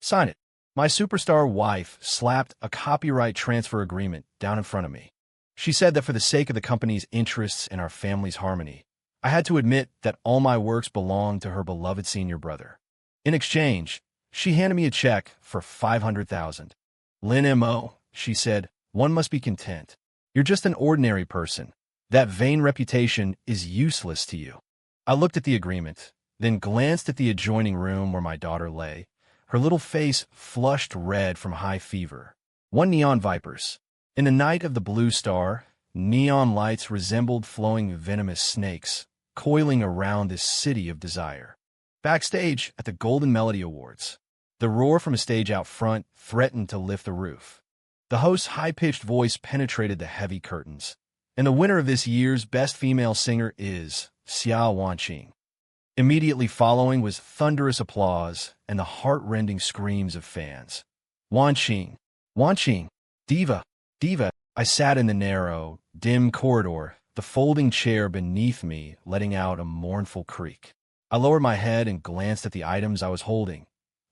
Sign it. My superstar wife slapped a copyright transfer agreement down in front of me. She said that for the sake of the company's interests and our family's harmony, I had to admit that all my works belonged to her beloved senior brother. In exchange, she handed me a check for $500,000. Lynn M.O., she said, one must be content. You're just an ordinary person. That vain reputation is useless to you. I looked at the agreement, then glanced at the adjoining room where my daughter lay, her little face flushed red from high fever. One neon vipers. In the night of the blue star, neon lights resembled flowing venomous snakes, coiling around this city of desire. Backstage at the Golden Melody Awards, the roar from a stage out front threatened to lift the roof. The host's high-pitched voice penetrated the heavy curtains, and the winner of this year's Best Female Singer is Xia Wanqing. Immediately following was thunderous applause and the heart-rending screams of fans. Wanqing, Wanqing, diva, diva. I sat in the narrow, dim corridor, the folding chair beneath me letting out a mournful creak. I lowered my head and glanced at the items I was holding.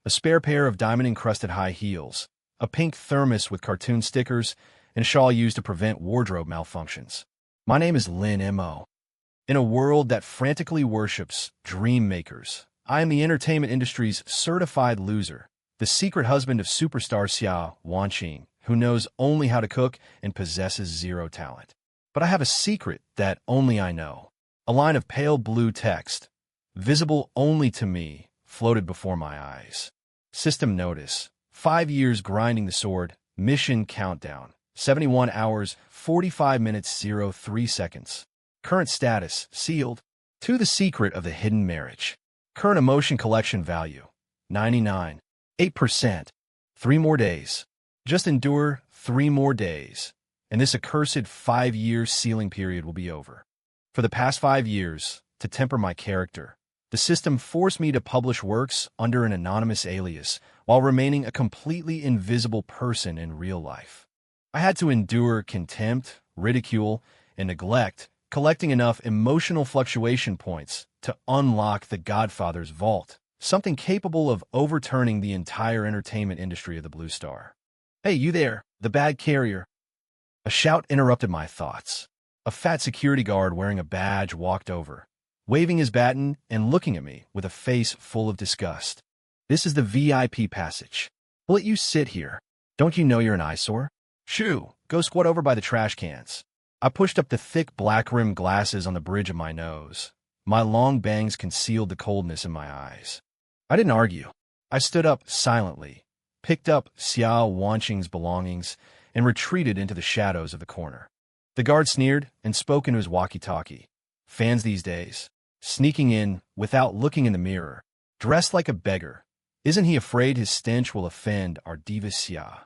A spare pair of diamond-encrusted high heels, a pink thermos with cartoon stickers, and a shawl used to prevent wardrobe malfunctions. My name is Lynn M.O. In a world that frantically worships dream makers, I am the entertainment industry's certified loser, the secret husband of superstar Xia Wanqing, who knows only how to cook and possesses zero talent. But I have a secret that only I know. A line of pale blue text, visible only to me, floated before my eyes. System notice. 5 years grinding the sword. Mission countdown. 71 hours, 45 minutes, 03 seconds. Current status, sealed. To the secret of the hidden marriage. Current emotion collection value, 99. 8%. 3 more days. Just endure 3 more days, and this accursed 5-year sealing period will be over. For the past 5 years, to temper my character, the system forced me to publish works under an anonymous alias while remaining a completely invisible person in real life. I had to endure contempt, ridicule, and neglect, collecting enough emotional fluctuation points to unlock the Godfather's vault, something capable of overturning the entire entertainment industry of the Blue Star. Hey, you there, the bag carrier. A shout interrupted my thoughts. A fat security guard wearing a badge walked over, waving his baton and looking at me with a face full of disgust. This is the VIP passage. We'll let you sit here. Don't you know you're an eyesore? Shoo, go squat over by the trash cans. I pushed up the thick black-rimmed glasses on the bridge of my nose. My long bangs concealed the coldness in my eyes. I didn't argue. I stood up silently, picked up Xia Wanqing's belongings, and retreated into the shadows of the corner. The guard sneered and spoke into his walkie-talkie. Fans these days, sneaking in without looking in the mirror, dressed like a beggar. Isn't he afraid his stench will offend our diva Xia?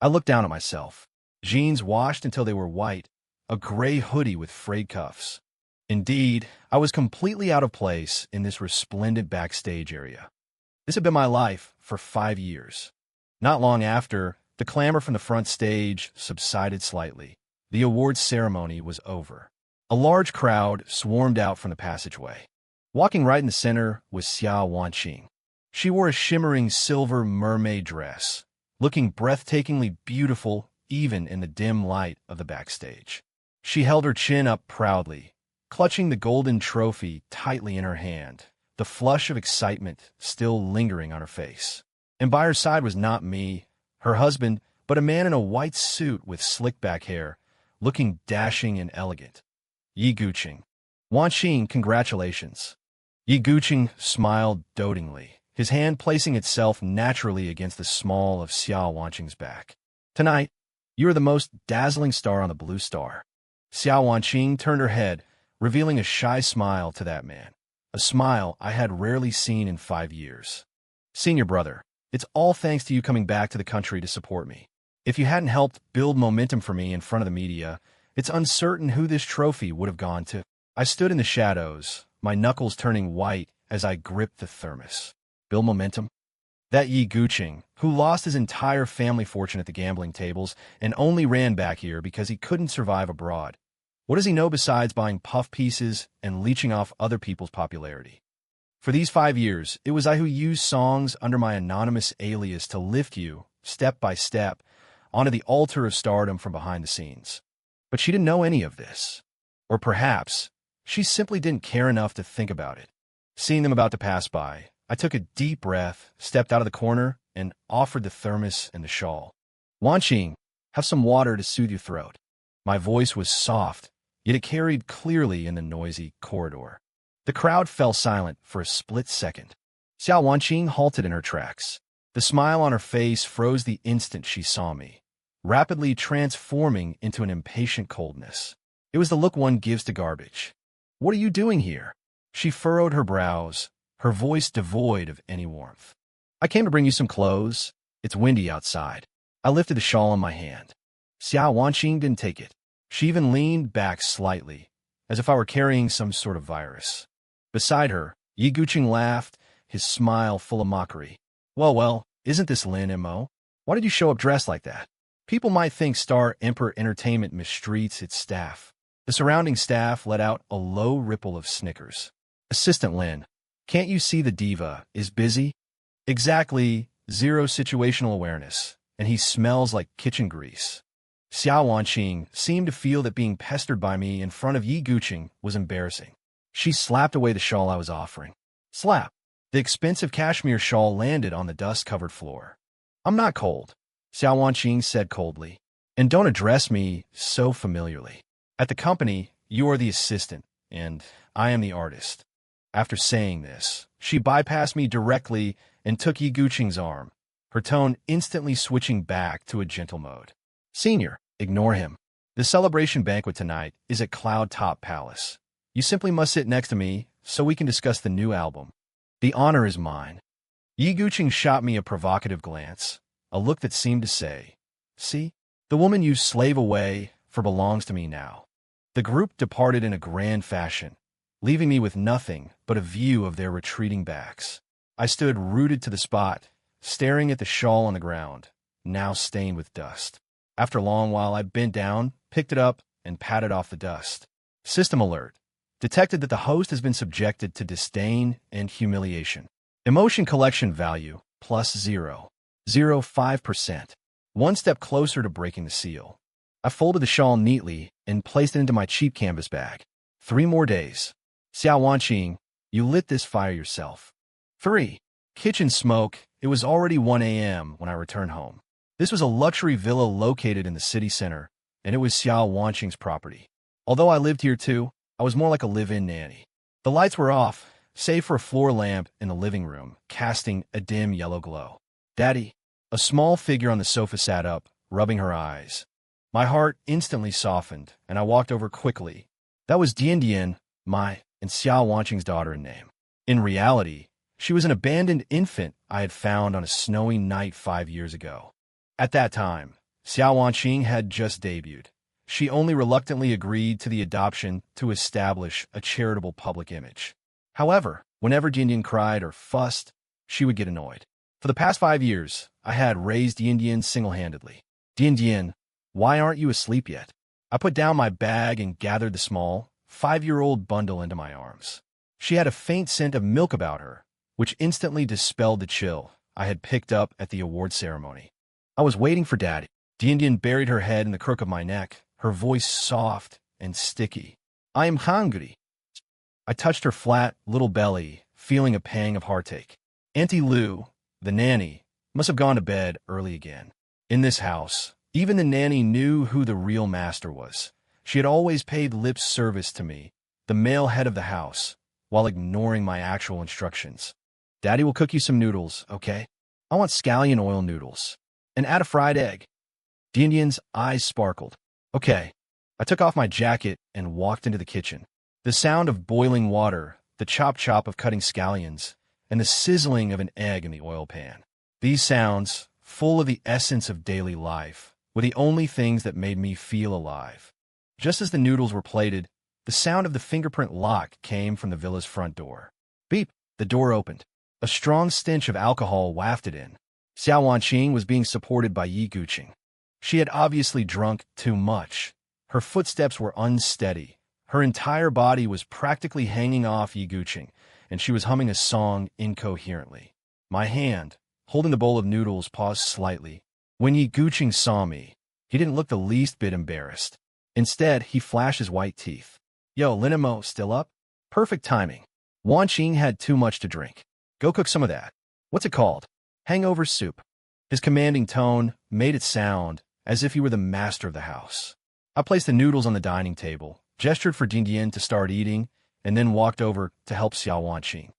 I looked down at myself. Jeans washed until they were white, a gray hoodie with frayed cuffs. Indeed, I was completely out of place in this resplendent backstage area. This had been my life for 5 years. Not long after, the clamor from the front stage subsided slightly. The awards ceremony was over. A large crowd swarmed out from the passageway. Walking right in the center was Xia Wanqing. She wore a shimmering silver mermaid dress, looking breathtakingly beautiful even in the dim light of the backstage. She held her chin up proudly, clutching the golden trophy tightly in her hand, the flush of excitement still lingering on her face. And by her side was not me, her husband, but a man in a white suit with slick-back hair, looking dashing and elegant. Yi Guqing. Wanqing, congratulations. Yi Guqing smiled dotingly, his hand placing itself naturally against the small of Xia Wanqing's back. Tonight, you are the most dazzling star on the Blue Star. Xia Wanqing turned her head, revealing a shy smile to that man, a smile I had rarely seen in 5 years. Senior brother, it's all thanks to you coming back to the country to support me. If you hadn't helped build momentum for me in front of the media, it's uncertain who this trophy would have gone to. I stood in the shadows, my knuckles turning white as I gripped the thermos. Build momentum? That Yi Guqing, who lost his entire family fortune at the gambling tables and only ran back here because he couldn't survive abroad. What does he know besides buying puff pieces and leeching off other people's popularity? For these 5 years, it was I who used songs under my anonymous alias to lift you, step by step, onto the altar of stardom from behind the scenes. But she didn't know any of this. Or perhaps, she simply didn't care enough to think about it. Seeing them about to pass by, I took a deep breath, stepped out of the corner, and offered the thermos and the shawl. Wanqing, have some water to soothe your throat. My voice was soft, yet it carried clearly in the noisy corridor. The crowd fell silent for a split second. Xiao Wanqing halted in her tracks. The smile on her face froze the instant she saw me, rapidly transforming into an impatient coldness. It was the look one gives to garbage. What are you doing here? She furrowed her brows, her voice devoid of any warmth. I came to bring you some clothes. It's windy outside. I lifted the shawl in my hand. Xiao Wanqing didn't take it. She even leaned back slightly, as if I were carrying some sort of virus. Beside her, Yi Guqing laughed, his smile full of mockery. Well, isn't this Lin M.O.? Why did you show up dressed like that? People might think Star Emperor Entertainment mistreats its staff. The surrounding staff let out a low ripple of snickers. Assistant Lin, can't you see the diva is busy? Exactly, zero situational awareness, and he smells like kitchen grease. Xiao Wanqing seemed to feel that being pestered by me in front of Yi Guqing was embarrassing. She slapped away the shawl I was offering. Slap! The expensive cashmere shawl landed on the dust-covered floor. I'm not cold, Xiao Wanqing said coldly. And don't address me so familiarly. At the company, you are the assistant, and I am the artist. After saying this, she bypassed me directly and took Yi Guqing's arm, her tone instantly switching back to a gentle mode. Senior, ignore him. The celebration banquet tonight is at Cloud Top Palace. You simply must sit next to me so we can discuss the new album. The honor is mine. Yi Guqing shot me a provocative glance, a look that seemed to say, see, the woman you slave away for belongs to me now. The group departed in a grand fashion, leaving me with nothing but a view of their retreating backs. I stood rooted to the spot, staring at the shawl on the ground, now stained with dust. After a long while, I bent down, picked it up, and patted off the dust. System alert. Detected that the host has been subjected to disdain and humiliation. Emotion collection value, plus 0.05%. One step closer to breaking the seal. I folded the shawl neatly and placed it into my cheap canvas bag. 3 more days. Xiao Wanqing, you lit this fire yourself. 3. Kitchen smoke. It was already 1 a.m. when I returned home. This was a luxury villa located in the city center, and it was Xiao Wanqing's property. Although I lived here too, I was more like a live-in nanny. The lights were off, save for a floor lamp in the living room, casting a dim yellow glow. Daddy, a small figure on the sofa sat up, rubbing her eyes. My heart instantly softened, and I walked over quickly. That was Dian, my and Xiao Wanqing's daughter in name. In reality, she was an abandoned infant I had found on a snowy night 5 years ago. At that time, Xiao Wanqing had just debuted. She only reluctantly agreed to the adoption to establish a charitable public image. However, whenever Dian cried or fussed, she would get annoyed. For the past 5 years, I had raised Dian single-handedly. Dian, why aren't you asleep yet? I put down my bag and gathered the small, 5-year-old bundle into my arms. She had a faint scent of milk about her, which instantly dispelled the chill I had picked up at the award ceremony. I was waiting for Daddy. Dian buried her head in the crook of my neck, her voice soft and sticky. I am hungry. I touched her flat, little belly, feeling a pang of heartache. Auntie Lou, the nanny, must have gone to bed early again. In this house, even the nanny knew who the real master was. She had always paid lip service to me, the male head of the house, while ignoring my actual instructions. Daddy will cook you some noodles, okay? I want scallion oil noodles. And add a fried egg. Dian's eyes sparkled. Okay. I took off my jacket and walked into the kitchen. The sound of boiling water, the chop-chop of cutting scallions, and the sizzling of an egg in the oil pan. These sounds, full of the essence of daily life, were the only things that made me feel alive. Just as the noodles were plated, the sound of the fingerprint lock came from the villa's front door. Beep! The door opened. A strong stench of alcohol wafted in. Xiao Wanqing was being supported by Yi Guqing. She had obviously drunk too much. Her footsteps were unsteady. Her entire body was practically hanging off Yi Guqing, and she was humming a song incoherently. My hand, holding the bowl of noodles, paused slightly. When Yi Guqing saw me, he didn't look the least bit embarrassed. Instead, he flashed his white teeth. Yo, Lin and Mo, still up? Perfect timing. Wan Qing had too much to drink. Go cook some of that. What's it called? Hangover soup. His commanding tone made it sound as if he were the master of the house. I placed the noodles on the dining table, gestured for Dian Dian to start eating, and then walked over to help Xiao Wanqing.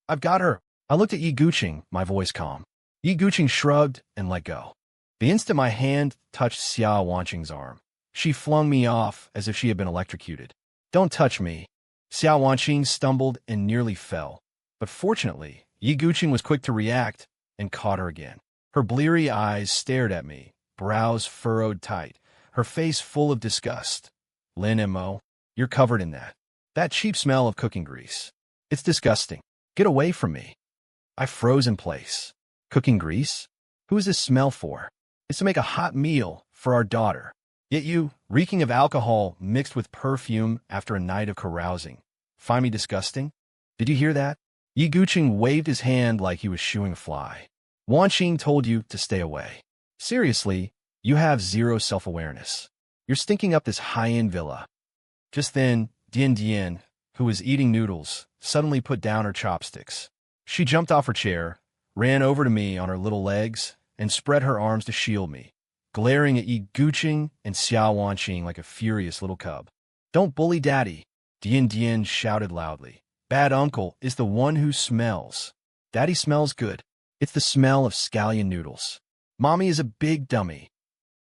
I've got her. I looked at Yi Guqing, my voice calm. Yi Guqing shrugged and let go. The instant my hand touched Xiao Wanqing's arm, she flung me off as if she had been electrocuted. Don't touch me. Xiao Wanqing stumbled and nearly fell. But fortunately, Yi Guqing was quick to react and caught her again. Her bleary eyes stared at me, brows furrowed tight, her face full of disgust. Lin and Mo, you're covered in that. That cheap smell of cooking grease. It's disgusting. Get away from me. I froze in place. Cooking grease? Who is this smell for? It's to make a hot meal for our daughter. Yet you, reeking of alcohol mixed with perfume after a night of carousing, find me disgusting? Did you hear that? Yi Guqing waved his hand like he was shooing a fly. Wan Qing told you to stay away. Seriously, you have zero self-awareness. You're stinking up this high-end villa. Just then, Dian Dian, who was eating noodles, suddenly put down her chopsticks. She jumped off her chair, ran over to me on her little legs, and spread her arms to shield me, glaring at Yi Guqing and Xiao Wanqing like a furious little cub. Don't bully Daddy, Dian Dian shouted loudly. Bad uncle is the one who smells. Daddy smells good. It's the smell of scallion noodles. Mommy is a big dummy.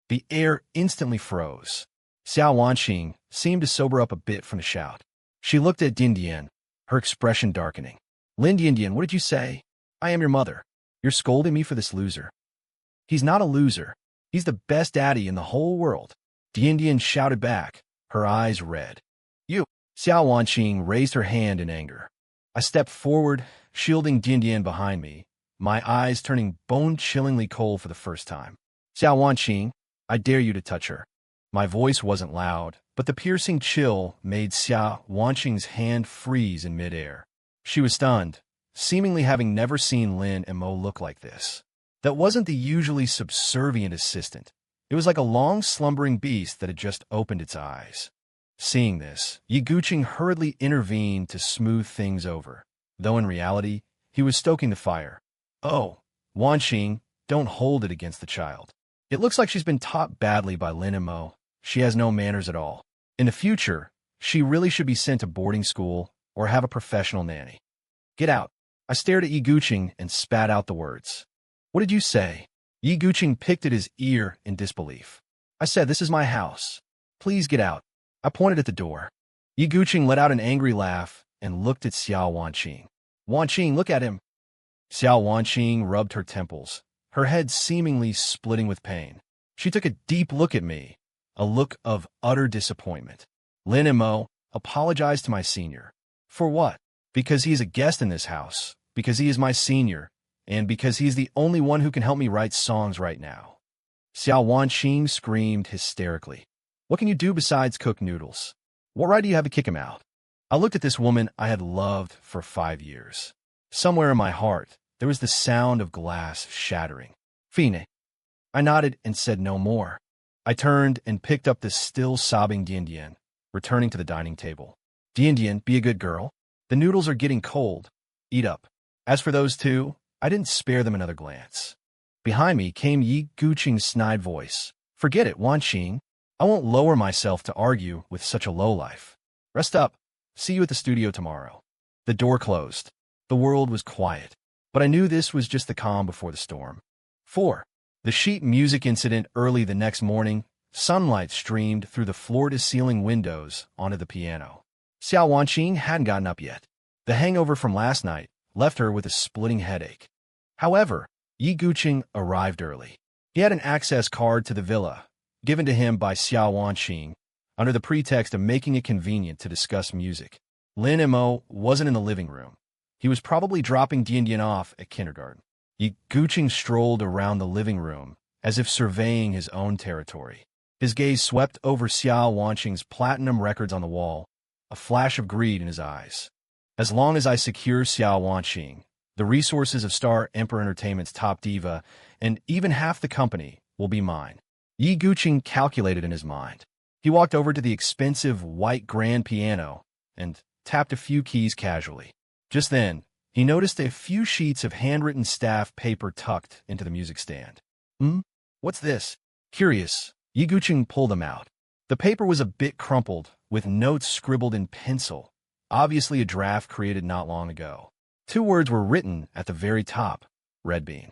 The air instantly froze. Xiao Wanqing seemed to sober up a bit from the shout. She looked at Dian Dian, her expression darkening. Lin Dian Dian, what did you say? I am your mother. You're scolding me for this loser. He's not a loser. He's the best daddy in the whole world. Dian Dian shouted back, her eyes red. You! Xiao Wanqing raised her hand in anger. I stepped forward, shielding Dian Dian behind me, my eyes turning bone-chillingly cold for the first time. Xiao Wanqing, I dare you to touch her. My voice wasn't loud, but the piercing chill made Xiao Wanqing's hand freeze in midair. She was stunned, seemingly having never seen Lin and Mo look like this. That wasn't the usually subservient assistant. It was like a long slumbering beast that had just opened its eyes. Seeing this, Yi Guqing hurriedly intervened to smooth things over, though in reality, he was stoking the fire. Oh, Wanqing, don't hold it against the child. It looks like she's been taught badly by Lin and Mo. She has no manners at all. In the future, she really should be sent to boarding school or have a professional nanny. Get out. I stared at Yi Guqing and spat out the words. What did you say? Yi Guqing picked at his ear in disbelief. I said, this is my house. Please get out. I pointed at the door. Yi Guqing let out an angry laugh and looked at Xiao Wanqing. Wanqing, look at him. Xiao Wanqing rubbed her temples, her head seemingly splitting with pain. She took a deep look at me, a look of utter disappointment. Lin and Mo, apologize to my senior. For what? Because he is a guest in this house, because he is my senior, and because he's the only one who can help me write songs right now. Xiao Wanqing screamed hysterically. What can you do besides cook noodles? What right do you have to kick him out? I looked at this woman I had loved for 5 years. Somewhere in my heart, there was the sound of glass shattering. Fine. I nodded and said no more. I turned and picked up the still sobbing Dian Dian, returning to the dining table. Dian Dian, be a good girl. The noodles are getting cold. Eat up. As for those two, I didn't spare them another glance. Behind me came Yi Guqing's snide voice. Forget it, Wanqing. I won't lower myself to argue with such a lowlife. Rest up. See you at the studio tomorrow. The door closed. The world was quiet, but I knew this was just the calm before the storm. 4. The sheet music incident early the next morning, sunlight streamed through the floor-to-ceiling windows onto the piano. Xiao Wanqing hadn't gotten up yet. The hangover from last night left her with a splitting headache. However, Yi Guqing arrived early. He had an access card to the villa, given to him by Xiao Wanqing, under the pretext of making it convenient to discuss music. Lin and Mo wasn't in the living room. He was probably dropping Dian Dian off at kindergarten. Yi Guqing strolled around the living room, as if surveying his own territory. His gaze swept over Xiao Wanqing's platinum records on the wall, a flash of greed in his eyes. As long as I secure Xiao Wanqing, the resources of Star Emperor Entertainment's top diva, and even half the company, will be mine. Yi Guqing calculated in his mind. He walked over to the expensive white grand piano and tapped a few keys casually. Just then, he noticed a few sheets of handwritten staff paper tucked into the music stand. What's this? Curious, Yi Guqing pulled them out. The paper was a bit crumpled, with notes scribbled in pencil, obviously a draft created not long ago. 2 words were written at the very top: red bean.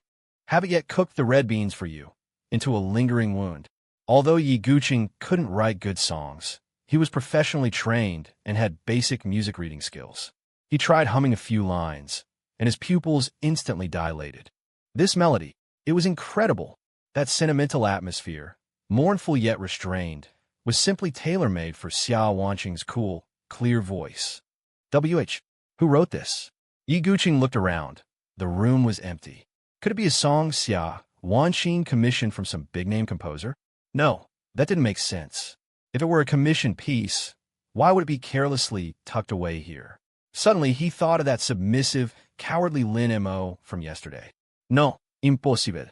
Haven't yet cooked the red beans for you, into a lingering wound. Although Yi Guqing couldn't write good songs, he was professionally trained and had basic music reading skills. He tried humming a few lines, and his pupils instantly dilated. This melody, it was incredible. That sentimental atmosphere, mournful yet restrained, was simply tailor-made for Xiao Wanqing's cool, clear voice. Who wrote this? Yi Guqing looked around. The room was empty. Could it be a song Xiao Wanqing commissioned from some big-name composer? No, that didn't make sense. If it were a commissioned piece, why would it be carelessly tucked away here? Suddenly, he thought of that submissive, cowardly Lin Mo from yesterday. No, impossible.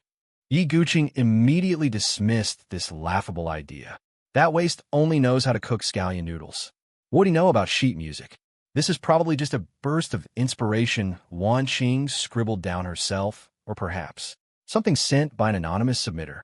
Yi Guqing immediately dismissed this laughable idea. That waste only knows how to cook scallion noodles. What would he know about sheet music? This is probably just a burst of inspiration Wanqing scribbled down herself, or perhaps something sent by an anonymous submitter.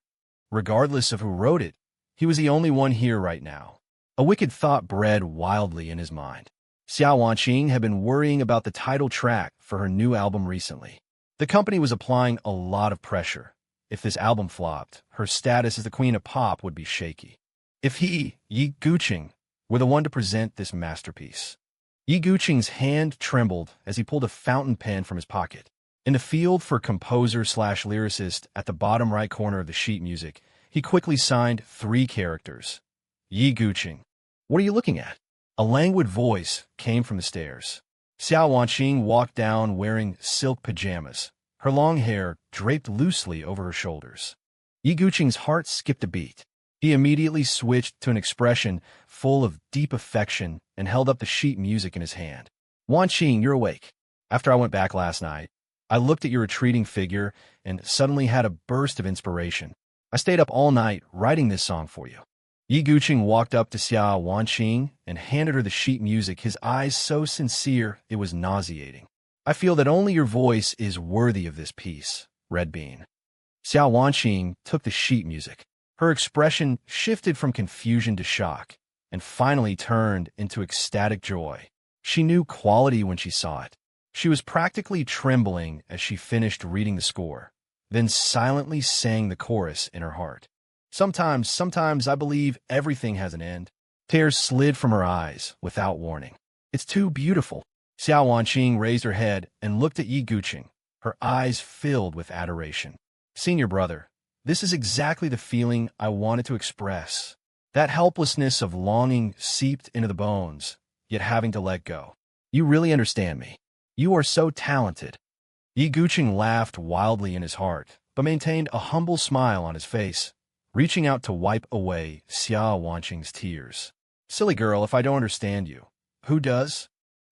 Regardless of who wrote it, he was the only one here right now. A wicked thought bred wildly in his mind. Xiao Wanqing had been worrying about the title track for her new album recently. The company was applying a lot of pressure. If this album flopped, her status as the queen of pop would be shaky. If he, Yi Guqing, were the one to present this masterpiece. Yi Guqing's hand trembled as he pulled a fountain pen from his pocket. In the field for composer/lyricist at the bottom right corner of the sheet music, he quickly signed 3 characters. Yi Guqing. What are you looking at? A languid voice came from the stairs. Xiao Wanqing walked down wearing silk pajamas, her long hair draped loosely over her shoulders. Yi Guqing's heart skipped a beat. He immediately switched to an expression full of deep affection and held up the sheet music in his hand. Wanqing, you're awake. After I went back last night, I looked at your retreating figure and suddenly had a burst of inspiration. I stayed up all night writing this song for you. Yi Guqing walked up to Xiao Wanqing and handed her the sheet music, his eyes so sincere it was nauseating. I feel that only your voice is worthy of this piece, Red Bean. Xiao Wanqing took the sheet music. Her expression shifted from confusion to shock, and finally turned into ecstatic joy. She knew quality when she saw it. She was practically trembling as she finished reading the score, then silently sang the chorus in her heart. Sometimes I believe everything has an end. Tears slid from her eyes without warning. It's too beautiful. Xiao Wanqing raised her head and looked at Yi Guqing, her eyes filled with adoration. Senior brother, this is exactly the feeling I wanted to express. That helplessness of longing seeped into the bones, yet having to let go. You really understand me. You are so talented. Yi Guqing laughed wildly in his heart, but maintained a humble smile on his face, reaching out to wipe away Xiao Wanqing's tears. Silly girl, if I don't understand you, who does?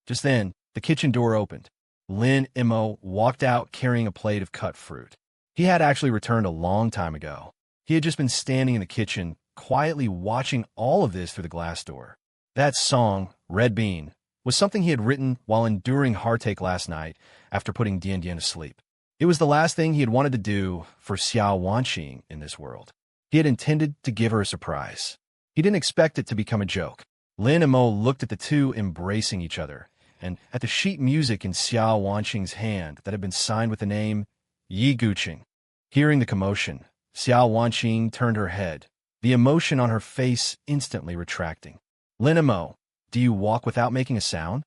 Just then, the kitchen door opened. Lin Mo walked out carrying a plate of cut fruit. He had actually returned a long time ago. He had just been standing in the kitchen, quietly watching all of this through the glass door. That song, Red Bean, was something he had written while enduring heartache last night after putting Dian Dian to sleep. It was the last thing he had wanted to do for Xiao Wanqing in this world. He had intended to give her a surprise. He didn't expect it to become a joke. Lin Mo looked at the two embracing each other, and at the sheet music in Xiao Wanqing's hand that had been signed with the name Yi Guqing. Hearing the commotion, Xiao Wanqing turned her head, the emotion on her face instantly retracting. Lin Mo, do you walk without making a sound?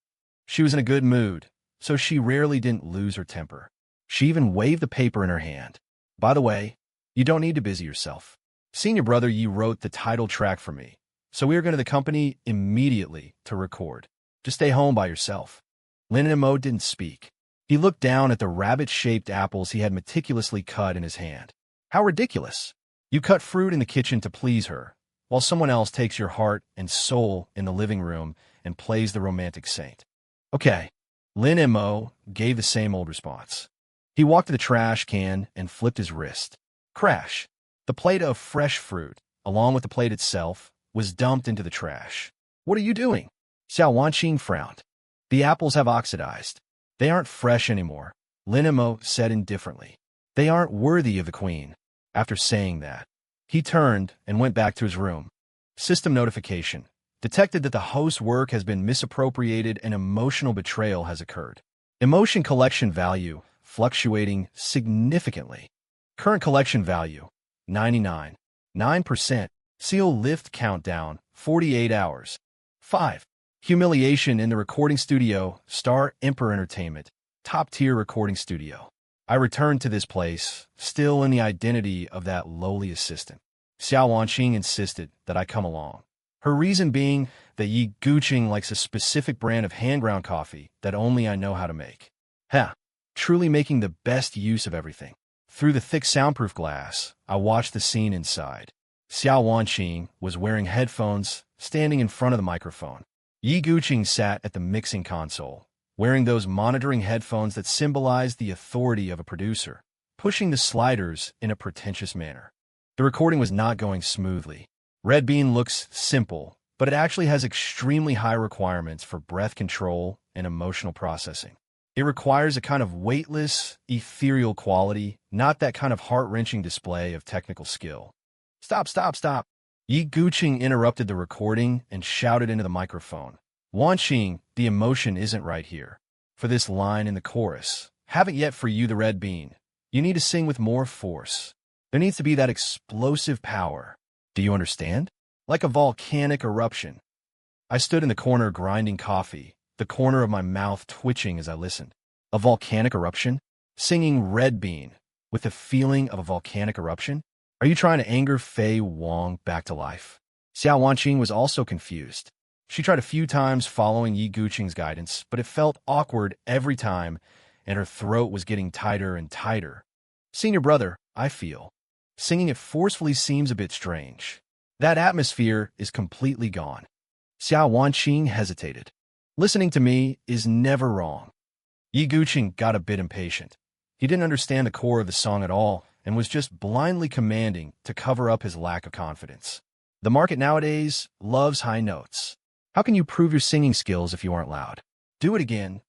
She was in a good mood, so she rarely didn't lose her temper. She even waved the paper in her hand. By the way, you don't need to busy yourself. Senior brother, you wrote the title track for me, so we are going to the company immediately to record. Just stay home by yourself. Lin Mo didn't speak. He looked down at the rabbit-shaped apples he had meticulously cut in his hand. How ridiculous. You cut fruit in the kitchen to please her, while someone else takes your heart and soul in the living room and plays the romantic saint. Okay, Lin Mo gave the same old response. He walked to the trash can and flipped his wrist. Crash. The plate of fresh fruit, along with the plate itself, was dumped into the trash. What are you doing? Xiao Wanqing frowned. The apples have oxidized. They aren't fresh anymore, Lin Mo said indifferently. They aren't worthy of the queen. After saying that, he turned and went back to his room. System notification. Detected that the host's work has been misappropriated and emotional betrayal has occurred. Emotion collection value fluctuating significantly. Current collection value, 99. 9%. Seal lift countdown, 48 hours. 5. Humiliation in the recording studio, Star Emperor Entertainment, top-tier recording studio. I returned to this place, still in the identity of that lowly assistant. Xiao Wanqing insisted that I come along. Her reason being that Yi Guqing likes a specific brand of hand-ground coffee that only I know how to make. Truly making the best use of everything. Through the thick soundproof glass, I watched the scene inside. Xiao Wanqing was wearing headphones, standing in front of the microphone. Yi Guqing sat at the mixing console, wearing those monitoring headphones that symbolize the authority of a producer, pushing the sliders in a pretentious manner. The recording was not going smoothly. Red Bean looks simple, but it actually has extremely high requirements for breath control and emotional processing. It requires a kind of weightless, ethereal quality, not that kind of heart-wrenching display of technical skill. Stop, stop, stop. Yi Guqing interrupted the recording and shouted into the microphone. Wanqing, the emotion isn't right here. For this line in the chorus, haven't yet for you the red bean. You need to sing with more force. There needs to be that explosive power. Do you understand? Like a volcanic eruption. I stood in the corner grinding coffee, the corner of my mouth twitching as I listened. A volcanic eruption? Singing Red Bean, with the feeling of a volcanic eruption? Are you trying to anger Fei Wong back to life? Xiao Wanqing was also confused. She tried a few times following Yi Guqing's guidance, but it felt awkward every time, and her throat was getting tighter and tighter. Senior brother, I feel. Singing it forcefully seems a bit strange. That atmosphere is completely gone. Xiao Wanqing hesitated. Listening to me is never wrong. Yi Guqing got a bit impatient. He didn't understand the core of the song at all and was just blindly commanding to cover up his lack of confidence. The market nowadays loves high notes. How can you prove your singing skills if you aren't loud? Do it again.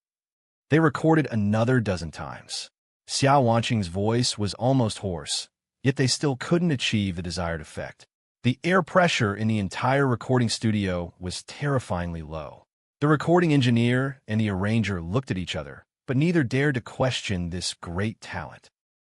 They recorded another dozen times. Xiao Wanqing's voice was almost hoarse, yet they still couldn't achieve the desired effect. The air pressure in the entire recording studio was terrifyingly low. The recording engineer and the arranger looked at each other, but neither dared to question this great talent.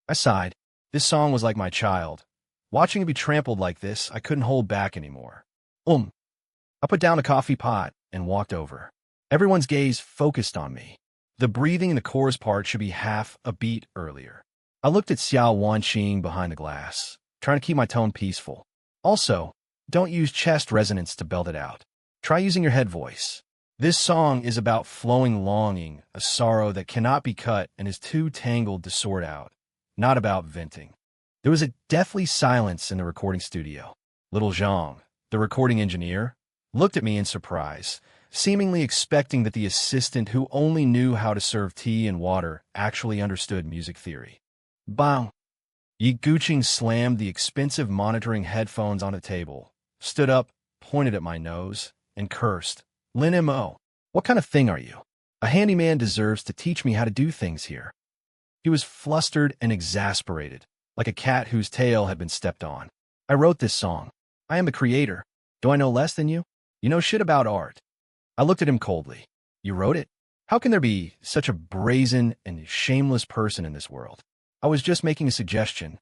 I sighed. This song was like my child. Watching it be trampled like this, I couldn't hold back anymore. I put down the coffee pot and walked over. Everyone's gaze focused on me. The breathing in the chorus part should be half a beat earlier. I looked at Xiao Wanqing behind the glass, trying to keep my tone peaceful. Also, don't use chest resonance to belt it out. Try using your head voice. This song is about flowing longing, a sorrow that cannot be cut and is too tangled to sort out, not about venting. There was a deathly silence in the recording studio. Little Zhang, the recording engineer, looked at me in surprise, seemingly expecting that the assistant who only knew how to serve tea and water actually understood music theory. Bang! Yi Guqing slammed the expensive monitoring headphones on the table, stood up, pointed at my nose, and cursed. Lin Mo, what kind of thing are you? A handyman deserves to teach me how to do things here. He was flustered and exasperated, like a cat whose tail had been stepped on. I wrote this song. I am the creator. Do I know less than you? You know shit about art. I looked at him coldly. You wrote it? How can there be such a brazen and shameless person in this world? I was just making a suggestion.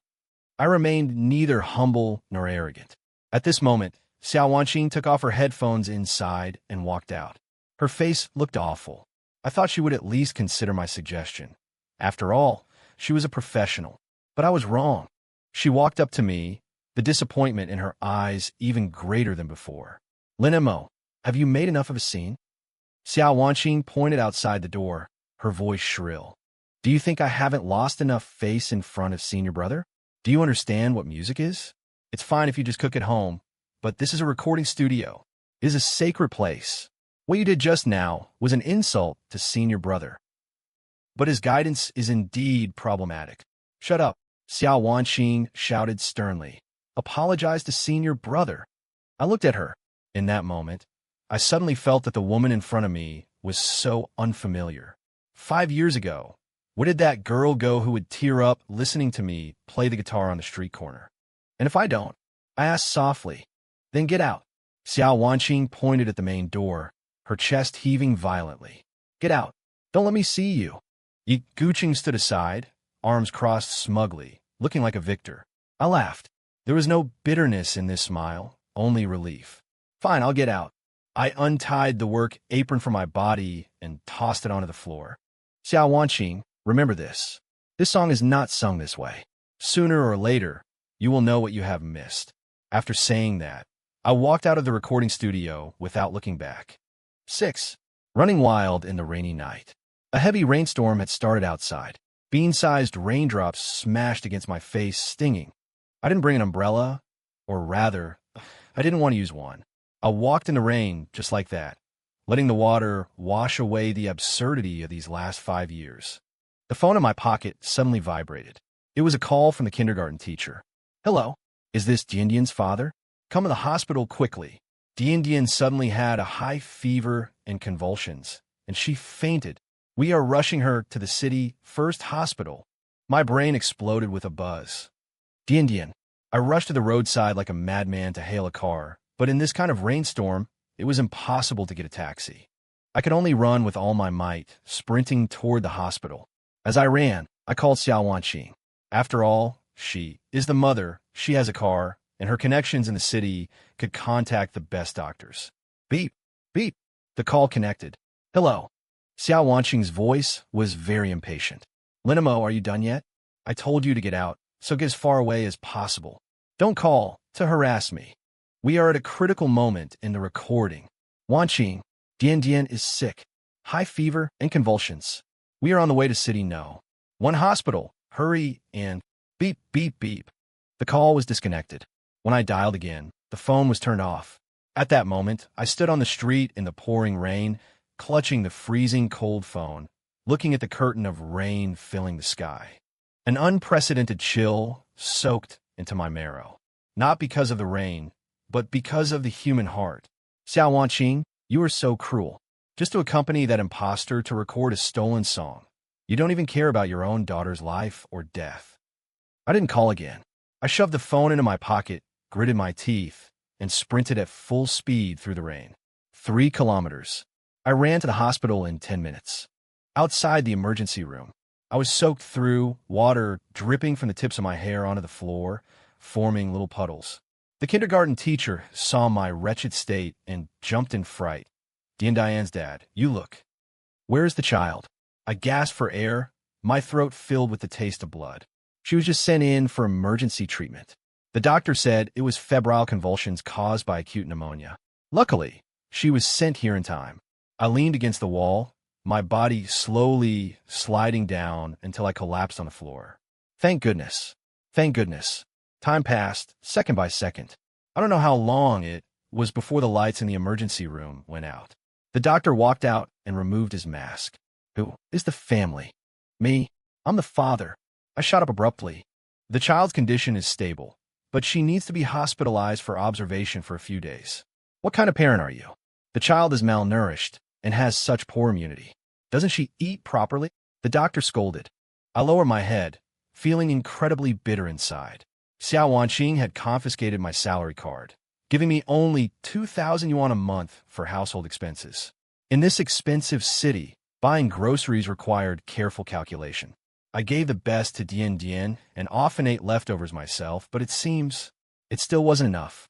I remained neither humble nor arrogant. At this moment, Xiao Wanqing took off her headphones inside and walked out. Her face looked awful. I thought she would at least consider my suggestion. After all, she was a professional. But I was wrong. She walked up to me, the disappointment in her eyes even greater than before. Lin Mo, have you made enough of a scene? Xiao Wanqing pointed outside the door, her voice shrill. Do you think I haven't lost enough face in front of senior brother? Do you understand what music is? It's fine if you just cook at home, but this is a recording studio. It is a sacred place. What you did just now was an insult to senior brother. But his guidance is indeed problematic. Shut up, Xiao Wanqing shouted sternly. Apologize to senior brother. I looked at her. In that moment, I suddenly felt that the woman in front of me was so unfamiliar. 5 years ago, where did that girl go who would tear up listening to me play the guitar on the street corner? And if I don't, I asked softly, then get out. Xiao Wanqing pointed at the main door, her chest heaving violently. Get out. Don't let me see you. Yi Guqing stood aside, arms crossed smugly, looking like a victor. I laughed. There was no bitterness in this smile, only relief. Fine, I'll get out. I untied the work apron from my body and tossed it onto the floor. Xiao Wanqing, remember this. This song is not sung this way. Sooner or later, you will know what you have missed. After saying that, I walked out of the recording studio without looking back. 6. Running wild in the rainy night. A heavy rainstorm had started outside. Bean-sized raindrops smashed against my face, stinging. I didn't bring an umbrella, or rather, I didn't want to use one. I walked in the rain just like that, letting the water wash away the absurdity of these last 5 years. The phone in my pocket suddenly vibrated. It was a call from the kindergarten teacher. Hello, is this Diandian's father? Come to the hospital quickly. Diandian suddenly had a high fever and convulsions, and she fainted. We are rushing her to the city first hospital. My brain exploded with a buzz. Diandian. I rushed to the roadside like a madman to hail a car, but in this kind of rainstorm, it was impossible to get a taxi. I could only run with all my might, sprinting toward the hospital. As I ran, I called Xiao Wanqing. After all, she is the mother, she has a car, and her connections in the city could contact the best doctors. Beep, beep. The call connected. Hello. Xiao Wanqing's voice was very impatient. Linamo, are you done yet? I told you to get out, so get as far away as possible. Don't call to harass me. We are at a critical moment in the recording. Wanqing, Diandian is sick. High fever and convulsions. We are on the way to City No. 1 hospital. Hurry and beep, beep, beep. The call was disconnected. When I dialed again, the phone was turned off. At that moment, I stood on the street in the pouring rain, clutching the freezing cold phone, looking at the curtain of rain filling the sky. An unprecedented chill soaked into my marrow. Not because of the rain, but because of the human heart. Xiao Wanqing, you are so cruel. Just to accompany that imposter to record a stolen song. You don't even care about your own daughter's life or death. I didn't call again. I shoved the phone into my pocket, gritted my teeth, and sprinted at full speed through the rain. 3 kilometers. I ran to the hospital in 10 minutes. Outside the emergency room, I was soaked through, water dripping from the tips of my hair onto the floor, forming little puddles. The kindergarten teacher saw my wretched state and jumped in fright. Diandian's dad, you look. Where is the child? I gasped for air, my throat filled with the taste of blood. She was just sent in for emergency treatment. The doctor said it was febrile convulsions caused by acute pneumonia. Luckily, she was sent here in time. I leaned against the wall, my body slowly sliding down until I collapsed on the floor. Thank goodness. Thank goodness. Time passed, second by second. I don't know how long it was before the lights in the emergency room went out. The doctor walked out and removed his mask. Who is the family? Me. I'm the father. I shot up abruptly. The child's condition is stable, but she needs to be hospitalized for observation for a few days. What kind of parent are you? The child is malnourished and has such poor immunity. Doesn't she eat properly? The doctor scolded. I lowered my head, feeling incredibly bitter inside. Xiao Wanqing had confiscated my salary card, giving me only 2,000 yuan a month for household expenses. In this expensive city, buying groceries required careful calculation. I gave the best to Diandian and often ate leftovers myself, but it seems it still wasn't enough.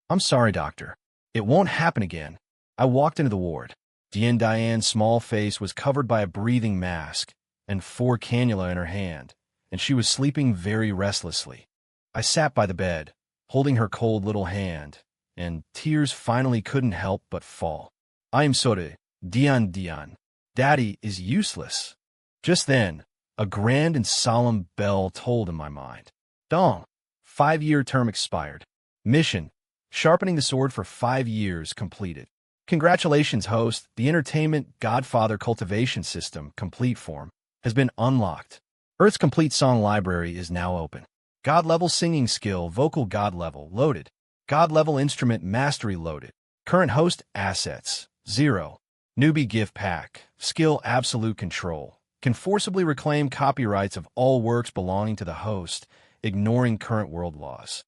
I'm sorry, doctor. It won't happen again. I walked into the ward. Diandian's small face was covered by a breathing mask and 4 cannula in her hand, and she was sleeping very restlessly. I sat by the bed, holding her cold little hand, and tears finally couldn't help but fall. I am sorry, Diandian. Daddy is useless. Just then, a grand and solemn bell tolled in my mind. Dong. 5-year term expired. Mission. Sharpening the sword for 5 years completed. Congratulations, host. The Entertainment Godfather Cultivation System Complete form has been unlocked. Earth's complete song library is now open. God level singing skill, vocal God level loaded. God level instrument mastery loaded. Current host assets 0. Newbie gift pack. Skill absolute control. Can forcibly reclaim copyrights of all works belonging to the host, ignoring current world laws.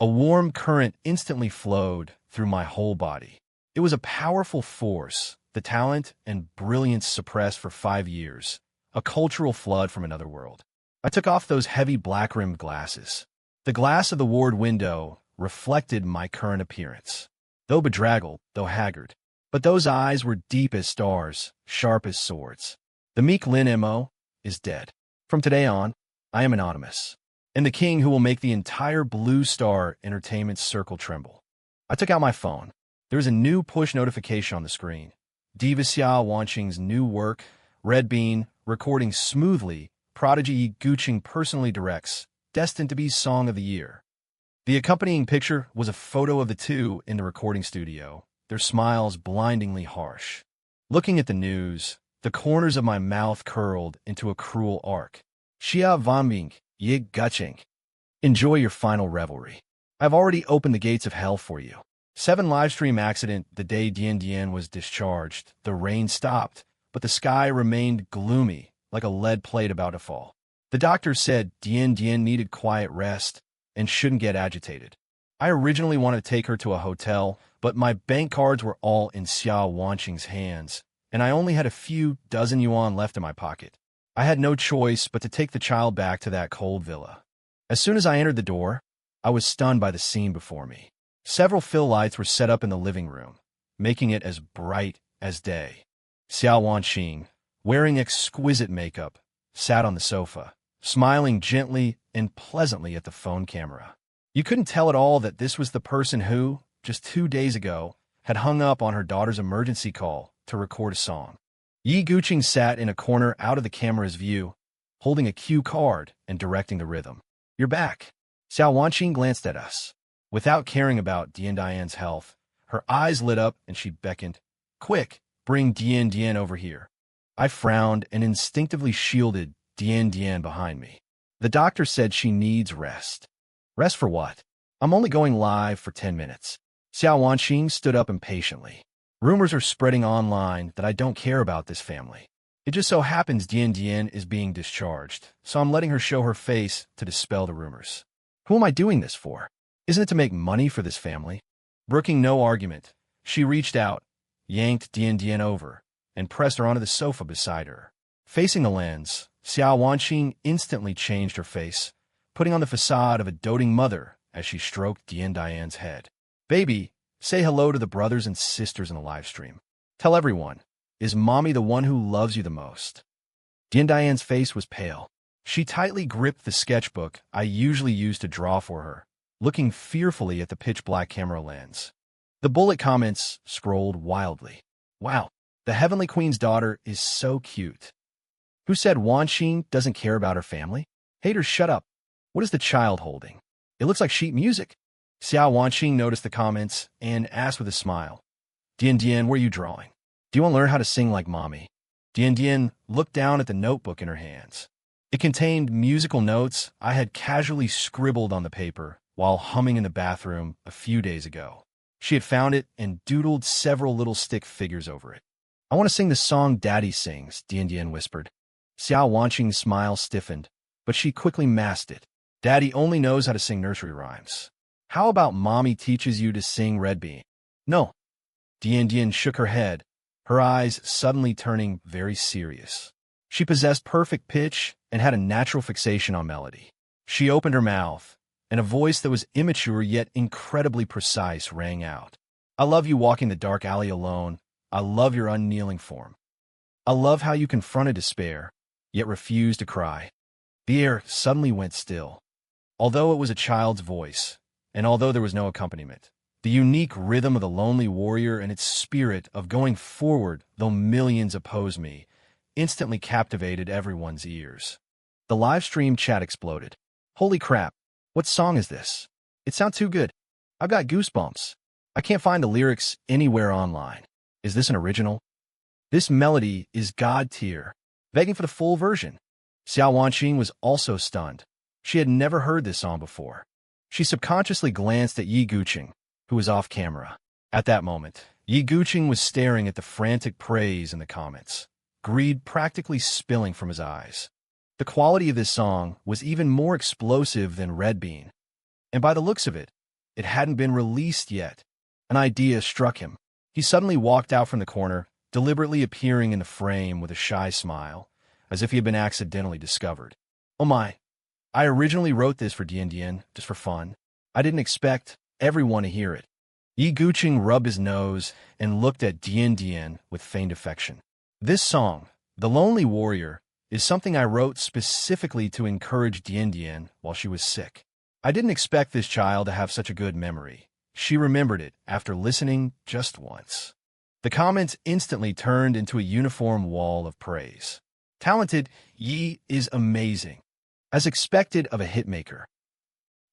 A warm current instantly flowed through my whole body. It was a powerful force, the talent and brilliance suppressed for 5 years, a cultural flood from another world. I took off those heavy black-rimmed glasses. The glass of the ward window reflected my current appearance, though bedraggled, though haggard. But those eyes were deep as stars, sharp as swords. The meek Lin Mo is dead. From today on, I am anonymous, and the king who will make the entire Blue Star Entertainment circle tremble. I took out my phone. There was a new push notification on the screen. Diva Xiao Wanqing's new work, Red Bean, recording smoothly, Prodigy Yi Guqing personally directs, destined to be Song of the Year. The accompanying picture was a photo of the two in the recording studio, their smiles blindingly harsh. Looking at the news, the corners of my mouth curled into a cruel arc. Xia Vanbing, Yi Guqing. Enjoy your final revelry. I've already opened the gates of hell for you. 7 livestream accident the day Dian Dian was discharged. The rain stopped, but the sky remained gloomy, like a lead plate about to fall. The doctor said Dian Dian needed quiet rest and shouldn't get agitated. I originally wanted to take her to a hotel, but my bank cards were all in Xiao Wanqing's hands, and I only had a few dozen yuan left in my pocket. I had no choice but to take the child back to that cold villa. As soon as I entered the door, I was stunned by the scene before me. Several fill lights were set up in the living room, making it as bright as day. Xiao Wanqing, wearing exquisite makeup, sat on the sofa, smiling gently and pleasantly at the phone camera. You couldn't tell at all that this was the person who, just 2 days ago, had hung up on her daughter's emergency call to record a song. Yi Guqing sat in a corner out of the camera's view, holding a cue card and directing the rhythm. "You're back." Xiao Wanqing glanced at us. Without caring about Dian Dian's health, her eyes lit up and she beckoned. "Quick, bring Dian Dian over here." I frowned and instinctively shielded Dian Dian behind me. The doctor said she needs rest. Rest for what? I'm only going live for 10 minutes. Xiao Wanqing stood up impatiently. Rumors are spreading online that I don't care about this family. It just so happens Dian Dian is being discharged, so I'm letting her show her face to dispel the rumors. Who am I doing this for? Isn't it to make money for this family? Brooking no argument, she reached out, yanked Dian Dian over, and pressed her onto the sofa beside her. Facing the lens, Xiao Wanqing instantly changed her face, putting on the facade of a doting mother as she stroked Dian Dian's head. "Baby, say hello to the brothers and sisters in the live stream. Tell everyone, is mommy the one who loves you the most?" Dian Dian's face was pale. She tightly gripped the sketchbook I usually use to draw for her, looking fearfully at the pitch-black camera lens. The bullet comments scrolled wildly. "Wow, the Heavenly Queen's daughter is so cute. Who said Wanqing doesn't care about her family? Haters, shut up. What is the child holding? It looks like sheet music." Xiao Wanqing noticed the comments and asked with a smile, "Dian Dian, what are you drawing? Do you want to learn how to sing like mommy?" Dian Dian looked down at the notebook in her hands. It contained musical notes I had casually scribbled on the paper while humming in the bathroom a few days ago. She had found it and doodled several little stick figures over it. "I want to sing the song Daddy sings," Dian Dian whispered. Xiao Wanqing's smile stiffened, but she quickly masked it. "Daddy only knows how to sing nursery rhymes. How about mommy teaches you to sing Red Bean?" "No." Dian Dian shook her head, her eyes suddenly turning very serious. She possessed perfect pitch and had a natural fixation on melody. She opened her mouth, and a voice that was immature yet incredibly precise rang out. "I love you walking the dark alley alone. I love your unkneeling form. I love how you confronted despair, yet refused to cry." The air suddenly went still. Although it was a child's voice, and although there was no accompaniment, the unique rhythm of the lonely warrior and its spirit of going forward though millions oppose me instantly captivated everyone's ears. The live stream chat exploded. "Holy crap, what song is this? It sounds too good. I've got goosebumps. I can't find the lyrics anywhere online." Is this an original? This melody is God tier, begging for the full version. Xiao Wanqing was also stunned. She had never heard this song before. She subconsciously glanced at Yi Guqing, who was off camera. At that moment, Yi Guqing was staring at the frantic praise in the comments, greed practically spilling from his eyes. The quality of this song was even more explosive than Red Bean. And by the looks of it, it hadn't been released yet. An idea struck him. He suddenly walked out from the corner, deliberately appearing in the frame with a shy smile, as if he had been accidentally discovered. Oh my, I originally wrote this for Dian Dian, just for fun. I didn't expect everyone to hear it. Yi Guqing rubbed his nose and looked at Dian Dian with feigned affection. This song, The Lonely Warrior, is something I wrote specifically to encourage Dian Dian while she was sick. I didn't expect this child to have such a good memory. She remembered it after listening just once. The comments instantly turned into a uniform wall of praise. Talented, Yi is amazing. As expected of a hitmaker.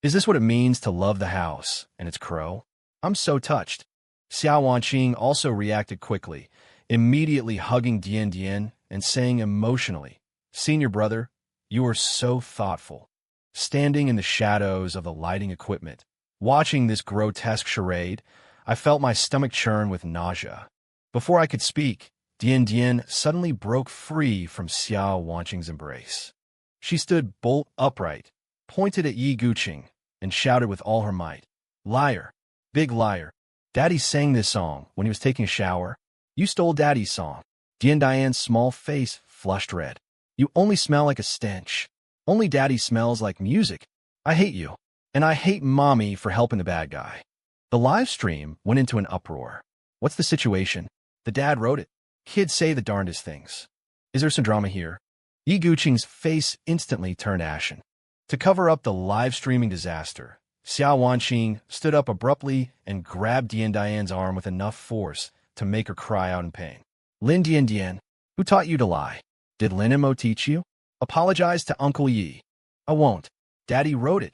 Is this what it means to love the house and its crow? I'm so touched. Xiao Wanqing also reacted quickly, immediately hugging Dian Dian and saying emotionally, "Senior brother, you are so thoughtful." Standing in the shadows of the lighting equipment, watching this grotesque charade, I felt my stomach churn with nausea. Before I could speak, Dian Dian suddenly broke free from Xiao Wanqing's embrace. She stood bolt upright, pointed at Yi Guqing, and shouted with all her might, "Liar! Big liar! Daddy sang this song when he was taking a shower. You stole Daddy's song." Dian Dian's small face flushed red. "You only smell like a stench. Only Daddy smells like music. I hate you. And I hate Mommy for helping the bad guy." The live stream went into an uproar. What's the situation? The dad wrote it. Kids say the darndest things. Is there some drama here? Yi Guqing's face instantly turned ashen. To cover up the live streaming disaster, Xiao Wanqing stood up abruptly and grabbed Dian Dian's arm with enough force to make her cry out in pain. "Lin Dian Dian, who taught you to lie? Did Lin and Mo teach you? Apologize to Uncle Yi." "I won't. Daddy wrote it."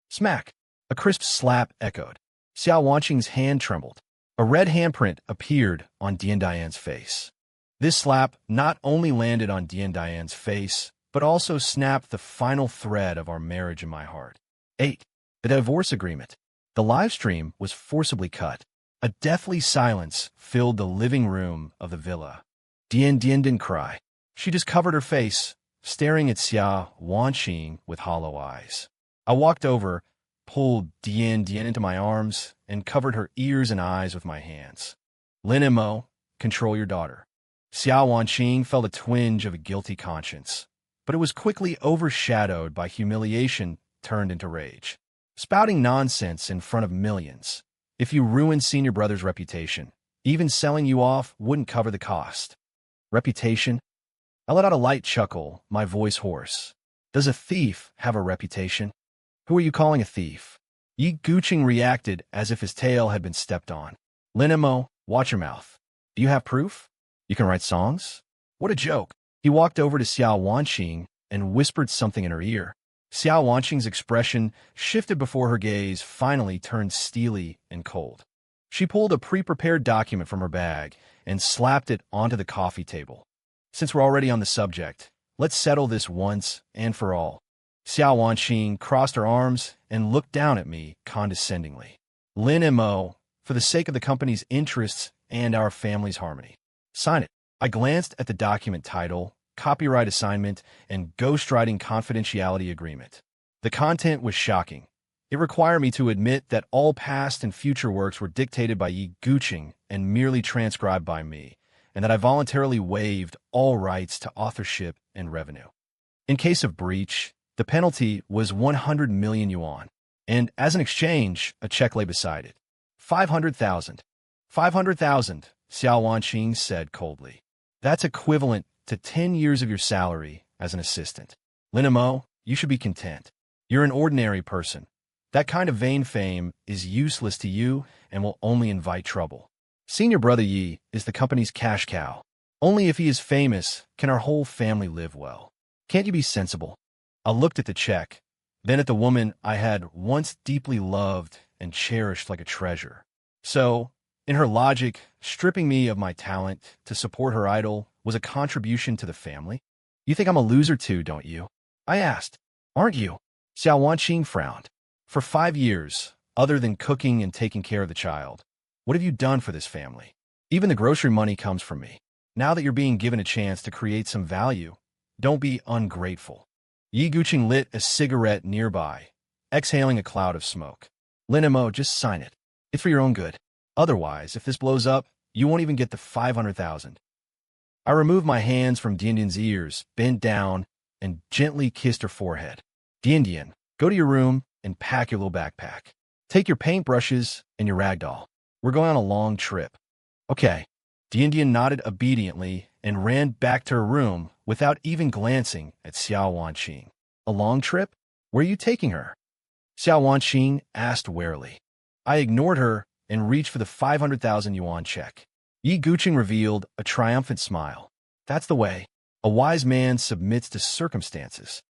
Smack! A crisp slap echoed. Xiao Wanqing's hand trembled. A red handprint appeared on Dian Dian's face. This slap not only landed on Dian Dian's face, but also snapped the final thread of our marriage in my heart. 8. The divorce agreement. The live stream was forcibly cut. A deathly silence filled the living room of the villa. Dian Dian didn't cry. She just covered her face, staring at Xiao Wanqing with hollow eyes. I walked over, pulled Dian Dian into my arms, and covered her ears and eyes with my hands. "Lin and Mo, control your daughter." Xiao Wanqing felt a twinge of a guilty conscience, but it was quickly overshadowed by humiliation turned into rage. Spouting nonsense in front of millions. If you ruined Senior Brother's reputation, even selling you off wouldn't cover the cost. Reputation? I let out a light chuckle, my voice hoarse. Does a thief have a reputation? Who are you calling a thief? Yi Guqing reacted as if his tail had been stepped on. "Lin and Mo, watch your mouth. Do you have proof? You can write songs?" What a joke. He walked over to Xiao Wanqing and whispered something in her ear. Xiao Wanqing's expression shifted before her gaze finally turned steely and cold. She pulled a pre-prepared document from her bag and slapped it onto the coffee table. "Since we're already on the subject, let's settle this once and for all." Xiao Wanqing crossed her arms and looked down at me condescendingly. "Lin and Mo, for the sake of the company's interests and our family's harmony, sign it." I glanced at the document title, Copyright Assignment, and Ghostwriting Confidentiality Agreement. The content was shocking. It required me to admit that all past and future works were dictated by Yi Guqing and merely transcribed by me, and that I voluntarily waived all rights to authorship and revenue. In case of breach, the penalty was 100 million yuan, and as an exchange, a check lay beside it. 500,000. 500,000, Xiao Wanqing said coldly. That's equivalent to 10 years of your salary as an assistant. Lin and Mo, you should be content. You're an ordinary person. That kind of vain fame is useless to you and will only invite trouble. Senior Brother Yi is the company's cash cow. Only if he is famous can our whole family live well. Can't you be sensible? I looked at the check, then at the woman I had once deeply loved and cherished like a treasure. So, In her logic, stripping me of my talent to support her idol was a contribution to the family. You think I'm a loser too, don't you? I asked. Aren't you? Xiao Wanqing frowned. For 5 years, other than cooking and taking care of the child, what have you done for this family? Even the grocery money comes from me. Now that you're being given a chance to create some value, don't be ungrateful. Yi Guqing lit a cigarette nearby, exhaling a cloud of smoke. Lin Mo, just sign it. It's for your own good. Otherwise, if this blows up, you won't even get the 500,000. I removed my hands from Diandian's ears, bent down, and gently kissed her forehead. Diandian, go to your room and pack your little backpack. Take your paintbrushes and your ragdoll. We're going on a long trip. Okay. Diandian nodded obediently and ran back to her room without even glancing at Xiao Wanqing. A long trip? Where are you taking her? Xiao Wanqing asked warily. I ignored her and reached for the 500,000 yuan check. Yi Guqing revealed a triumphant smile. That's the way. A wise man submits to circumstances.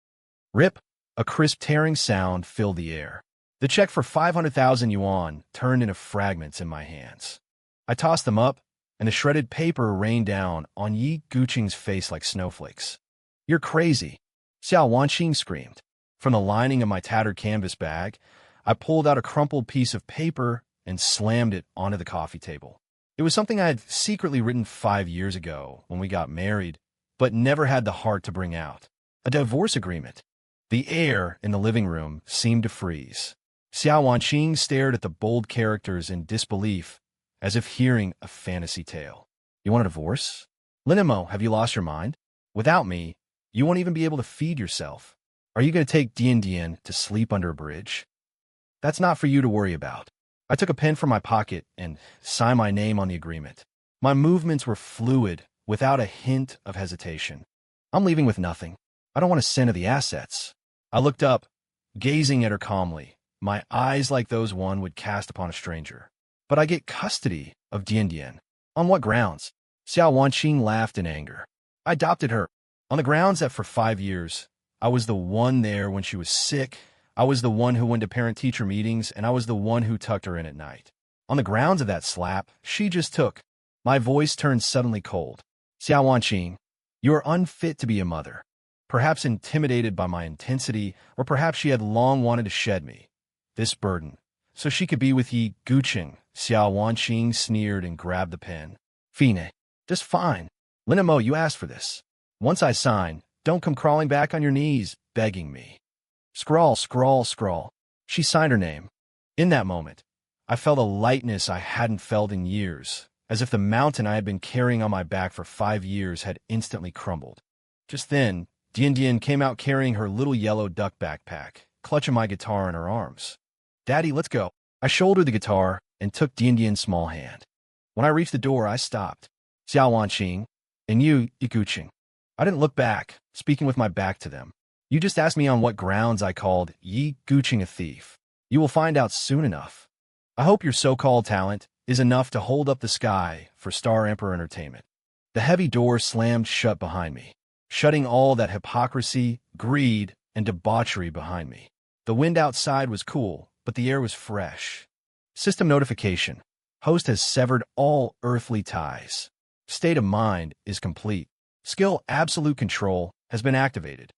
Rip, a crisp tearing sound filled the air. The check for 500,000 yuan turned into fragments in my hands. I tossed them up, and the shredded paper rained down on Yi Guqing's face like snowflakes. You're crazy, Xiao Wanqing screamed. From the lining of my tattered canvas bag, I pulled out a crumpled piece of paper and slammed it onto the coffee table. It was something I had secretly written 5 years ago when we got married, but never had the heart to bring out. A divorce agreement. The air in the living room seemed to freeze. Xiao Wanqing stared at the bold characters in disbelief, as if hearing a fantasy tale. You want a divorce? Lin Mo, have you lost your mind? Without me, you won't even be able to feed yourself. Are you going to take Diandian to sleep under a bridge? That's not for you to worry about. I took a pen from my pocket and signed my name on the agreement. My movements were fluid, without a hint of hesitation. I'm leaving with nothing. I don't want a cent of the assets. I looked up, gazing at her calmly, my eyes like those one would cast upon a stranger. But I get custody of Diandian. On what grounds? Xiao Wanqing laughed in anger. I adopted her. On the grounds that for 5 years, I was the one there when she was sick, I was the one who went to parent-teacher meetings, and I was the one who tucked her in at night. On the grounds of that slap, she just took. My voice turned suddenly cold. Xiao Wanqing, you are unfit to be a mother. Perhaps intimidated by my intensity, or perhaps she had long wanted to shed me, this burden, so she could be with Yi Guqing. Xiao Wanqing sneered and grabbed the pen. Fine. Just fine. Lin Mo, you asked for this. Once I sign, don't come crawling back on your knees, begging me. Scrawl, scrawl, scrawl. She signed her name. In that moment, I felt a lightness I hadn't felt in years, as if the mountain I had been carrying on my back for 5 years had instantly crumbled. Just then, Diandian came out carrying her little yellow duck backpack, clutching my guitar in her arms. Daddy, let's go. I shouldered the guitar and took Diandian's small hand. When I reached the door, I stopped. Xiao Wanqing, and you, Yi Guqing. I didn't look back, speaking with my back to them. You just asked me on what grounds I called Yi Guqing a thief. You will find out soon enough. I hope your so-called talent is enough to hold up the sky for Star Emperor Entertainment. The heavy door slammed shut behind me, shutting all that hypocrisy, greed, and debauchery behind me. The wind outside was cool, but the air was fresh. System notification. Host has severed all earthly ties. State of mind is complete. Skill absolute control has been activated.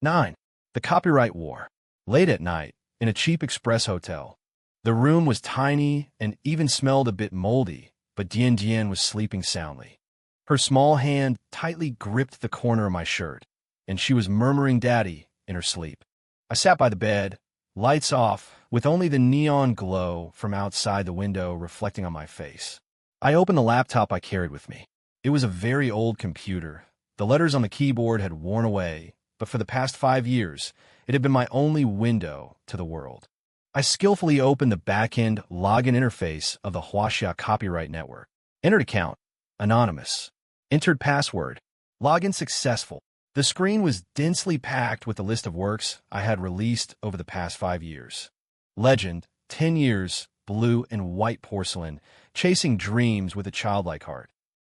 9. The copyright war. Late at night, in a cheap express hotel. The room was tiny and even smelled a bit moldy, but Diandian was sleeping soundly. Her small hand tightly gripped the corner of my shirt, and she was murmuring daddy in her sleep. I sat by the bed, lights off, with only the neon glow from outside the window reflecting on my face. I opened the laptop I carried with me. It was a very old computer. The letters on the keyboard had worn away, but for the past 5 years, it had been my only window to the world. I skillfully opened the back-end login interface of the Huaxia Copyright Network. Entered account. Anonymous. Entered password. Login successful. The screen was densely packed with a list of works I had released over the past 5 years. Legend, 10 years, blue and white porcelain, chasing dreams with a childlike heart.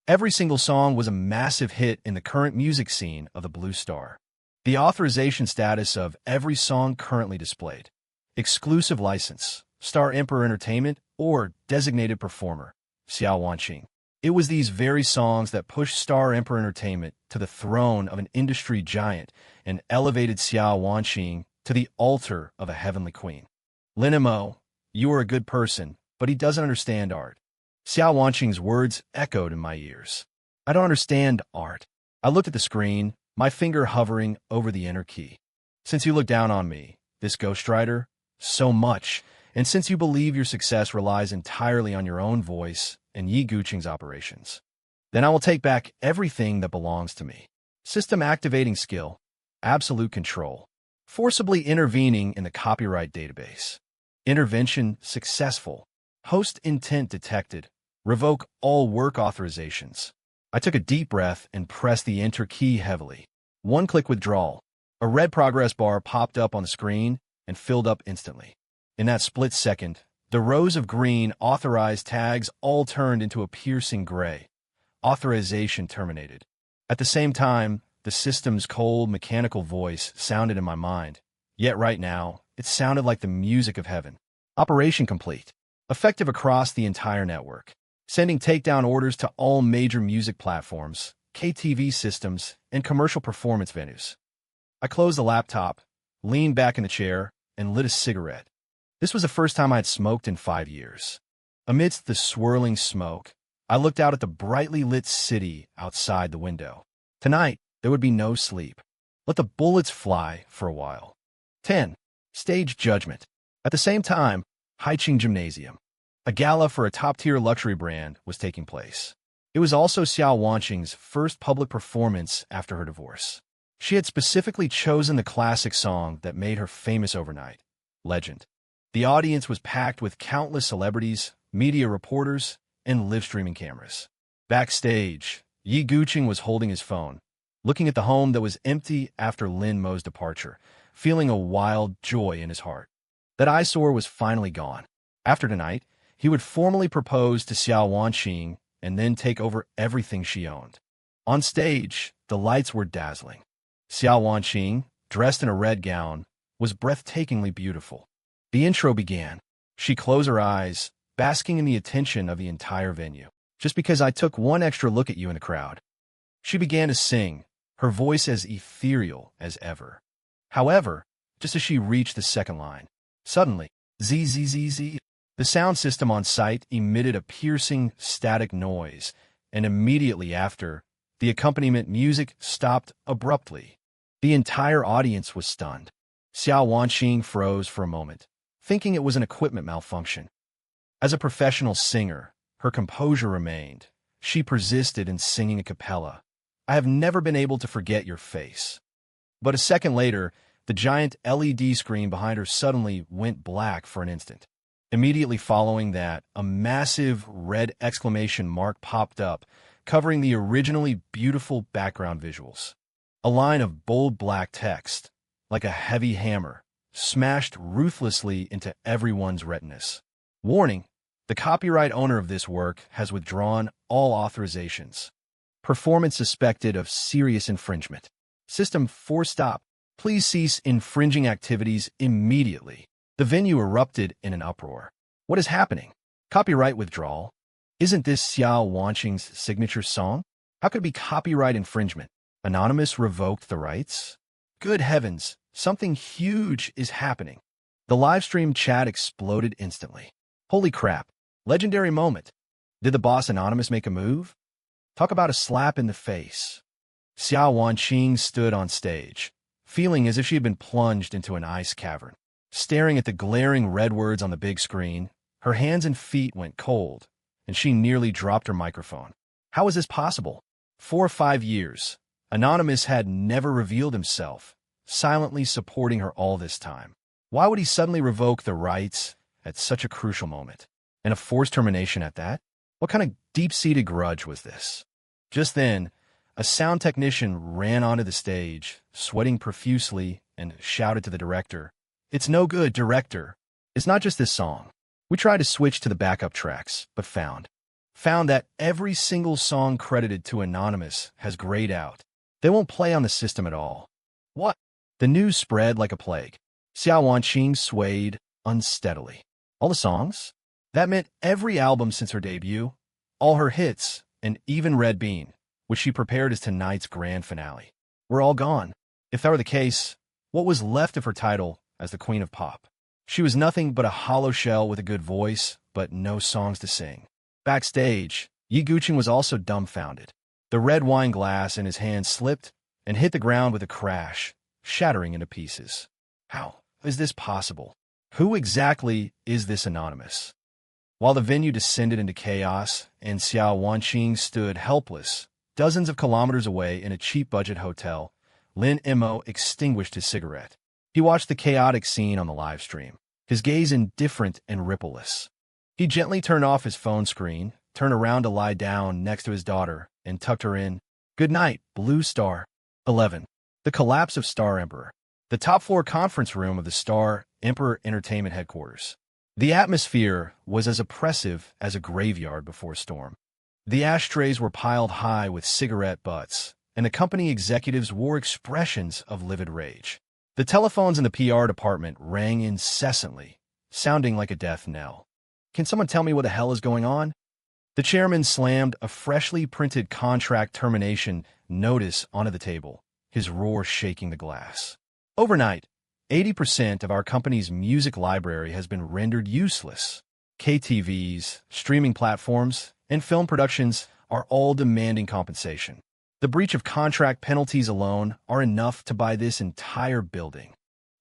Every single song was a massive hit in the current music scene of the Blue Star. The authorization status of every song currently displayed. Exclusive license, Star Emperor Entertainment, or designated performer. Xiao Wanqing. It was these very songs that pushed Star Emperor Entertainment to the throne of an industry giant and elevated Xiao Wanqing to the altar of a heavenly queen. Lin Mo, you are a good person, but he doesn't understand art. Xiao Wanqing's words echoed in my ears. I don't understand art. I looked at the screen, my finger hovering over the enter key. Since you look down on me, this ghostwriter, so much, and since you believe your success relies entirely on your own voice and Yi Guqing's operations, then I will take back everything that belongs to me. System activating skill, absolute control, forcibly intervening in the copyright database. Intervention successful. Host intent detected. Revoke all work authorizations. I took a deep breath and pressed the enter key heavily. One-click withdrawal. A red progress bar popped up on the screen and filled up instantly. In that split second, the rows of green authorized tags all turned into a piercing gray. Authorization terminated. At the same time, the system's cold, mechanical voice sounded in my mind. Yet right now, it sounded like the music of heaven. Operation complete. Effective across the entire network. Sending takedown orders to all major music platforms, KTV systems, and commercial performance venues. I closed the laptop, leaned back in the chair, and lit a cigarette. This was the first time I had smoked in 5 years. Amidst the swirling smoke, I looked out at the brightly lit city outside the window. Tonight, there would be no sleep. Let the bullets fly for a while. 10. Stage judgment. At the same time, Haiqing Gymnasium. A gala for a top-tier luxury brand was taking place. It was also Xiao Wanqing's first public performance after her divorce. She had specifically chosen the classic song that made her famous overnight, Legend. The audience was packed with countless celebrities, media reporters, and live-streaming cameras. Backstage, Yi Guqing was holding his phone, looking at the home that was empty after Lin Mo's departure, feeling a wild joy in his heart. That eyesore was finally gone. After tonight, he would formally propose to Xiao Wanqing and then take over everything she owned. On stage, the lights were dazzling. Xiao Wanqing, dressed in a red gown, was breathtakingly beautiful. The intro began. She closed her eyes, basking in the attention of the entire venue. Just because I took one extra look at you in the crowd. She began to sing, her voice as ethereal as ever. However, just as she reached the second line, suddenly, zzz, the sound system on site emitted a piercing, static noise, and immediately after, the accompaniment music stopped abruptly. The entire audience was stunned. Xiao Wanqing froze for a moment, thinking it was an equipment malfunction. As a professional singer, her composure remained. She persisted in singing a cappella. I have never been able to forget your face. But a second later, the giant LED screen behind her suddenly went black for an instant. Immediately following that, a massive red exclamation mark popped up, covering the originally beautiful background visuals. A line of bold black text, like a heavy hammer, smashed ruthlessly into everyone's retinas. Warning: the copyright owner of this work has withdrawn all authorizations. Performance suspected of serious infringement. System force stop. Please cease infringing activities immediately. The venue erupted in an uproar. What is happening? Copyright withdrawal? Isn't this Xiao Wanqing's signature song? How could it be copyright infringement? Anonymous revoked the rights? Good heavens, something huge is happening. The livestream chat exploded instantly. Holy crap, legendary moment. Did the boss Anonymous make a move? Talk about a slap in the face. Xiao Wanqing stood on stage, feeling as if she had been plunged into an ice cavern. Staring at the glaring red words on the big screen, her hands and feet went cold, and she nearly dropped her microphone. How is this possible? 4 or 5 years, Anonymous had never revealed himself, silently supporting her all this time. Why would he suddenly revoke the rights at such a crucial moment? And a forced termination at that? What kind of deep-seated grudge was this? Just then, a sound technician ran onto the stage, sweating profusely, and shouted to the director, "It's no good, director. It's not just this song. We tried to switch to the backup tracks, but found that every single song credited to Anonymous has grayed out. They won't play on the system at all." What? The news spread like a plague. Xiao Wanqing swayed unsteadily. All the songs? That meant every album since her debut. All her hits, and even Red Bean, which she prepared as tonight's grand finale, were all gone. If that were the case, what was left of her title as the Queen of Pop? She was nothing but a hollow shell with a good voice, but no songs to sing. Backstage, Yi Guqing was also dumbfounded. The red wine glass in his hand slipped and hit the ground with a crash, shattering into pieces. How is this possible? Who exactly is this anonymous? While the venue descended into chaos and Xiao Wanqing stood helpless, dozens of kilometers away in a cheap-budget hotel, Lin Mo extinguished his cigarette. He watched the chaotic scene on the live stream, his gaze indifferent and rippleless. He gently turned off his phone screen, turned around to lie down next to his daughter, and tucked her in. Good night, Blue Star. 11. The collapse of Star Emperor. The top-floor conference room of the Star Emperor Entertainment headquarters. The atmosphere was as oppressive as a graveyard before a storm. The ashtrays were piled high with cigarette butts, and the company executives wore expressions of livid rage. The telephones in the PR department rang incessantly, sounding like a death knell. Can someone tell me what the hell is going on? The chairman slammed a freshly printed contract termination notice onto the table, his roar shaking the glass. Overnight, 80% of our company's music library has been rendered useless. KTVs, streaming platforms, and film productions are all demanding compensation. The breach of contract penalties alone are enough to buy this entire building.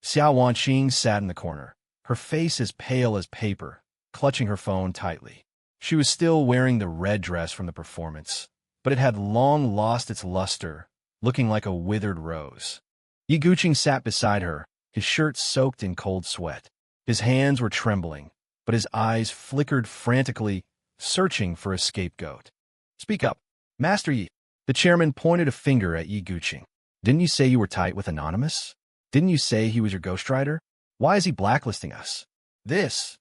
Xiao Wanqing sat in the corner, her face as pale as paper, clutching her phone tightly. She was still wearing the red dress from the performance, but it had long lost its luster, looking like a withered rose. Yi Guqing sat beside her, his shirt soaked in cold sweat. His hands were trembling, but his eyes flickered frantically, searching for a scapegoat. Speak up, Master Yi. The chairman pointed a finger at Yi Guqing. Didn't you say you were tight with Anonymous? Didn't you say he was your ghostwriter? Why is he blacklisting us? This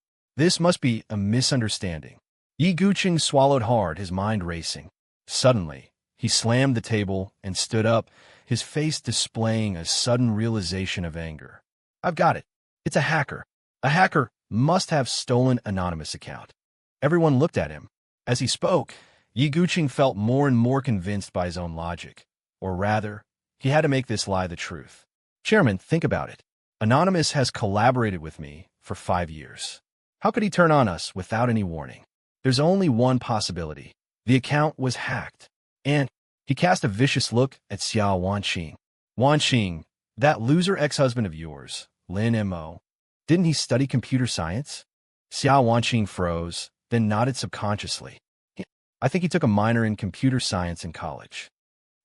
must be a misunderstanding. Yi Guqing swallowed hard, his mind racing. Suddenly, he slammed the table and stood up, his face displaying a sudden realization of anger. I've got it. It's a hacker. A hacker must have stolen Anonymous' account. Everyone looked at him. As he spoke, Yi Guqing felt more and more convinced by his own logic. Or rather, he had to make this lie the truth. Chairman, think about it. Anonymous has collaborated with me for 5 years. How could he turn on us without any warning? There's only one possibility. The account was hacked. And he cast a vicious look at Xiao Wanqing. Wanqing, that loser ex-husband of yours, Lin Mo, didn't he study computer science? Xiao Wanqing froze, then nodded subconsciously. I think he took a minor in computer science in college.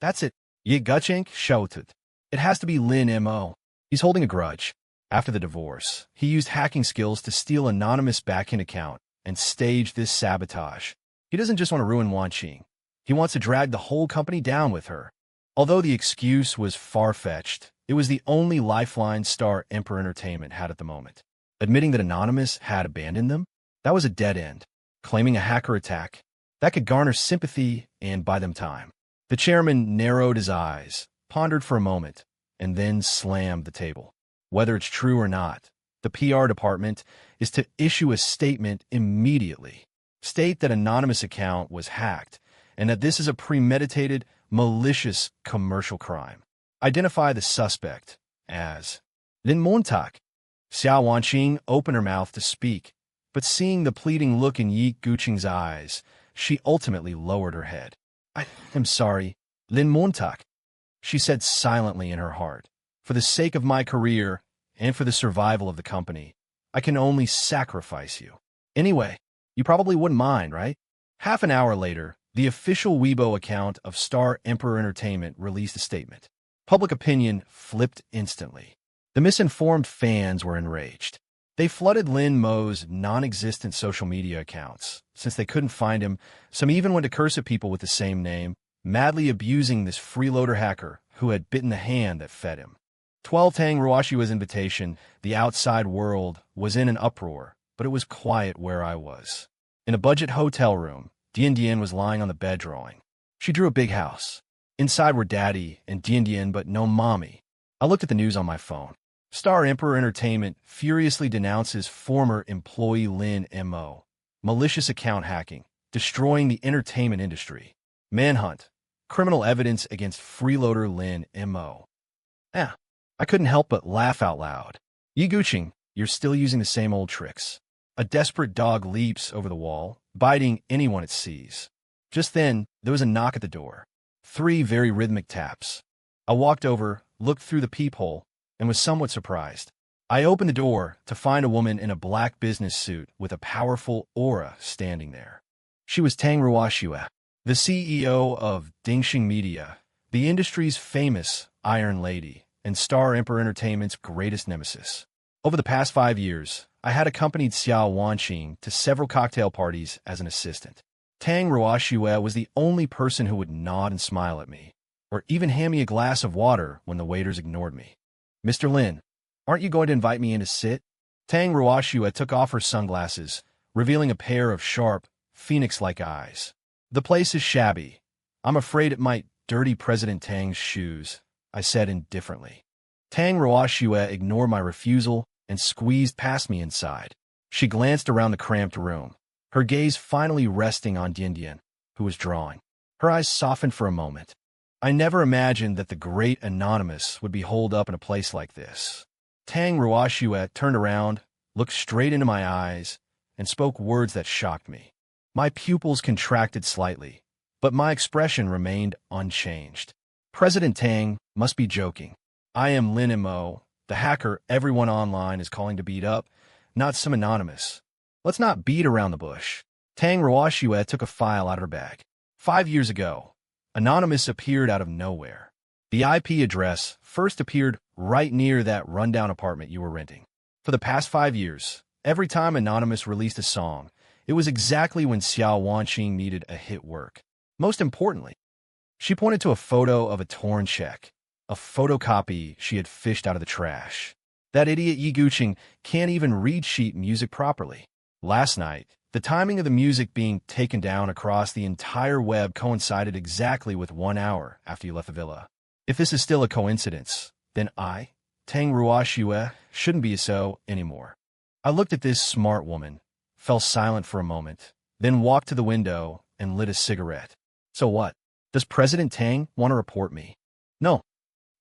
That's it. Yi Guqing shouted. It has to be Lin Mo. He's holding a grudge. After the divorce, he used hacking skills to steal Anonymous' back-end account and stage this sabotage. He doesn't just want to ruin Wanqing. He wants to drag the whole company down with her. Although the excuse was far-fetched, it was the only lifeline Star Emperor Entertainment had at the moment. Admitting that Anonymous had abandoned them, that was a dead end. Claiming a hacker attack, that could garner sympathy and buy them time. The chairman narrowed his eyes, pondered for a moment, and then slammed the table. Whether it's true or not, the PR department is to issue a statement immediately. State that Anonymous' account was hacked, and that this is a premeditated, malicious commercial crime. Identify the suspect as Lin Montauk. Xiao Wanqing opened her mouth to speak, but seeing the pleading look in Yi Guqing's eyes, she ultimately lowered her head. I am sorry, Lin Montauk, she said silently in her heart. For the sake of my career and for the survival of the company, I can only sacrifice you. Anyway, you probably wouldn't mind, right? Half an hour later, the official Weibo account of Star Emperor Entertainment released a statement. Public opinion flipped instantly. The misinformed fans were enraged. They flooded Lin Mo's non-existent social media accounts. Since they couldn't find him, some even went to curse at people with the same name, madly abusing this freeloader hacker who had bitten the hand that fed him. 12 Tang Ruashiwa's invitation, the outside world, was in an uproar, but it was quiet where I was. In a budget hotel room, Dian Dian was lying on the bed drawing. She drew a big house. Inside were Daddy and Dian Dian, but no Mommy. I looked at the news on my phone. Star Emperor Entertainment furiously denounces former employee Lin Mo. Malicious account hacking, destroying the entertainment industry. Manhunt. Criminal evidence against freeloader Lin M.O. I couldn't help but laugh out loud. Yi Guqing, you're still using the same old tricks. A desperate dog leaps over the wall, biting anyone it sees. Just then, there was a knock at the door. 3 very rhythmic taps. I walked over, looked through the peephole, and was somewhat surprised. I opened the door to find a woman in a black business suit with a powerful aura standing there. She was Tang Ruoxue, the CEO of Dingxing Media, the industry's famous Iron Lady, and Star Emperor Entertainment's greatest nemesis. Over the past 5 years, I had accompanied Xiao Wanqing to several cocktail parties as an assistant. Tang Ruoxue was the only person who would nod and smile at me, or even hand me a glass of water when the waiters ignored me. Mr. Lin, aren't you going to invite me in to sit? Tang Ruoxue took off her sunglasses, revealing a pair of sharp, phoenix-like eyes. The place is shabby. I'm afraid it might dirty President Tang's shoes, I said indifferently. Tang Ruoxue ignored my refusal and squeezed past me inside. She glanced around the cramped room, her gaze finally resting on Dian, who was drawing. Her eyes softened for a moment. I never imagined that the great Anonymous would be holed up in a place like this. Tang Ruoxue turned around, looked straight into my eyes, and spoke words that shocked me. My pupils contracted slightly, but my expression remained unchanged. President Tang must be joking. I am Lin M.O., the hacker everyone online is calling to beat up, not some Anonymous. Let's not beat around the bush. Tang Ruoxue took a file out of her bag. 5 years ago, Anonymous appeared out of nowhere. The IP address first appeared right near that rundown apartment you were renting. For the past 5 years, every time Anonymous released a song, it was exactly when Xiao Wanqing needed a hit work. Most importantly, she pointed to a photo of a torn check, a photocopy she had fished out of the trash. That idiot Yi Guqing can't even read sheet music properly. Last night, the timing of the music being taken down across the entire web coincided exactly with 1 hour after you left the villa. If this is still a coincidence, then I, Tang Ruoxue, shouldn't be so anymore. I looked at this smart woman, fell silent for a moment, then walked to the window and lit a cigarette. So what? Does President Tang want to report me? No.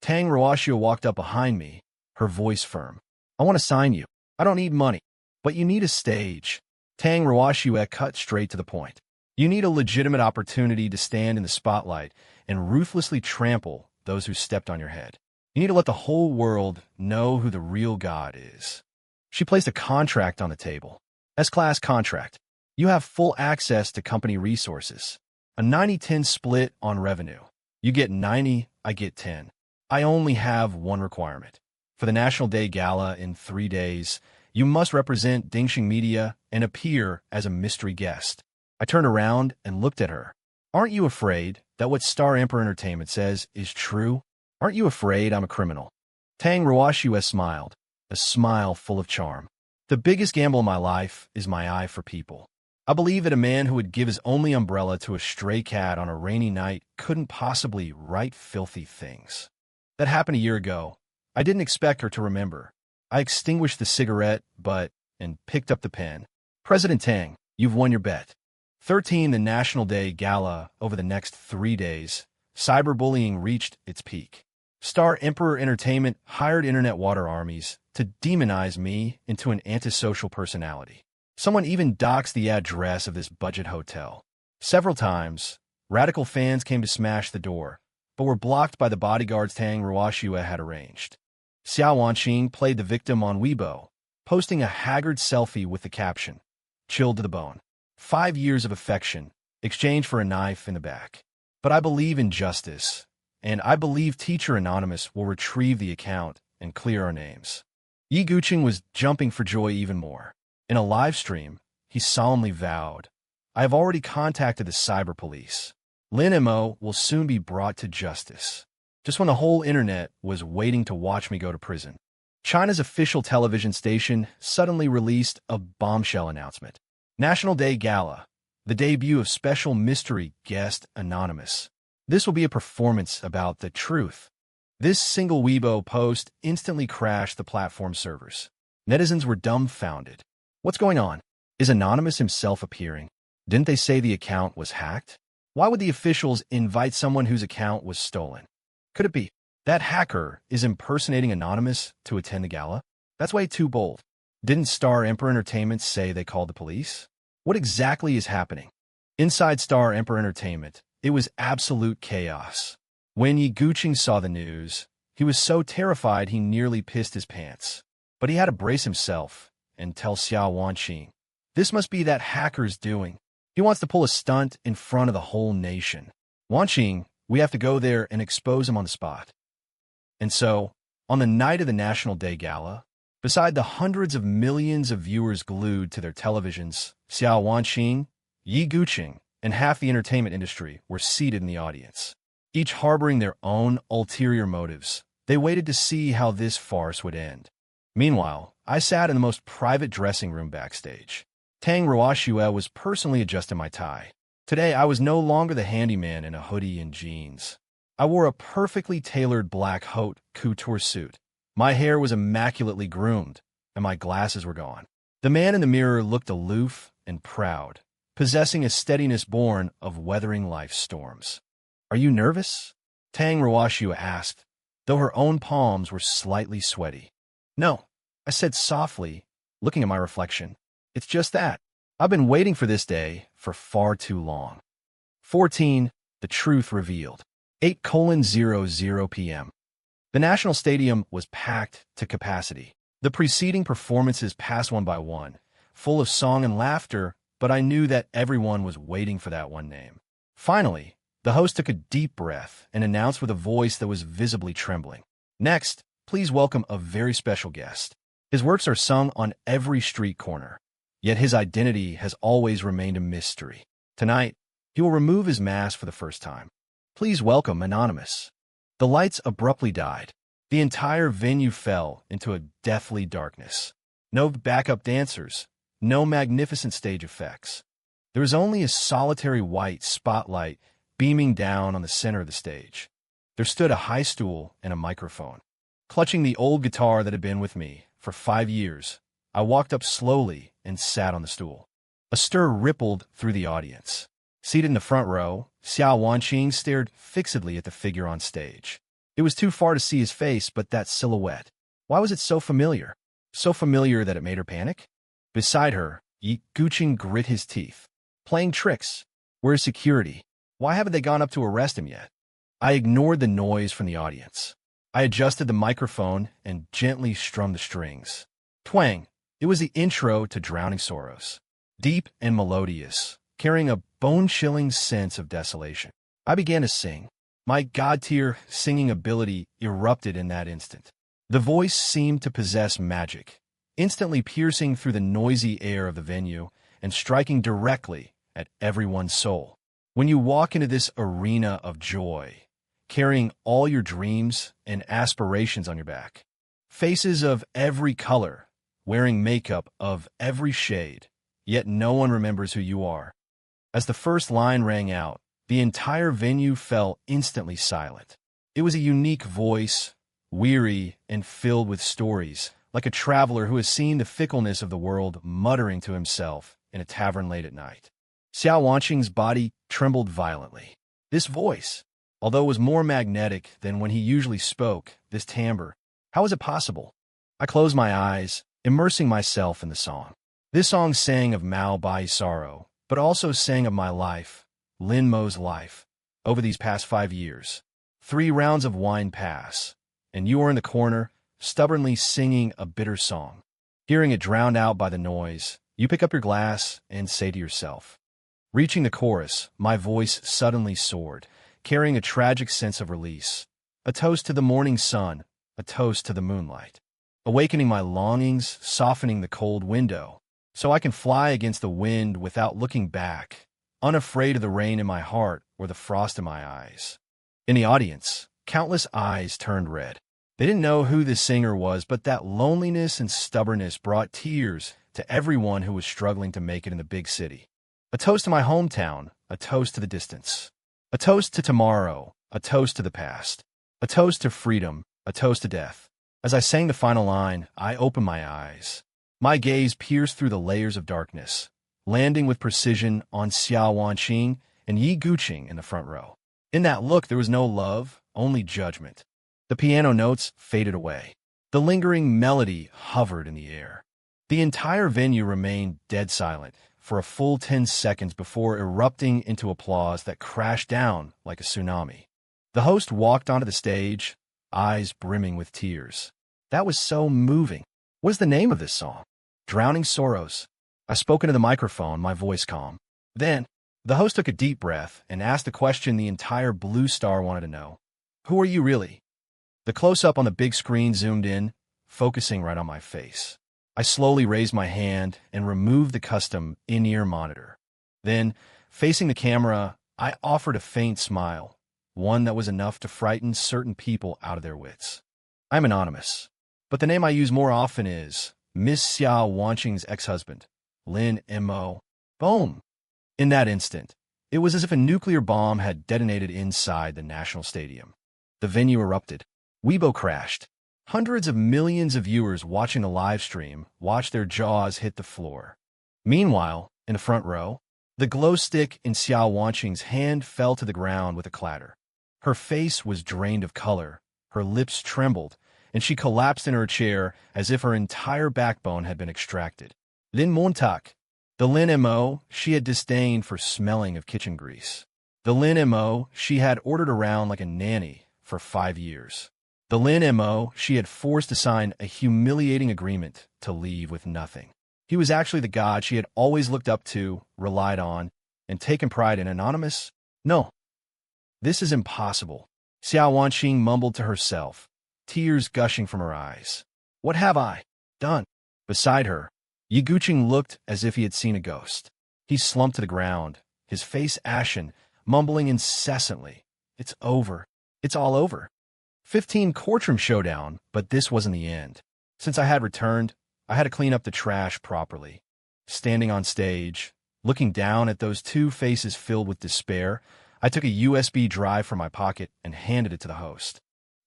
Tang Ruoxue walked up behind me, her voice firm. I want to sign you. I don't need money, but you need a stage. Tang Ruoxue cut straight to the point. You need a legitimate opportunity to stand in the spotlight and ruthlessly trample those who stepped on your head. You need to let the whole world know who the real God is. She placed a contract on the table. S-class contract. You have full access to company resources. A 90-10 split on revenue. You get 90, I get 10. I only have one requirement. For the National Day Gala in 3 days, you must represent Dingxing Media and appear as a mystery guest. I turned around and looked at her. Aren't you afraid that what Star Emperor Entertainment says is true? Aren't you afraid I'm a criminal? Tang Ruoxue smiled, a smile full of charm. The biggest gamble in my life is my eye for people. I believe that a man who would give his only umbrella to a stray cat on a rainy night couldn't possibly write filthy things. That happened a year ago. I didn't expect her to remember. I extinguished the cigarette, and picked up the pen. President Tang, you've won your bet. 13. The National Day Gala over the next 3 days. Cyberbullying reached its peak. Star Emperor Entertainment hired internet water armies to demonize me into an antisocial personality. Someone even doxed the address of this budget hotel. Several times, radical fans came to smash the door, but were blocked by the bodyguards Tang Ruoxue had arranged. Xiao Wanqing played the victim on Weibo, posting a haggard selfie with the caption, "Chilled to the bone. 5 years of affection, exchanged for a knife in the back. But I believe in justice, and I believe Teacher Anonymous will retrieve the account and clear our names." Yi Guqing was jumping for joy even more. In a live stream, he solemnly vowed, "I have already contacted the cyber police. Lin M.O. will soon be brought to justice." Just when the whole internet was waiting to watch me go to prison, China's official television station suddenly released a bombshell announcement. National Day Gala, the debut of special mystery guest Anonymous. This will be a performance about the truth. This single Weibo post instantly crashed the platform servers. Netizens were dumbfounded. What's going on? Is Anonymous himself appearing? Didn't they say the account was hacked? Why would the officials invite someone whose account was stolen? Could it be that hacker is impersonating Anonymous to attend the gala? That's way too bold. Didn't Star Emperor Entertainment say they called the police? What exactly is happening? Inside Star Emperor Entertainment, it was absolute chaos. When Yi Guqing saw the news, he was so terrified he nearly pissed his pants. But he had to brace himself and tell Xiao Wanqing, "This must be that hacker's doing. He wants to pull a stunt in front of the whole nation. Wanqing, we have to go there and expose him on the spot." And so, on the night of the National Day Gala, beside the hundreds of millions of viewers glued to their televisions, Xiao Wanqing, Yi Guqing, and half the entertainment industry were seated in the audience. Each harboring their own ulterior motives, they waited to see how this farce would end. Meanwhile, I sat in the most private dressing room backstage. Tang Ruoxue was personally adjusting my tie. Today, I was no longer the handyman in a hoodie and jeans. I wore a perfectly tailored black haute couture suit. My hair was immaculately groomed, and my glasses were gone. The man in the mirror looked aloof and proud, possessing a steadiness born of weathering life's storms. "Are you nervous?" Tang Ruoxue asked, though her own palms were slightly sweaty. "No," I said softly, looking at my reflection. "It's just that. I've been waiting for this day for far too long." 14. The Truth Revealed. 8:00 p.m. The National Stadium was packed to capacity. The preceding performances passed one by one, full of song and laughter, but I knew that everyone was waiting for that one name. Finally, the host took a deep breath and announced with a voice that was visibly trembling, "Next, please welcome a very special guest. His works are sung on every street corner, yet his identity has always remained a mystery. Tonight, he will remove his mask for the first time. Please welcome Anonymous." The lights abruptly died. The entire venue fell into a deathly darkness. No backup dancers, no magnificent stage effects. There was only a solitary white spotlight beaming down on the center of the stage. There stood a high stool and a microphone. Clutching the old guitar that had been with me for 5 years, I walked up slowly and sat on the stool. A stir rippled through the audience. Seated in the front row, Xiao Wanqing stared fixedly at the figure on stage. It was too far to see his face, but that silhouette. Why was it so familiar? So familiar that it made her panic? Beside her, Yi Guqing grit his teeth. Playing tricks. Where's security? Why haven't they gone up to arrest him yet? I ignored the noise from the audience. I adjusted the microphone and gently strummed the strings. Twang! It was the intro to Drowning Sorrows. Deep and melodious, carrying a bone-chilling sense of desolation. I began to sing. My god-tier singing ability erupted in that instant. The voice seemed to possess magic, instantly piercing through the noisy air of the venue and striking directly at everyone's soul. When you walk into this arena of joy, carrying all your dreams and aspirations on your back, faces of every color, wearing makeup of every shade, yet no one remembers who you are. As the first line rang out, the entire venue fell instantly silent. It was a unique voice, weary and filled with stories, like a traveler who has seen the fickleness of the world muttering to himself in a tavern late at night. Xiao Wanqing's body trembled violently. This voice, although it was more magnetic than when he usually spoke, this timbre, how was it possible? I closed my eyes, immersing myself in the song. This song sang of Mao Bai's sorrow, but also sang of my life, Lin Mo's life, over these past 5 years. 3 rounds of wine pass, and you are in the corner, stubbornly singing a bitter song. Hearing it drowned out by the noise, you pick up your glass and say to yourself. Reaching the chorus, my voice suddenly soared, carrying a tragic sense of release. A toast to the morning sun, a toast to the moonlight. Awakening my longings, softening the cold window, so I can fly against the wind without looking back, unafraid of the rain in my heart or the frost in my eyes. In the audience, countless eyes turned red. They didn't know who the singer was, but that loneliness and stubbornness brought tears to everyone who was struggling to make it in the big city. A toast to my hometown, a toast to the distance. A toast to tomorrow, a toast to the past. A toast to freedom, a toast to death. As I sang the final line, I opened my eyes. My gaze pierced through the layers of darkness, landing with precision on Xiao Wanqing and Yi Guqing in the front row. In that look, there was no love, only judgment. The piano notes faded away. The lingering melody hovered in the air. The entire venue remained dead silent for a full 10 seconds before erupting into applause that crashed down like a tsunami. The host walked onto the stage, eyes brimming with tears. That was so moving. What is the name of this song? Drowning Sorrows. I spoke into the microphone, my voice calm. Then, the host took a deep breath and asked the question the entire Blue Star wanted to know. Who are you really? The close-up on the big screen zoomed in, focusing right on my face. I slowly raised my hand and removed the custom in-ear monitor. Then, facing the camera, I offered a faint smile, one that was enough to frighten certain people out of their wits. I'm anonymous, but the name I use more often is Miss Xiao Wanqing's ex-husband, Lin Mo. Boom! In that instant, it was as if a nuclear bomb had detonated inside the National Stadium. The venue erupted. Weibo crashed. Hundreds of millions of viewers watching the live stream watched their jaws hit the floor. Meanwhile, in the front row, the glow stick in Xiao Wanqing's hand fell to the ground with a clatter. Her face was drained of color, her lips trembled, and she collapsed in her chair as if her entire backbone had been extracted. Lin Montauk, the Lin Mo she had disdained for smelling of kitchen grease. The Lin Mo she had ordered around like a nanny for 5 years. The Lin Mo she had forced to sign a humiliating agreement to leave with nothing. He was actually the god she had always looked up to, relied on, and taken pride in. Anonymous? No. This is impossible. Xiao Wanqing mumbled to herself, tears gushing from her eyes. What have I done? Beside her, Yi Guqing looked as if he had seen a ghost. He slumped to the ground, his face ashen, mumbling incessantly. It's over. It's all over. 15 courtroom showdown, but this wasn't the end. Since I had returned, I had to clean up the trash properly. Standing on stage, looking down at those two faces filled with despair, I took a USB drive from my pocket and handed it to the host.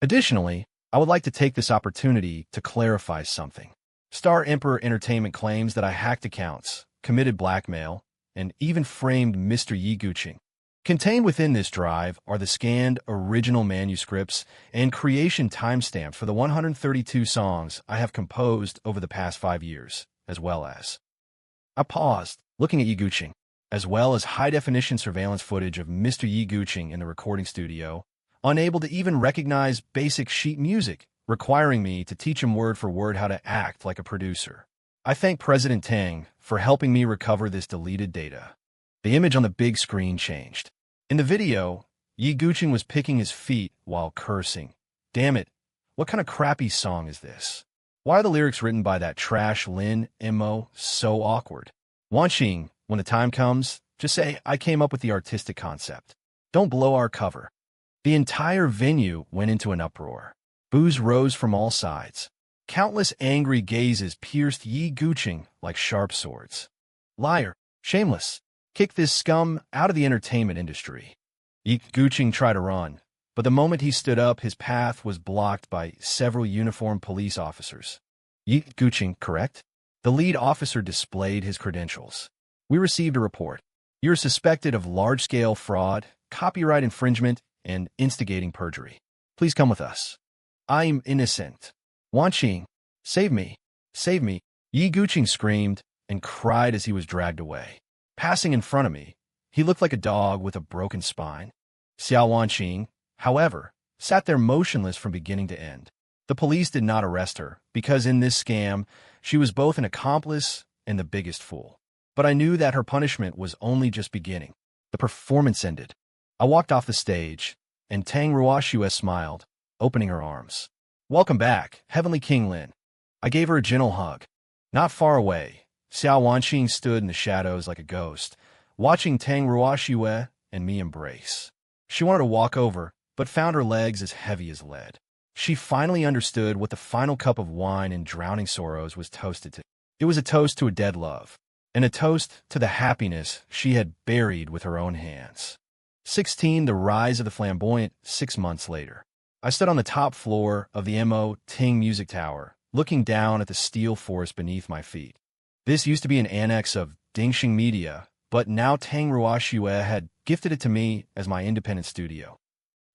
Additionally, I would like to take this opportunity to clarify something. Star Emperor Entertainment claims that I hacked accounts, committed blackmail, and even framed Mr. Yi Guqing. Contained within this drive are the scanned original manuscripts and creation timestamps for the 132 songs I have composed over the past 5 years, as well as. I paused, looking at Yi Guqing, as well as high-definition surveillance footage of Mr. Yi Guqing in the recording studio, unable to even recognize basic sheet music, requiring me to teach him word for word how to act like a producer. I thank President Tang for helping me recover this deleted data. The image on the big screen changed. In the video, Yi Guqing was picking his feet while cursing. Damn it, what kind of crappy song is this? Why are the lyrics written by that trash Lin Mo so awkward? Wanqing, when the time comes, just say, I came up with the artistic concept. Don't blow our cover. The entire venue went into an uproar. Boos rose from all sides. Countless angry gazes pierced Yi Guqing like sharp swords. Liar, shameless. Kick this scum out of the entertainment industry. Yi Guqing tried to run, but the moment he stood up, his path was blocked by several uniformed police officers. Yi Guqing, correct? The lead officer displayed his credentials. We received a report. You're suspected of large-scale fraud, copyright infringement, and instigating perjury. Please come with us. I'm innocent. Wanqing, save me. Save me. Yi Guqing screamed and cried as he was dragged away. Passing in front of me, he looked like a dog with a broken spine. Xiao Wanqing, however, sat there motionless from beginning to end. The police did not arrest her, because in this scam, she was both an accomplice and the biggest fool. But I knew that her punishment was only just beginning. The performance ended. I walked off the stage, and Tang Ruoxue smiled, opening her arms. Welcome back, Heavenly King Lin. I gave her a gentle hug. Not far away, Xiao Wanqing stood in the shadows like a ghost, watching Tang Ruoxue and me embrace. She wanted to walk over, but found her legs as heavy as lead. She finally understood what the final cup of wine in Drowning Sorrows was toasted to. It was a toast to a dead love, and a toast to the happiness she had buried with her own hands. 16. The Rise of the Flamboyant, 6 months later. I stood on the top floor of the Mo Ting Music Tower, looking down at the steel forest beneath my feet. This used to be an annex of Dingxing Media, but now Tang Ruoxue had gifted it to me as my independent studio.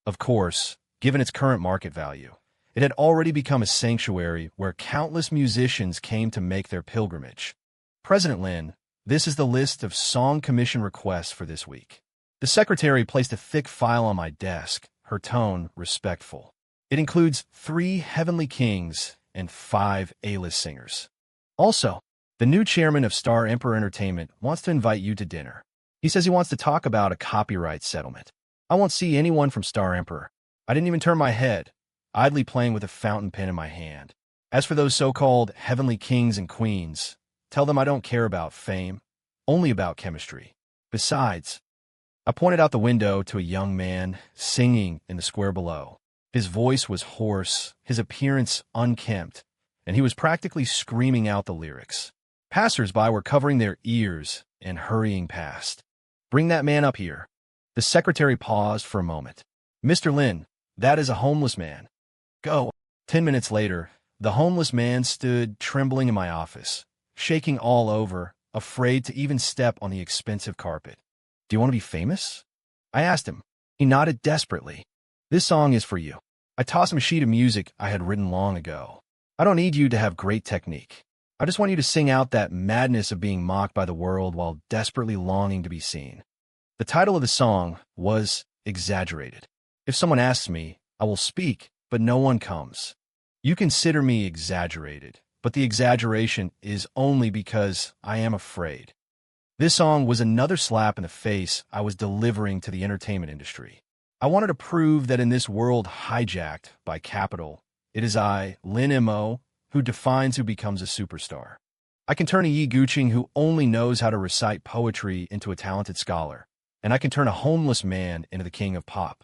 Of course, given its current market value, it had already become a sanctuary where countless musicians came to make their pilgrimage. President Lin, this is the list of song commission requests for this week. The secretary placed a thick file on my desk, her tone respectful. It includes 3 Heavenly Kings and 5 A-list singers. Also, the new chairman of Star Emperor Entertainment wants to invite you to dinner. He says he wants to talk about a copyright settlement. I won't see anyone from Star Emperor. I didn't even turn my head, idly playing with a fountain pen in my hand. As for those so-called Heavenly Kings and Queens, tell them I don't care about fame, only about chemistry. Besides, I pointed out the window to a young man singing in the square below. His voice was hoarse, his appearance unkempt, and he was practically screaming out the lyrics. Passers-by were covering their ears and hurrying past. Bring that man up here. The secretary paused for a moment. Mr. Lin, that is a homeless man. Go. 10 minutes later, the homeless man stood trembling in my office, shaking all over, afraid to even step on the expensive carpet. Do you want to be famous? I asked him. He nodded desperately. This song is for you. I tossed him a sheet of music I had written long ago. I don't need you to have great technique. I just want you to sing out that madness of being mocked by the world while desperately longing to be seen. The title of the song was Exaggerated. If someone asks me, I will speak, but no one comes. You consider me exaggerated, but the exaggeration is only because I am afraid. This song was another slap in the face I was delivering to the entertainment industry. I wanted to prove that in this world hijacked by capital, it is I, Lin Mo, who defines who becomes a superstar. I can turn a Yi Guqing who only knows how to recite poetry into a talented scholar, and I can turn a homeless man into the king of pop.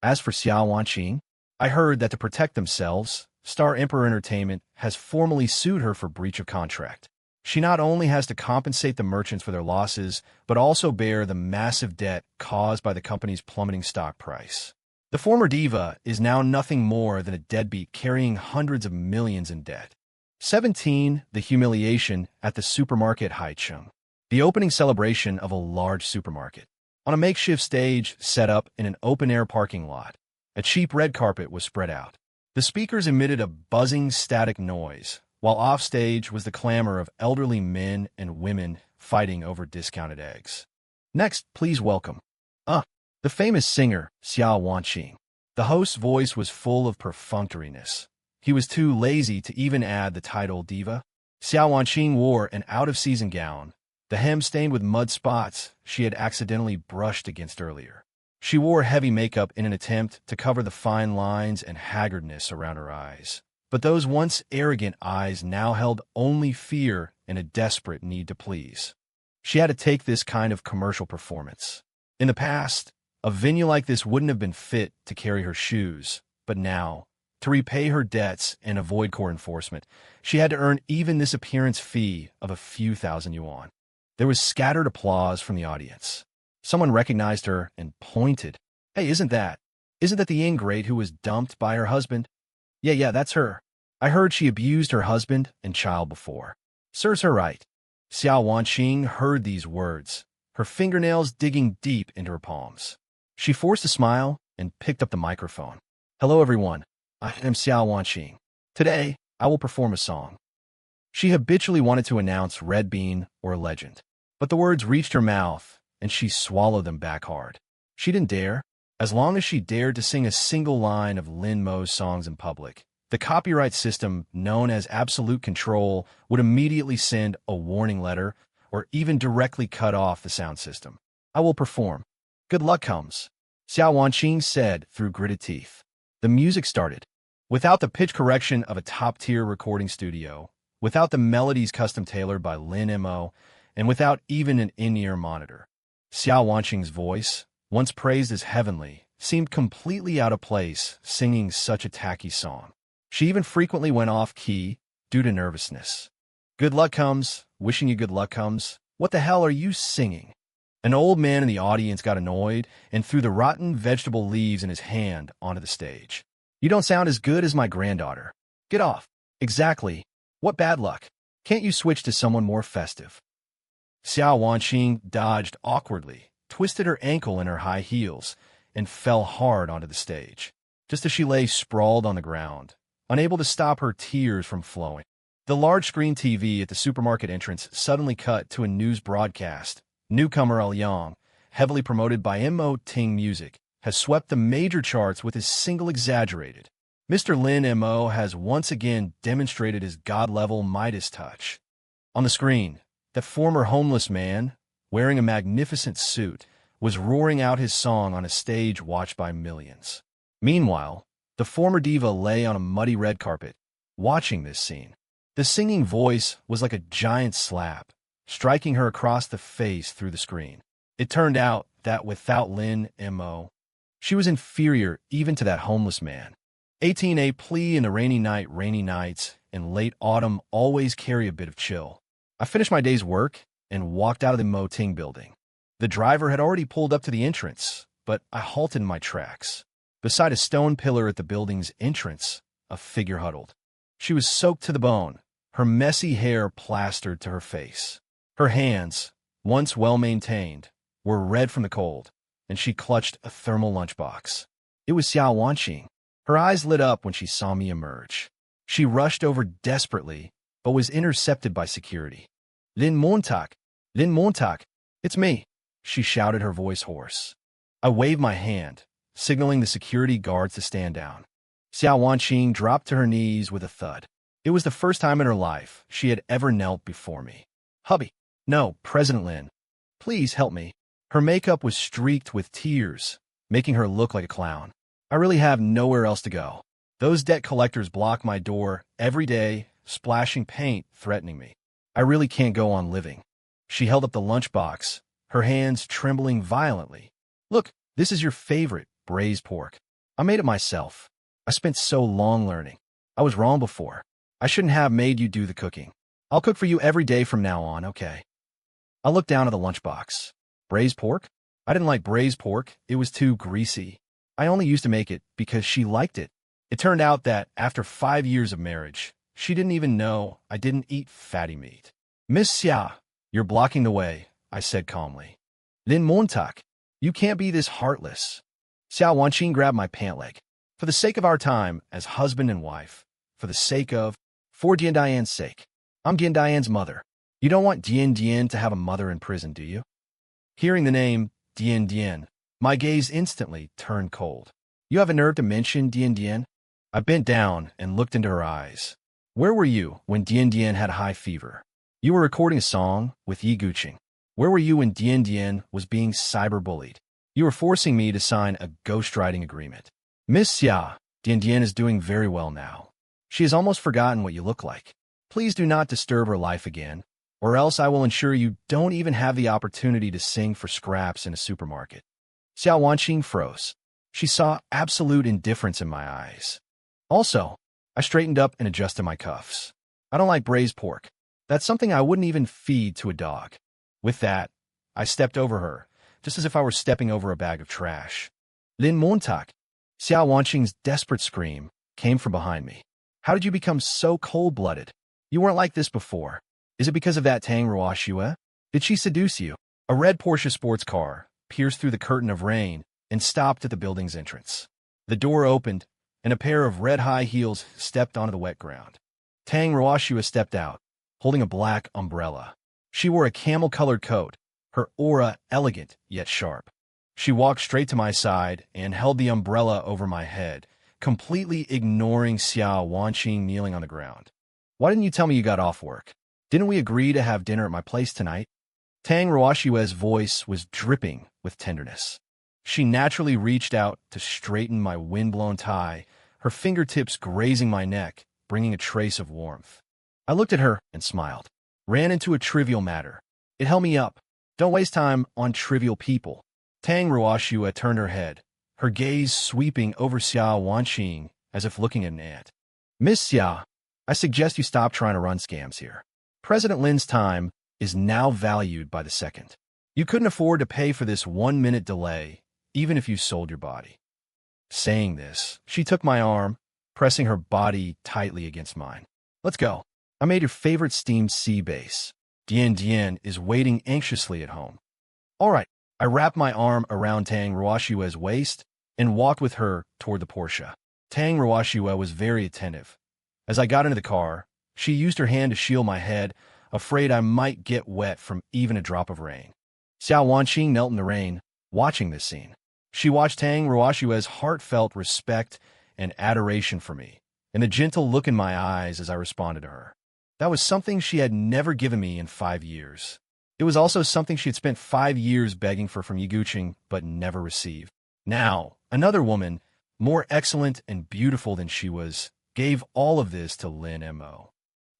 As for Xiao Wanqing, I heard that to protect themselves, Star Emperor Entertainment has formally sued her for breach of contract. She not only has to compensate the merchants for their losses, but also bear the massive debt caused by the company's plummeting stock price. The former diva is now nothing more than a deadbeat carrying hundreds of millions in debt. 17. The humiliation at the supermarket Haicheng. The opening celebration of a large supermarket. On a makeshift stage set up in an open-air parking lot, a cheap red carpet was spread out. The speakers emitted a buzzing static noise, while offstage was the clamor of elderly men and women fighting over discounted eggs. Next, please welcome, the famous singer, Xiao Wanqing. The host's voice was full of perfunctoriness. He was too lazy to even add the title diva. Xiao Wanqing wore an out-of-season gown, the hem stained with mud spots she had accidentally brushed against earlier. She wore heavy makeup in an attempt to cover the fine lines and haggardness around her eyes. But those once arrogant eyes now held only fear and a desperate need to please. She had to take this kind of commercial performance. In the past, a venue like this wouldn't have been fit to carry her shoes, but now, to repay her debts and avoid court enforcement, she had to earn even this appearance fee of a few thousand yuan. There was scattered applause from the audience. Someone recognized her and pointed. Hey, isn't that the ingrate who was dumped by her husband? Yeah, that's her. I heard she abused her husband and child before. Serves her right. Xiao Wanqing heard these words, her fingernails digging deep into her palms. She forced a smile and picked up the microphone. Hello, everyone. I am Xiao Wanqing. Today, I will perform a song. She habitually wanted to announce Red Bean or Legend, but the words reached her mouth, and she swallowed them back hard. She didn't dare. As long as she dared to sing a single line of Lin Mo's songs in public, the copyright system, known as absolute control, would immediately send a warning letter or even directly cut off the sound system. I will perform. Good luck comes, Xiao Wanqing said through gritted teeth. The music started. Without the pitch correction of a top-tier recording studio, without the melodies custom-tailored by Lin Mo, and without even an in-ear monitor, Xiao Wanqing's voice, once praised as heavenly, seemed completely out of place singing such a tacky song. She even frequently went off-key due to nervousness. Good luck comes, wishing you good luck comes. What the hell are you singing? An old man in the audience got annoyed and threw the rotten vegetable leaves in his hand onto the stage. You don't sound as good as my granddaughter. Get off. Exactly. What bad luck. Can't you switch to someone more festive? Xiao Wanqing dodged awkwardly, twisted her ankle in her high heels, and fell hard onto the stage, just as she lay sprawled on the ground, unable to stop her tears from flowing. The large-screen TV at the supermarket entrance suddenly cut to a news broadcast. Newcomer Liang, heavily promoted by Mo Ting Music, has swept the major charts with his single Exaggerated. Mr. Lin Mo has once again demonstrated his god-level Midas touch. On the screen, that former homeless man, wearing a magnificent suit, was roaring out his song on a stage watched by millions. Meanwhile, the former diva lay on a muddy red carpet, watching this scene. The singing voice was like a giant slap, striking her across the face through the screen. It turned out that without Lin Mo, she was inferior even to that homeless man. 18A plea in the rainy nights in late autumn always carry a bit of chill. I finished my day's work and walked out of the Mo Ting building. The driver had already pulled up to the entrance, but I halted in my tracks. Beside a stone pillar at the building's entrance, a figure huddled. She was soaked to the bone, her messy hair plastered to her face. Her hands, once well-maintained, were red from the cold, and she clutched a thermal lunchbox. It was Xiao Wanqing. Her eyes lit up when she saw me emerge. She rushed over desperately, but was intercepted by security. Lin Montauk, it's me, she shouted, her voice hoarse. I waved my hand, signaling the security guards to stand down. Xiao Wanqing dropped to her knees with a thud. It was the first time in her life she had ever knelt before me. Hubby, no, President Lin, please help me. Her makeup was streaked with tears, making her look like a clown. I really have nowhere else to go. Those debt collectors block my door every day, splashing paint, threatening me. I really can't go on living. She held up the lunchbox, her hands trembling violently. Look, this is your favorite, braised pork. I made it myself. I spent so long learning. I was wrong before. I shouldn't have made you do the cooking. I'll cook for you every day from now on, okay? I looked down at the lunchbox. Braised pork? I didn't like braised pork. It was too greasy. I only used to make it because she liked it. It turned out that after 5 years of marriage, she didn't even know I didn't eat fatty meat. Miss Xia, you're blocking the way, I said calmly. Lin Montauk, you can't be this heartless. Xiao Wanqing grabbed my pant leg. For the sake of our time as husband and wife, for Dian Dian's sake, I'm Dian Dian's mother. You don't want Dian to have a mother in prison, do you? Hearing the name Dian, my gaze instantly turned cold. You have a nerve to mention Dian? I bent down and looked into her eyes. Where were you when Dian had high fever? You were recording a song with Yi Guqing. Where were you when Dian was being cyberbullied? You were forcing me to sign a ghostwriting agreement. Miss Xia, Dian is doing very well now. She has almost forgotten what you look like. Please do not disturb her life again, or else I will ensure you don't even have the opportunity to sing for scraps in a supermarket. Xiao Wanqing froze. She saw absolute indifference in my eyes. Also, I straightened up and adjusted my cuffs. I don't like braised pork. That's something I wouldn't even feed to a dog. With that, I stepped over her, just as if I were stepping over a bag of trash. Lin Montauk, Xiao Wanqing's desperate scream came from behind me. How did you become so cold-blooded? You weren't like this before. Is it because of that Tang Ruoxue? Did she seduce you? A red Porsche sports car pierced through the curtain of rain and stopped at the building's entrance. The door opened, and a pair of red high heels stepped onto the wet ground. Tang Ruoxue stepped out, holding a black umbrella. She wore a camel-colored coat, her aura elegant yet sharp. She walked straight to my side and held the umbrella over my head, completely ignoring Xiao Wanqing kneeling on the ground. Why didn't you tell me you got off work? Didn't we agree to have dinner at my place tonight? Tang Ruoxue's voice was dripping with tenderness. She naturally reached out to straighten my wind-blown tie, her fingertips grazing my neck, bringing a trace of warmth. I looked at her and smiled. Ran into a trivial matter. It held me up. Don't waste time on trivial people. Tang Ruoxue turned her head, her gaze sweeping over Xiao Wanqing as if looking at an ant. Miss Xia, I suggest you stop trying to run scams here. President Lin's time is now valued by the second. You couldn't afford to pay for this 1-minute delay, even if you sold your body. Saying this, she took my arm, pressing her body tightly against mine. Let's go. I made your favorite steamed sea base. Dian is waiting anxiously at home. All right, I wrapped my arm around Tang Ruoshue's waist and walked with her toward the Porsche. Tang Ruoshue was very attentive. As I got into the car, she used her hand to shield my head, afraid I might get wet from even a drop of rain. Xiao Wanqing knelt in the rain, watching this scene. She watched Tang Ruoshue's heartfelt respect and adoration for me, and the gentle look in my eyes as I responded to her. That was something she had never given me in 5 years. It was also something she had spent 5 years begging for from Yiguqing, but never received. Now, another woman, more excellent and beautiful than she was, gave all of this to Lin Mo.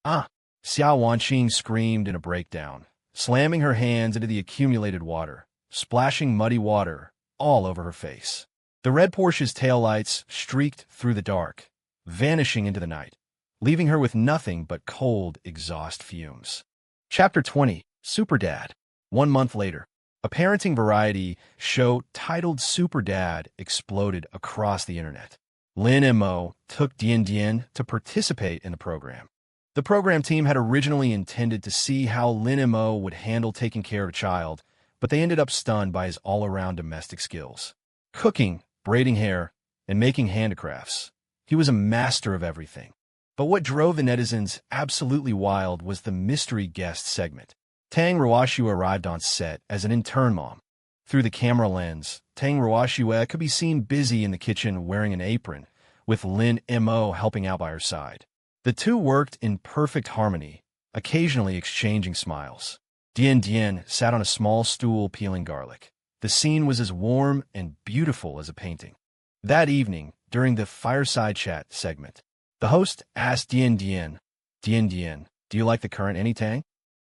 Ah! Xiao Wanqing screamed in a breakdown, slamming her hands into the accumulated water, splashing muddy water all over her face. The red Porsche's taillights streaked through the dark, vanishing into the night, leaving her with nothing but cold exhaust fumes. Chapter 20, Super Dad. 1 month later, a parenting variety show titled Super Dad exploded across the internet. Lin Mo took Dian to participate in the program. The program team had originally intended to see how Lin Mo would handle taking care of a child, but they ended up stunned by his all-around domestic skills. Cooking, braiding hair, and making handicrafts. He was a master of everything. But what drove the netizens absolutely wild was the mystery guest segment. Tang Ruoshue arrived on set as an intern mom. Through the camera lens, Tang Ruoshue could be seen busy in the kitchen wearing an apron, with Lin Mo helping out by her side. The two worked in perfect harmony, occasionally exchanging smiles. Dian sat on a small stool peeling garlic. The scene was as warm and beautiful as a painting. That evening, during the fireside chat segment, the host asked Dian, do you like the current Anytang?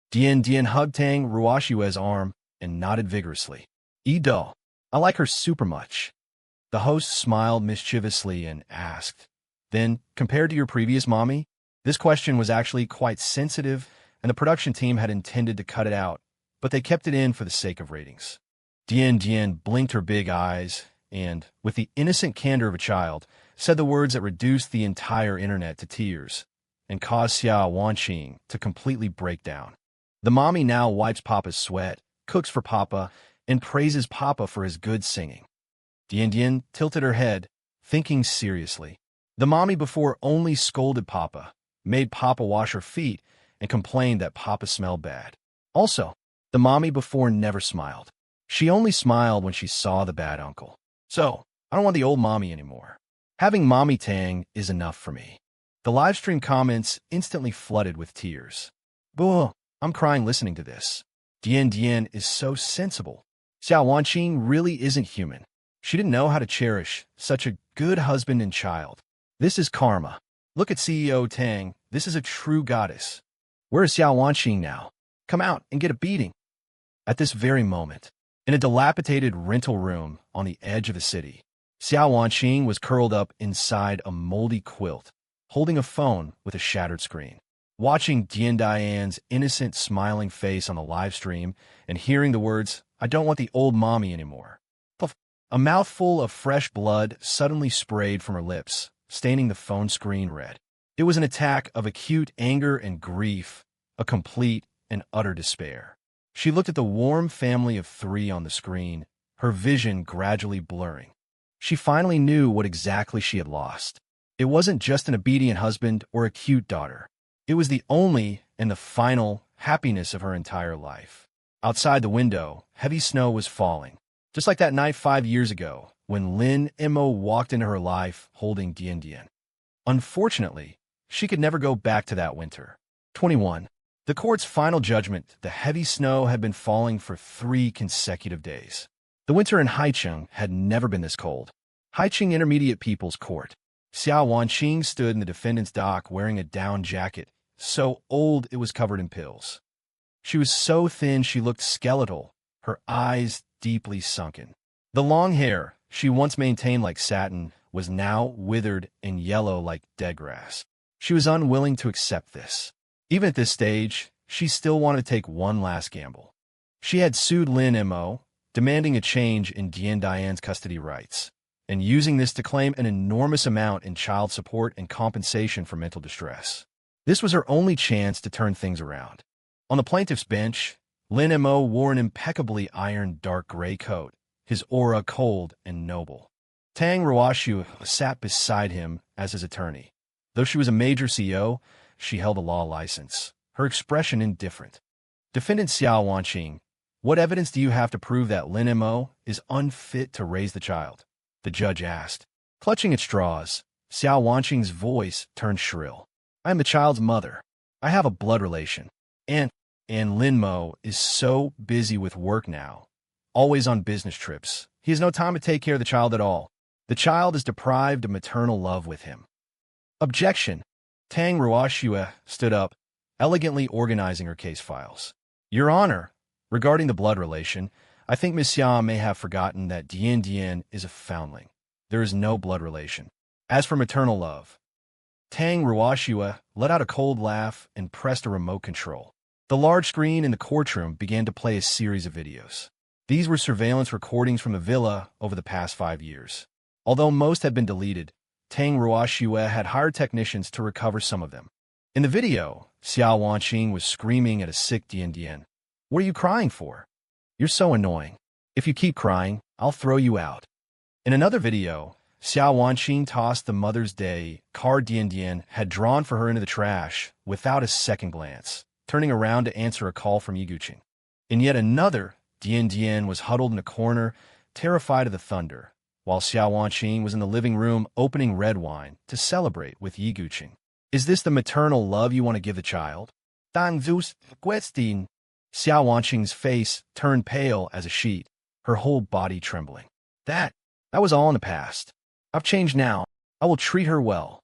Dian hugged Tang Ruoshue's arm and nodded vigorously. I like her super much. The host smiled mischievously and asked, then, compared to your previous mommy? This question was actually quite sensitive, and the production team had intended to cut it out, but they kept it in for the sake of ratings. Dian blinked her big eyes and, with the innocent candor of a child, said the words that reduced the entire internet to tears and caused Xiao Wanqing to completely break down. The mommy now wipes Papa's sweat, cooks for Papa, and praises Papa for his good singing. Dian tilted her head, thinking seriously. The mommy before only scolded Papa, made Papa wash her feet, and complained that Papa smelled bad. Also, the mommy before never smiled. She only smiled when she saw the bad uncle. So, I don't want the old mommy anymore. Having Mommy Tang is enough for me. The livestream comments instantly flooded with tears. Boo, I'm crying listening to this. Dian is so sensible. Xiao Wanqing really isn't human. She didn't know how to cherish such a good husband and child. This is karma. Look at CEO Tang. This is a true goddess. Where is Xiao Wanqing now? Come out and get a beating. At this very moment, in a dilapidated rental room on the edge of the city, Xiao Wanqing was curled up inside a moldy quilt, holding a phone with a shattered screen. Watching Dian's innocent, smiling face on the live stream and hearing the words, I don't want the old mommy anymore. A mouthful of fresh blood suddenly sprayed from her lips, staining the phone screen red. It was an attack of acute anger and grief, a complete and utter despair. She looked at the warm family of 3 on the screen, her vision gradually blurring. She finally knew what exactly she had lost. It wasn't just an obedient husband or a cute daughter. It was the only and the final happiness of her entire life. Outside the window, heavy snow was falling, just like that night 5 years ago when Lin Mo walked into her life holding Dian. Unfortunately, she could never go back to that winter. 21. The court's final judgment, the heavy snow had been falling for 3 consecutive days. The winter in Haicheng had never been this cold. Haicheng Intermediate People's Court. Xiao Wanqing stood in the defendant's dock wearing a down jacket, so old it was covered in pills. She was so thin she looked skeletal, her eyes deeply sunken. The long hair, she once maintained like satin, was now withered and yellow like dead grass. She was unwilling to accept this. Even at this stage, she still wanted to take one last gamble. She had sued Lin Mo, demanding a change in Dian's custody rights, and using this to claim an enormous amount in child support and compensation for mental distress. This was her only chance to turn things around. On the plaintiff's bench, Lin Mo wore an impeccably ironed dark gray coat, his aura cold and noble. Tang Ruoshu sat beside him as his attorney. Though she was a major CEO, she held a law license, her expression indifferent. Defendant Xiao Wanqing, what evidence do you have to prove that Lin Mo is unfit to raise the child? The judge asked. Clutching at straws, Xiao Wanqing's voice turned shrill. I am the child's mother. I have a blood relation. And Lin Mo is so busy with work now, always on business trips. He has no time to take care of the child at all. The child is deprived of maternal love with him. Objection. Tang Ruoshua stood up, elegantly organizing her case files. Your Honor, regarding the blood relation, I think Miss Xia may have forgotten that Dian Dian is a foundling. There is no blood relation. As for maternal love, Tang Ruoshua let out a cold laugh and pressed a remote control. The large screen in the courtroom began to play a series of videos. These were surveillance recordings from the villa over the past 5 years. Although most had been deleted, Tang Ruoshua had hired technicians to recover some of them. In the video, Xiao Wanqing was screaming at a sick Dian Dian. What are you crying for? You're so annoying. If you keep crying, I'll throw you out. In another video, Xiao Wanqing tossed the Mother's Day card Dian Dian had drawn for her into the trash without a second glance, turning around to answer a call from Yiguqing. In yet another, Dian Dian was huddled in a corner, terrified of the thunder, while Xiao Wanqing was in the living room opening red wine to celebrate with Yiguqing. Is this the maternal love you want to give the child? Dan Zeus Guestin. Xiao Wanqing's face turned pale as a sheet, her whole body trembling. That was all in the past. I've changed now. I will treat her well.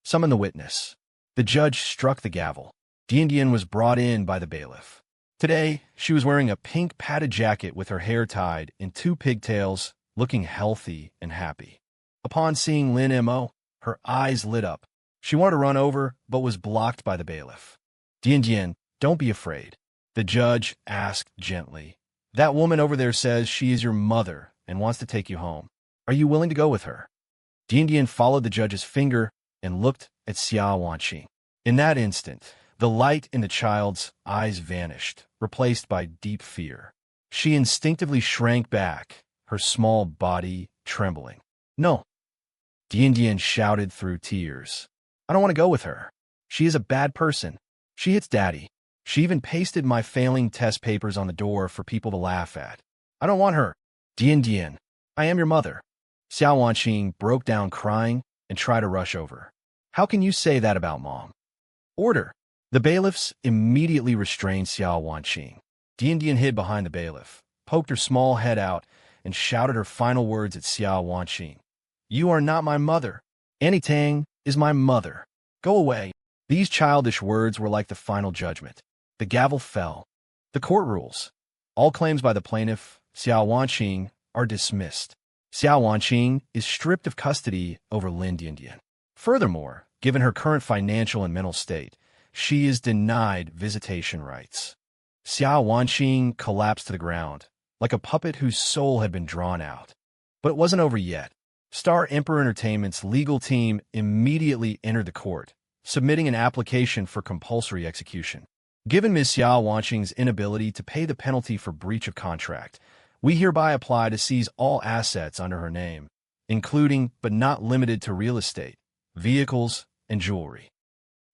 Summon the witness. The judge struck the gavel. Dian Dian was brought in by the bailiff. Today, she was wearing a pink padded jacket with her hair tied in 2 pigtails, looking healthy and happy. Upon seeing Lin Mo, her eyes lit up. She wanted to run over, but was blocked by the bailiff. Dian Dian, don't be afraid. The judge asked gently. That woman over there says she is your mother and wants to take you home. Are you willing to go with her? Dian Dian followed the judge's finger and looked at Xiao Wanqing. In that instant, the light in the child's eyes vanished, replaced by deep fear. She instinctively shrank back, her small body trembling. No. Dian Dian shouted through tears. I don't want to go with her. She is a bad person. She hits Daddy. She even pasted my failing test papers on the door for people to laugh at. I don't want her. Dian Dian, I am your mother. Xiao Wanqing broke down crying and tried to rush over. How can you say that about Mom? Order. The bailiffs immediately restrained Xiao Wanqing. Dian Dian hid behind the bailiff, poked her small head out, and shouted her final words at Xiao Wanqing. You are not my mother. Annie Tang is my mother. Go away. These childish words were like the final judgment. The gavel fell. The court rules. All claims by the plaintiff, Xiao Wanqing, are dismissed. Xiao Wanqing is stripped of custody over Lin Dian Dian. Furthermore, given her current financial and mental state, she is denied visitation rights. Xiao Wanqing collapsed to the ground, like a puppet whose soul had been drawn out. But it wasn't over yet. Star Emperor Entertainment's legal team immediately entered the court, submitting an application for compulsory execution. Given Ms. Xiao Wanqing's inability to pay the penalty for breach of contract, we hereby apply to seize all assets under her name, including but not limited to real estate, vehicles, and jewelry.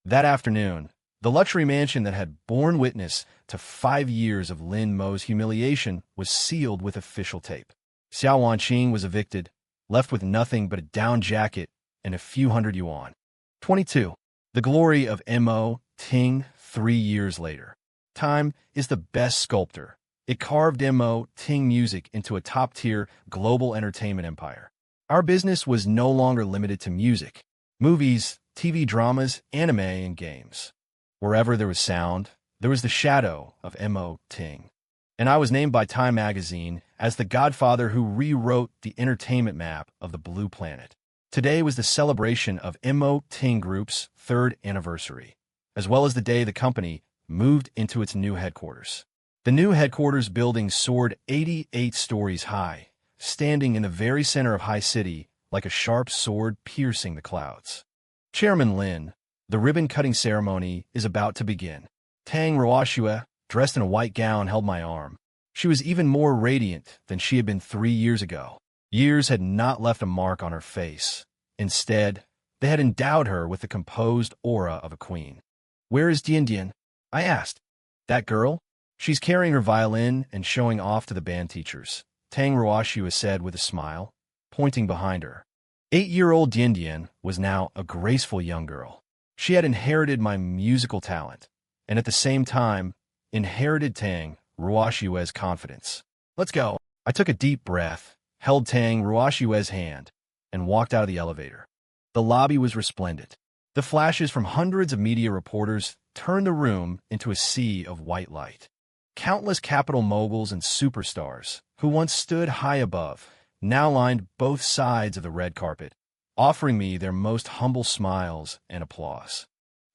That afternoon, the luxury mansion that had borne witness to 5 years of Lin Mo's humiliation was sealed with official tape. Xiao Wanqing was evicted, left with nothing but a down jacket and a few hundred yuan. 22. The glory of Mo Ting 3 years later. Time is the best sculptor. It carved Mo Ting music into a top-tier global entertainment empire. Our business was no longer limited to music, movies, TV dramas, anime, and games. Wherever there was sound, there was the shadow of Mo Ting. And I was named by Time magazine as the godfather who rewrote the entertainment map of the Blue Planet. Today was the celebration of Mo Ting Group's 3rd anniversary, as well as the day the company moved into its new headquarters. The new headquarters building soared 88 stories high, standing in the very center of High City like a sharp sword piercing the clouds. Chairman Lin, the ribbon-cutting ceremony is about to begin. Tang Ruoshua, dressed in a white gown, held my arm. She was even more radiant than she had been 3 years ago. Years had not left a mark on her face. Instead, they had endowed her with the composed aura of a queen. "Where is Dian?" I asked. "That girl? She's carrying her violin and showing off to the band teachers," Tang Ruoshua said with a smile, pointing behind her. 8-year-old Dian was now a graceful young girl. She had inherited my musical talent, and at the same time, inherited Tang Ruoshua's confidence. "Let's go." I took a deep breath, held Tang Ruoshua's hand, and walked out of the elevator. The lobby was resplendent. The flashes from hundreds of media reporters turned the room into a sea of white light. Countless capital moguls and superstars, who once stood high above, now lined both sides of the red carpet, offering me their most humble smiles and applause.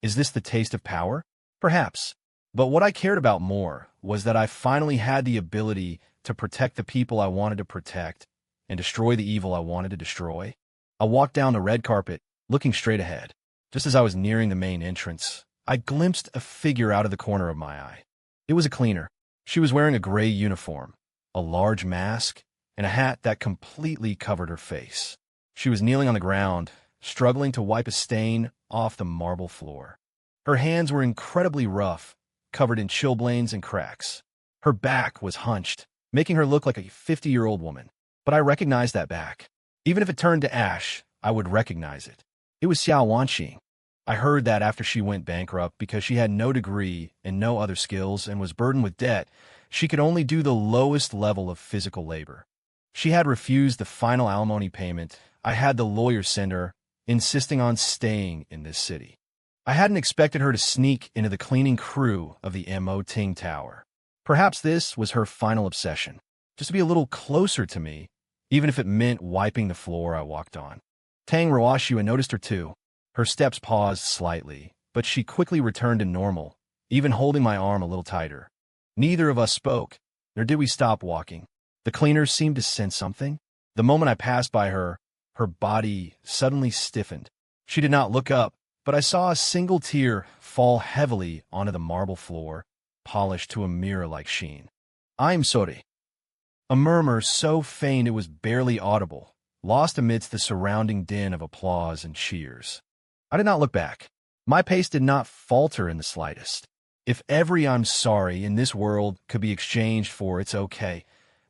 Is this the taste of power? Perhaps. But what I cared about more was that I finally had the ability to protect the people I wanted to protect and destroy the evil I wanted to destroy. I walked down the red carpet, looking straight ahead. Just as I was nearing the main entrance, I glimpsed a figure out of the corner of my eye. It was a cleaner. She was wearing a gray uniform, a large mask, and a hat that completely covered her face. She was kneeling on the ground, struggling to wipe a stain off the marble floor. Her hands were incredibly rough, covered in chilblains and cracks. Her back was hunched, making her look like a 50-year-old woman. But I recognized that back. Even if it turned to ash, I would recognize it. It was Xiao Wanqing. I heard that after she went bankrupt because she had no degree and no other skills and was burdened with debt, she could only do the lowest level of physical labor. She had refused the final alimony payment I had the lawyer send her, insisting on staying in this city. I hadn't expected her to sneak into the cleaning crew of the Mo Ting Tower. Perhaps this was her final obsession, just to be a little closer to me, even if it meant wiping the floor I walked on. Tang Ruoshua noticed her too. Her steps paused slightly, but she quickly returned to normal, even holding my arm a little tighter. Neither of us spoke, nor did we stop walking. The cleaner seemed to sense something. The moment I passed by her, her body suddenly stiffened. She did not look up, but I saw a single tear fall heavily onto the marble floor, polished to a mirror-like sheen. "I'm sorry." A murmur so faint it was barely audible, lost amidst the surrounding din of applause and cheers. I did not look back. My pace did not falter in the slightest. If every "I'm sorry" in this world could be exchanged for "it's okay,"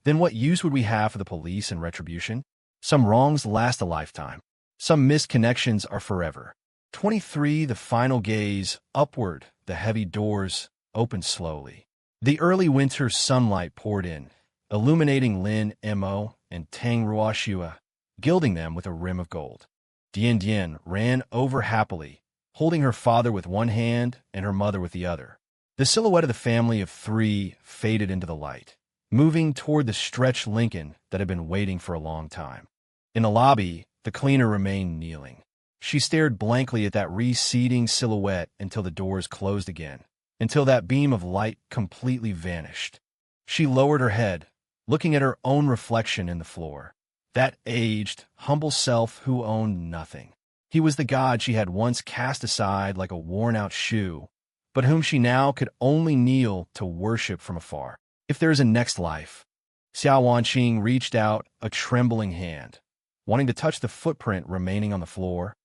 then what use would we have for the police and retribution? Some wrongs last a lifetime. Some missed connections are forever. 23. The final gaze, upward, the heavy doors opened slowly. The early winter sunlight poured in, illuminating Lin Mo and Tang Ruoshua, gilding them with a rim of gold. Dian ran over happily, holding her father with one hand and her mother with the other. The silhouette of the family of 3 faded into the light, moving toward the stretched Lincoln that had been waiting for a long time. In the lobby, the cleaner remained kneeling. She stared blankly at that receding silhouette until the doors closed again, until that beam of light completely vanished. She lowered her head, looking at her own reflection in the floor. That aged, humble self who owned nothing. He was the god she had once cast aside like a worn-out shoe, but whom she now could only kneel to worship from afar. If there is a next life. Xiao Wanqing reached out a trembling hand, wanting to touch the footprint remaining on the floor,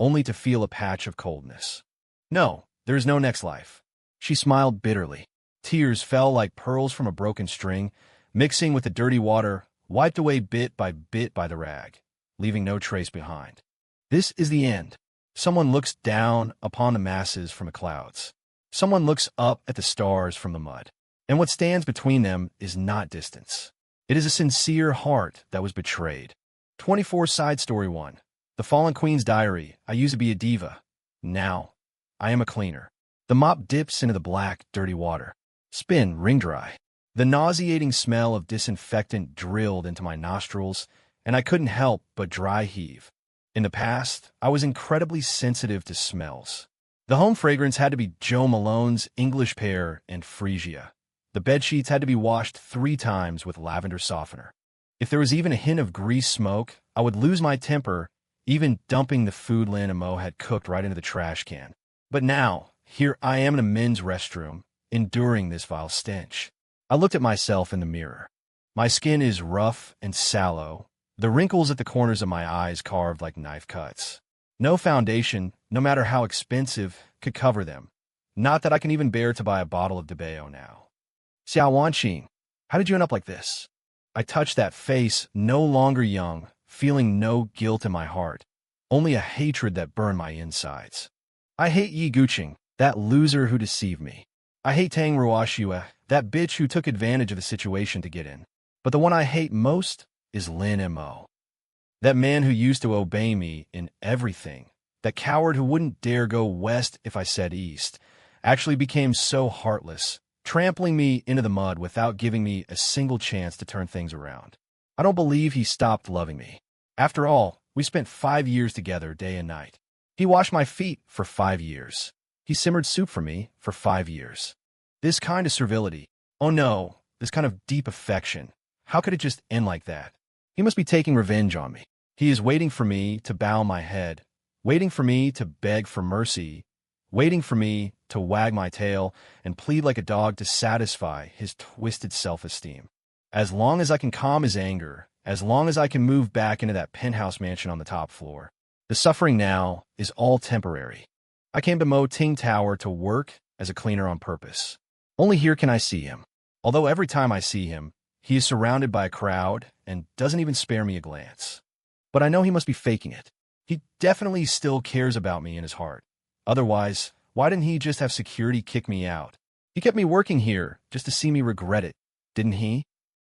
only to feel a patch of coldness. "No, there is no next life." She smiled bitterly. Tears fell like pearls from a broken string, mixing with the dirty water, wiped away bit by the rag, leaving no trace behind. This is the end. Someone looks down upon the masses from the clouds. Someone looks up at the stars from the mud. And what stands between them is not distance. It is a sincere heart that was betrayed. 24 Side Story 1. The Fallen Queen's Diary. I used to be a diva. Now, I am a cleaner. The mop dips into the black, dirty water. Spin, wring dry. The nauseating smell of disinfectant drilled into my nostrils, and I couldn't help but dry heave. In the past, I was incredibly sensitive to smells. The home fragrance had to be Joe Malone's English Pear and Freesia. The bedsheets had to be washed 3 times with lavender softener. If there was even a hint of grease smoke, I would lose my temper, even dumping the food Lin and Mo had cooked right into the trash can. But now, here I am in a men's restroom, enduring this vile stench. I looked at myself in the mirror. My skin is rough and sallow, the wrinkles at the corners of my eyes carved like knife cuts. No foundation, no matter how expensive, could cover them. Not that I can even bear to buy a bottle of Debeo now. Xiao Wanqing, how did you end up like this? I touched that face, no longer young, feeling no guilt in my heart, only a hatred that burned my insides. I hate Yi Guqing, that loser who deceived me. I hate Tang Ruoxue, that bitch who took advantage of the situation to get in. But the one I hate most is Lin Mo. That man who used to obey me in everything, that coward who wouldn't dare go west if I said east, actually became so heartless, trampling me into the mud without giving me a single chance to turn things around. I don't believe he stopped loving me. After all, we spent 5 years together day and night. He washed my feet for 5 years. He simmered soup for me for 5 years. This kind of servility, oh no, this kind of deep affection, how could it just end like that? He must be taking revenge on me. He is waiting for me to bow my head, waiting for me to beg for mercy, waiting for me to wag my tail and plead like a dog to satisfy his twisted self-esteem. As long as I can calm his anger, as long as I can move back into that penthouse mansion on the top floor, the suffering now is all temporary. I came to Mo Ting Tower to work as a cleaner on purpose. Only here can I see him. Although every time I see him, he is surrounded by a crowd and doesn't even spare me a glance. But I know he must be faking it. He definitely still cares about me in his heart. Otherwise, why didn't he just have security kick me out? He kept me working here just to see me regret it, didn't he?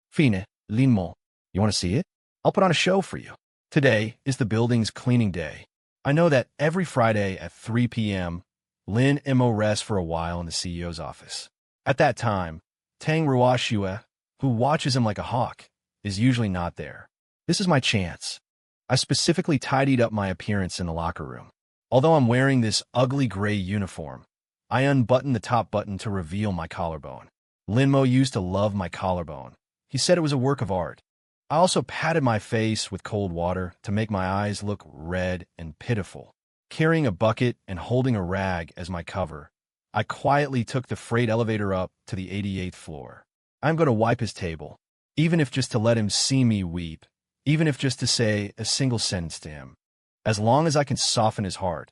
Fine, Lin Mo, you want to see it? I'll put on a show for you. Today is the building's cleaning day. I know that every Friday at 3 p.m., Lin Mo rests for a while in the CEO's office. At that time, Tang Ruoxue, who watches him like a hawk, is usually not there. This is my chance. I specifically tidied up my appearance in the locker room. Although I'm wearing this ugly gray uniform, I unbuttoned the top button to reveal my collarbone. Lin Mo used to love my collarbone. He said it was a work of art. I also patted my face with cold water to make my eyes look red and pitiful. Carrying a bucket and holding a rag as my cover, I quietly took the freight elevator up to the 88th floor. I'm going to wipe his table, even if just to let him see me weep, even if just to say a single sentence to him. As long as I can soften his heart,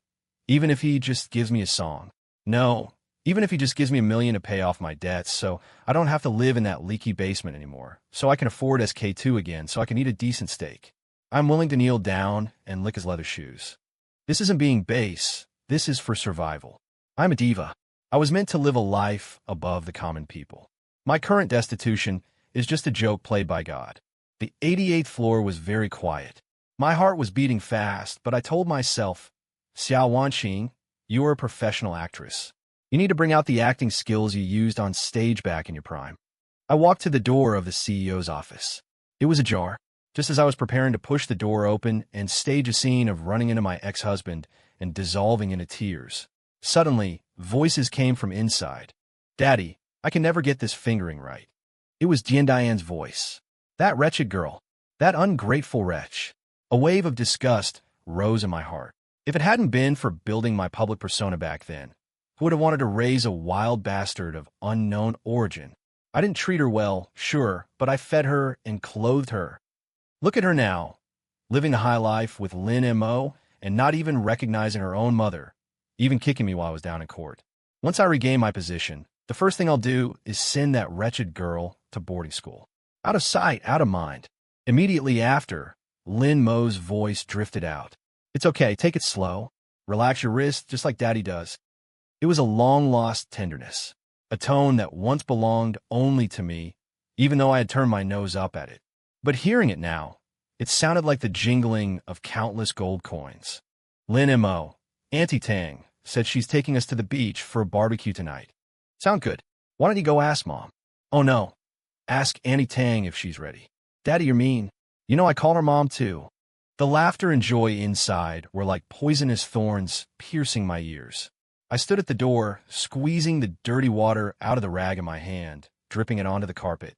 even if he just gives me a song. No, even if he just gives me $1 million to pay off my debts so I don't have to live in that leaky basement anymore, so I can afford SK2 again so I can eat a decent steak. I'm willing to kneel down and lick his leather shoes. This isn't being base, this is for survival. I'm a diva. I was meant to live a life above the common people. My current destitution is just a joke played by God. The 88th floor was very quiet. My heart was beating fast, but I told myself, Xiao Wanqing, you are a professional actress. You need to bring out the acting skills you used on stage back in your prime. I walked to the door of the CEO's office. It was ajar. Just as I was preparing to push the door open and stage a scene of running into my ex-husband and dissolving into tears, suddenly, voices came from inside. Daddy, I can never get this fingering right. It was Jian Diane's voice. That wretched girl. That ungrateful wretch. A wave of disgust rose in my heart. If it hadn't been for building my public persona back then, who would have wanted to raise a wild bastard of unknown origin? I didn't treat her well, sure, but I fed her and clothed her. Look at her now, living the high life with Lin Mo and not even recognizing her own mother, even kicking me while I was down in court. Once I regain my position, the first thing I'll do is send that wretched girl to boarding school. Out of sight, out of mind. Immediately after, Lin Mo's voice drifted out. It's okay, take it slow. Relax your wrist, just like Daddy does. It was a long-lost tenderness, a tone that once belonged only to me, even though I had turned my nose up at it. But hearing it now, it sounded like the jingling of countless gold coins. Lin Mo, Auntie Tang, said she's taking us to the beach for a barbecue tonight. Sound good. Why don't you go ask Mom? Oh no. Ask Auntie Tang if she's ready. Daddy, you're mean. You know I call her Mom too. The laughter and joy inside were like poisonous thorns piercing my ears. I stood at the door, squeezing the dirty water out of the rag in my hand, dripping it onto the carpet.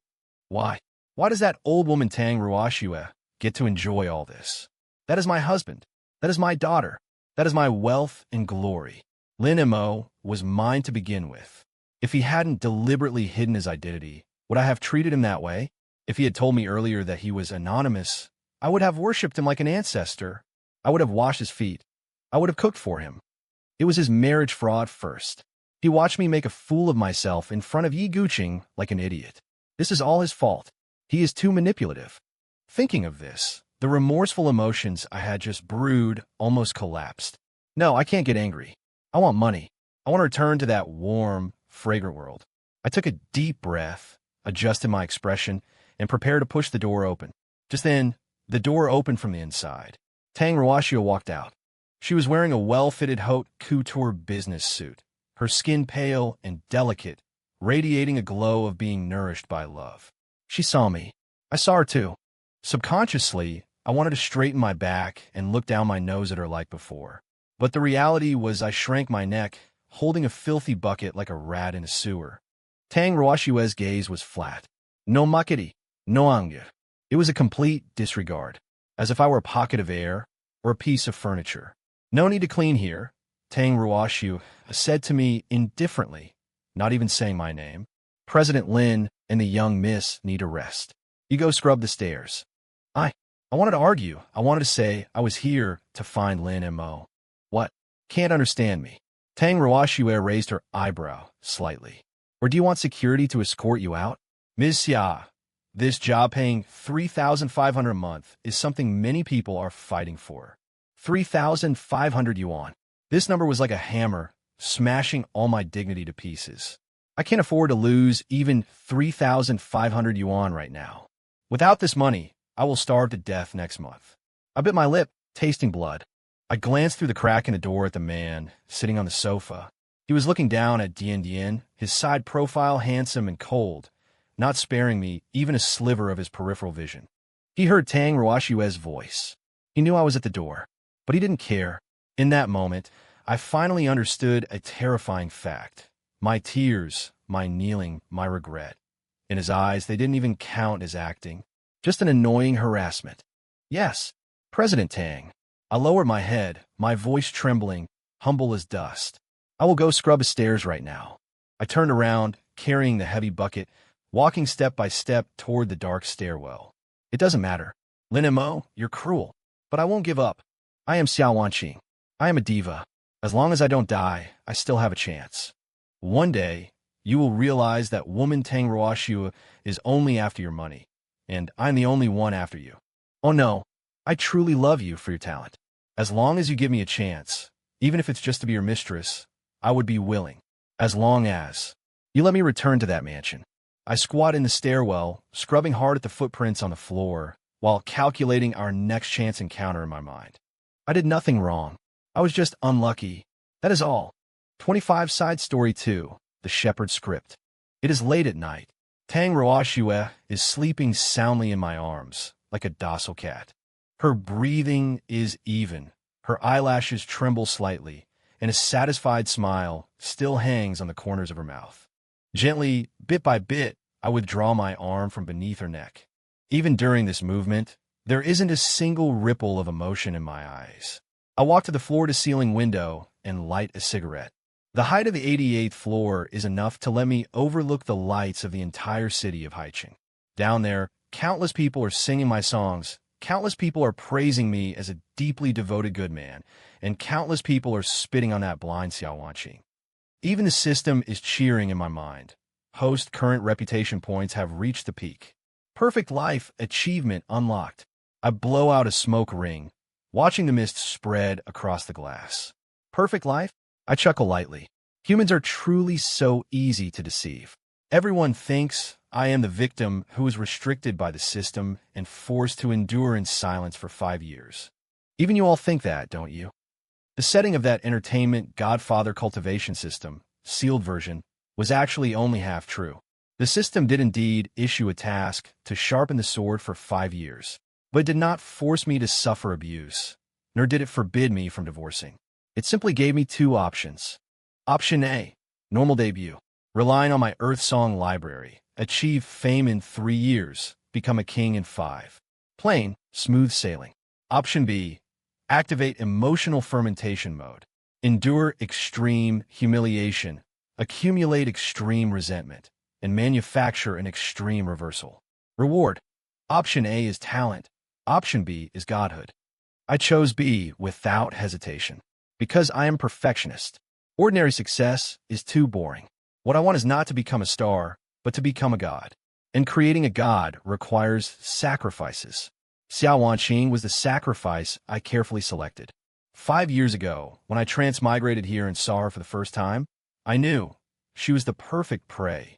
Why? Why does that old woman Tang Ruoxue get to enjoy all this? That is my husband. That is my daughter. That is my wealth and glory. Lin Mo was mine to begin with. If he hadn't deliberately hidden his identity, would I have treated him that way? If he had told me earlier that he was anonymous, I would have worshipped him like an ancestor. I would have washed his feet. I would have cooked for him. It was his marriage fraud first. He watched me make a fool of myself in front of Yi Guqing like an idiot. This is all his fault. He is too manipulative. Thinking of this, the remorseful emotions I had just brewed almost collapsed. No, I can't get angry. I want money. I want to return to that warm, fragrant world. I took a deep breath, adjusted my expression, and prepared to push the door open. Just then, the door opened from the inside. Tang Ruoxia walked out. She was wearing a well-fitted haute couture business suit, her skin pale and delicate, radiating a glow of being nourished by love. She saw me. I saw her too. Subconsciously, I wanted to straighten my back and look down my nose at her like before. But the reality was I shrank my neck, holding a filthy bucket like a rat in a sewer. Tang Ruoxia's gaze was flat. No makiti, no anger. It was a complete disregard, as if I were a pocket of air or a piece of furniture. No need to clean here, Tang Ruoxia said to me indifferently, not even saying my name. President Lin and the young miss need a rest. You go scrub the stairs. I wanted to argue. I wanted to say I was here to find Lin and Mo. What? Can't understand me. Tang Ruoxia raised her eyebrow slightly. Or do you want security to escort you out? Ms. Xia, this job paying 3,500 a month is something many people are fighting for. 3,500 yuan. This number was like a hammer, smashing all my dignity to pieces. I can't afford to lose even 3,500 yuan right now. Without this money, I will starve to death next month. I bit my lip, tasting blood. I glanced through the crack in the door at the man, sitting on the sofa. He was looking down at Dian Dian, his side profile handsome and cold, not sparing me even a sliver of his peripheral vision. He heard Tang Ruoxia's voice. He knew I was at the door, but he didn't care. In that moment, I finally understood a terrifying fact. My tears, my kneeling, my regret. In his eyes, they didn't even count as acting. Just an annoying harassment. Yes, President Tang. I lowered my head, my voice trembling, humble as dust. I will go scrub the stairs right now. I turned around, carrying the heavy bucket, walking step by step toward the dark stairwell. It doesn't matter. Lin and Mo, you're cruel. But I won't give up. I am Xiao Wanqing. I am a diva. As long as I don't die, I still have a chance. One day, you will realize that woman Tang Ruoxia is only after your money, and I'm the only one after you. Oh no, I truly love you for your talent. As long as you give me a chance, even if it's just to be your mistress, I would be willing. As long as you let me return to that mansion. I squat in the stairwell, scrubbing hard at the footprints on the floor, while calculating our next chance encounter in my mind. I did nothing wrong. I was just unlucky. That is all. 25 Side Story 2, The Shepherd Script. It is late at night. Tang Ruoxia is sleeping soundly in my arms, like a docile cat. Her breathing is even. Her eyelashes tremble slightly, and a satisfied smile still hangs on the corners of her mouth. Gently, bit by bit, I withdraw my arm from beneath her neck. Even during this movement, there isn't a single ripple of emotion in my eyes. I walk to the floor-to-ceiling window and light a cigarette. The height of the 88th floor is enough to let me overlook the lights of the entire city of Haicheng. Down there, countless people are singing my songs, countless people are praising me as a deeply devoted good man, and countless people are spitting on that blind Xiao Wanqing. Even the system is cheering in my mind. Host current reputation points have reached the peak. Perfect life achievement unlocked. I blow out a smoke ring, watching the mist spread across the glass. Perfect life? I chuckle lightly. Humans are truly so easy to deceive. Everyone thinks I am the victim who is restricted by the system and forced to endure in silence for 5 years. Even you all think that, don't you? The setting of that entertainment Godfather cultivation system, sealed version, was actually only half true. The system did indeed issue a task to sharpen the sword for 5 years, but it did not force me to suffer abuse, nor did it forbid me from divorcing. It simply gave me 2 options. Option A, normal debut, relying on my Earth Song library, achieve fame in 3 years, become a king in 5. Plain, smooth sailing. Option B, activate emotional fermentation mode, endure extreme humiliation, accumulate extreme resentment, and manufacture an extreme reversal. Reward. Option A is talent. Option B is godhood. I chose B without hesitation. Because I am perfectionist. Ordinary success is too boring. What I want is not to become a star, but to become a god. And creating a god requires sacrifices. Xiao Wanqing was the sacrifice I carefully selected. 5 years ago, when I transmigrated here and saw her for the first time, I knew she was the perfect prey.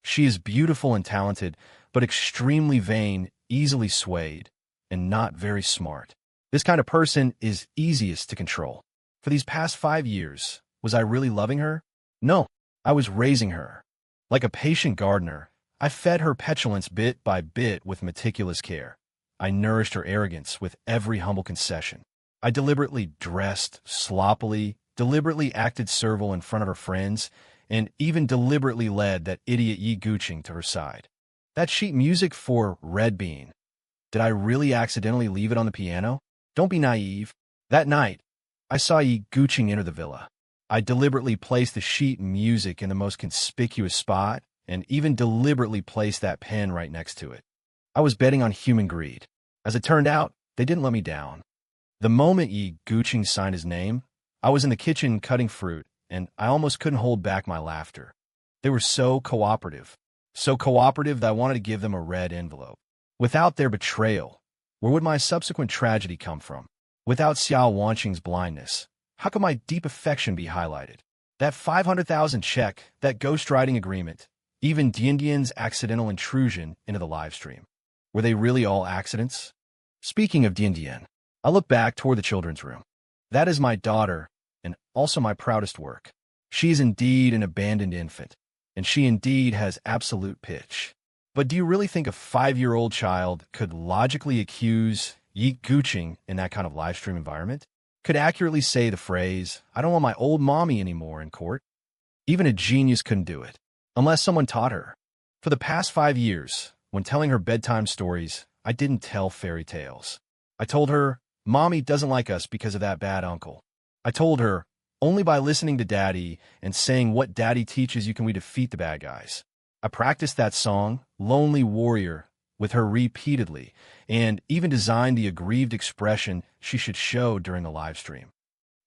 She is beautiful and talented, but extremely vain, easily swayed, and not very smart. This kind of person is easiest to control. For these past 5 years, was I really loving her? No, I was raising her. Like a patient gardener, I fed her petulance bit by bit with meticulous care. I nourished her arrogance with every humble concession. I deliberately dressed sloppily, deliberately acted servile in front of her friends, and even deliberately led that idiot Yi Guqing to her side. That sheet music for Red Bean. Did I really accidentally leave it on the piano? Don't be naive. That night, I saw Yi Guqing enter the villa. I deliberately placed the sheet music in the most conspicuous spot and even deliberately placed that pen right next to it. I was betting on human greed. As it turned out, they didn't let me down. The moment Yi Guqing signed his name, I was in the kitchen cutting fruit, and I almost couldn't hold back my laughter. They were so cooperative that I wanted to give them a red envelope. Without their betrayal, where would my subsequent tragedy come from? Without Xiao Wanqing's blindness, how could my deep affection be highlighted? That 500,000 check, that ghostwriting agreement, even Diandian's accidental intrusion into the live stream. Were they really all accidents? Speaking of Diandian, I look back toward the children's room. That is my daughter, and also my proudest work. She is indeed an abandoned infant, and she indeed has absolute pitch. But do you really think a 5-year-old child could logically accuse Yi Guqing in that kind of live stream environment? Could accurately say the phrase, "I don't want my old mommy anymore," in court? Even a genius couldn't do it, unless someone taught her. For the past 5 years, when telling her bedtime stories, I didn't tell fairy tales. I told her, "Mommy doesn't like us because of that bad uncle." I told her, "Only by listening to Daddy and saying what Daddy teaches you can we defeat the bad guys." I practiced that song, Lonely Warrior, with her repeatedly, and even designed the aggrieved expression she should show during the live stream.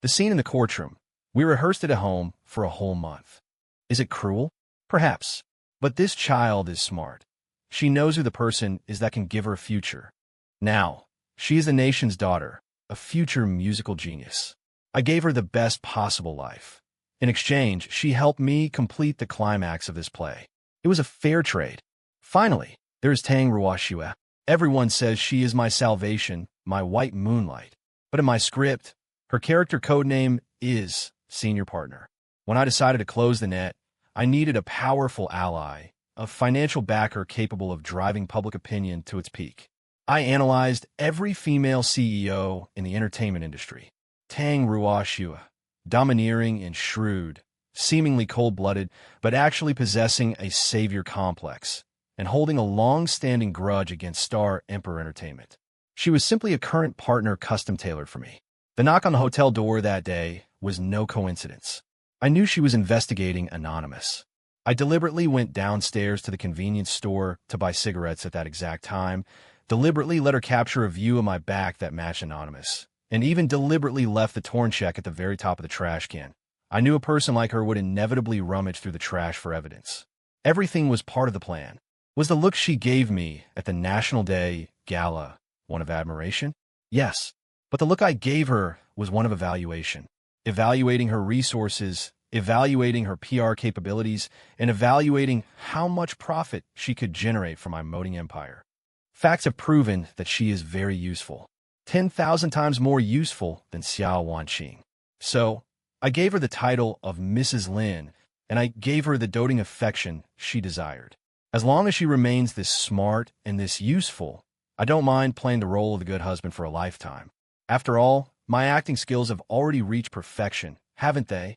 The scene in the courtroom, we rehearsed it at home for a whole month. Is it cruel? Perhaps. But this child is smart. She knows who the person is that can give her a future. Now, she is the nation's daughter, a future musical genius. I gave her the best possible life. In exchange, she helped me complete the climax of this play. It was a fair trade. Finally, there is Tang Ruoxue. Everyone says she is my salvation, my white moonlight. But in my script, her character codename is Senior Partner. When I decided to close the net, I needed a powerful ally, a financial backer capable of driving public opinion to its peak. I analyzed every female CEO in the entertainment industry. Tang Ruoxue, domineering and shrewd, seemingly cold-blooded, but actually possessing a savior complex, and holding a long-standing grudge against Star Emperor Entertainment. She was simply a current partner custom-tailored for me. The knock on the hotel door that day was no coincidence. I knew she was investigating Anonymous. I deliberately went downstairs to the convenience store to buy cigarettes at that exact time, deliberately let her capture a view of my back that matched Anonymous, and even deliberately left the torn check at the very top of the trash can. I knew a person like her would inevitably rummage through the trash for evidence. Everything was part of the plan. Was the look she gave me at the National Day Gala one of admiration? Yes, but the look I gave her was one of evaluation. Evaluating her resources, evaluating her PR capabilities, and evaluating how much profit she could generate from my moating empire. Facts have proven that she is very useful. 10,000 times more useful than Xiao Wanqing. So, I gave her the title of Mrs. Lin, and I gave her the doting affection she desired. As long as she remains this smart and this useful, I don't mind playing the role of the good husband for a lifetime. After all, my acting skills have already reached perfection, haven't they?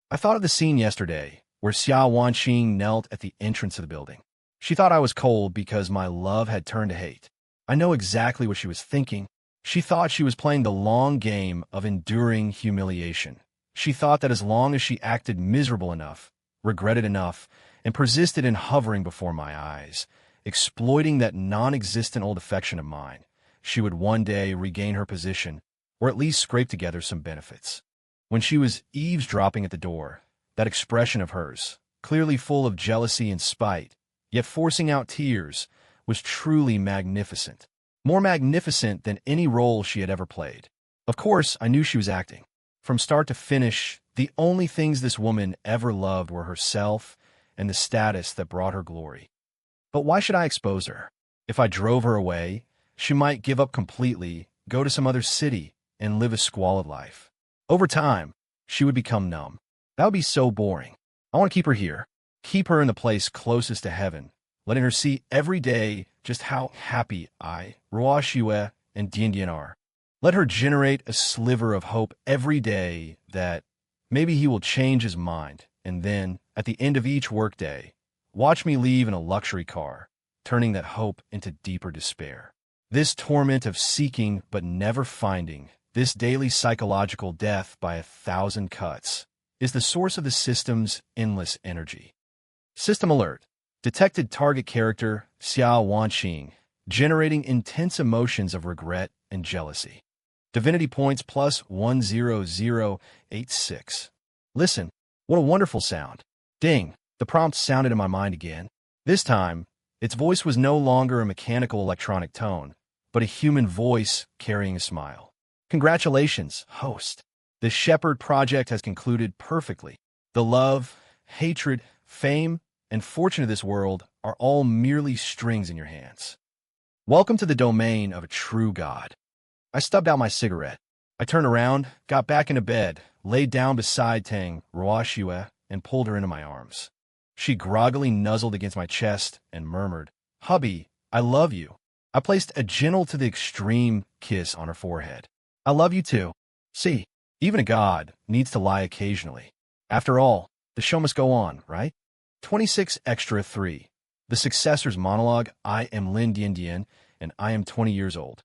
I thought of the scene yesterday, where Xiao Wanqing knelt at the entrance of the building. She thought I was cold because my love had turned to hate. I know exactly what she was thinking. She thought she was playing the long game of enduring humiliation. She thought that as long as she acted miserable enough, regretted enough, and persisted in hovering before my eyes, exploiting that non-existent old affection of mine. She would one day regain her position, or at least scrape together some benefits. When she was eavesdropping at the door, that expression of hers, clearly full of jealousy and spite, yet forcing out tears, was truly magnificent. More magnificent than any role she had ever played. Of course, I knew she was acting. From start to finish, the only things this woman ever loved were herself and the status that brought her glory. But why should I expose her? If I drove her away, she might give up completely, go to some other city, and live a squalid life. Over time, she would become numb. That would be so boring. I want to keep her here. Keep her in the place closest to heaven, letting her see every day just how happy I, Ruoshue, and Dian are. Let her generate a sliver of hope every day that maybe he will change his mind, and then, at the end of each workday, watch me leave in a luxury car, turning that hope into deeper despair. This torment of seeking but never finding, this daily psychological death by 1,000 cuts, is the source of the system's endless energy. System alert. Detected target character Xiao Wanqing, generating intense emotions of regret and jealousy. Divinity points plus 10086. Listen, what a wonderful sound. Ding, the prompt sounded in my mind again. This time, its voice was no longer a mechanical electronic tone, but a human voice carrying a smile. Congratulations, host. The Shepherd Project has concluded perfectly. The love, hatred, fame, and fortune of this world are all merely strings in your hands. Welcome to the domain of a true god. I stubbed out my cigarette. I turned around, got back into bed, laid down beside Tang Ruoshue, and pulled her into my arms. She groggily nuzzled against my chest and murmured, "Hubby, I love you." I placed a gentle to the extreme kiss on her forehead. "I love you too." See, even a god needs to lie occasionally. After all, the show must go on, right? 26 Extra 3. The successor's monologue, I am Lin Dian, and I am 20 years old.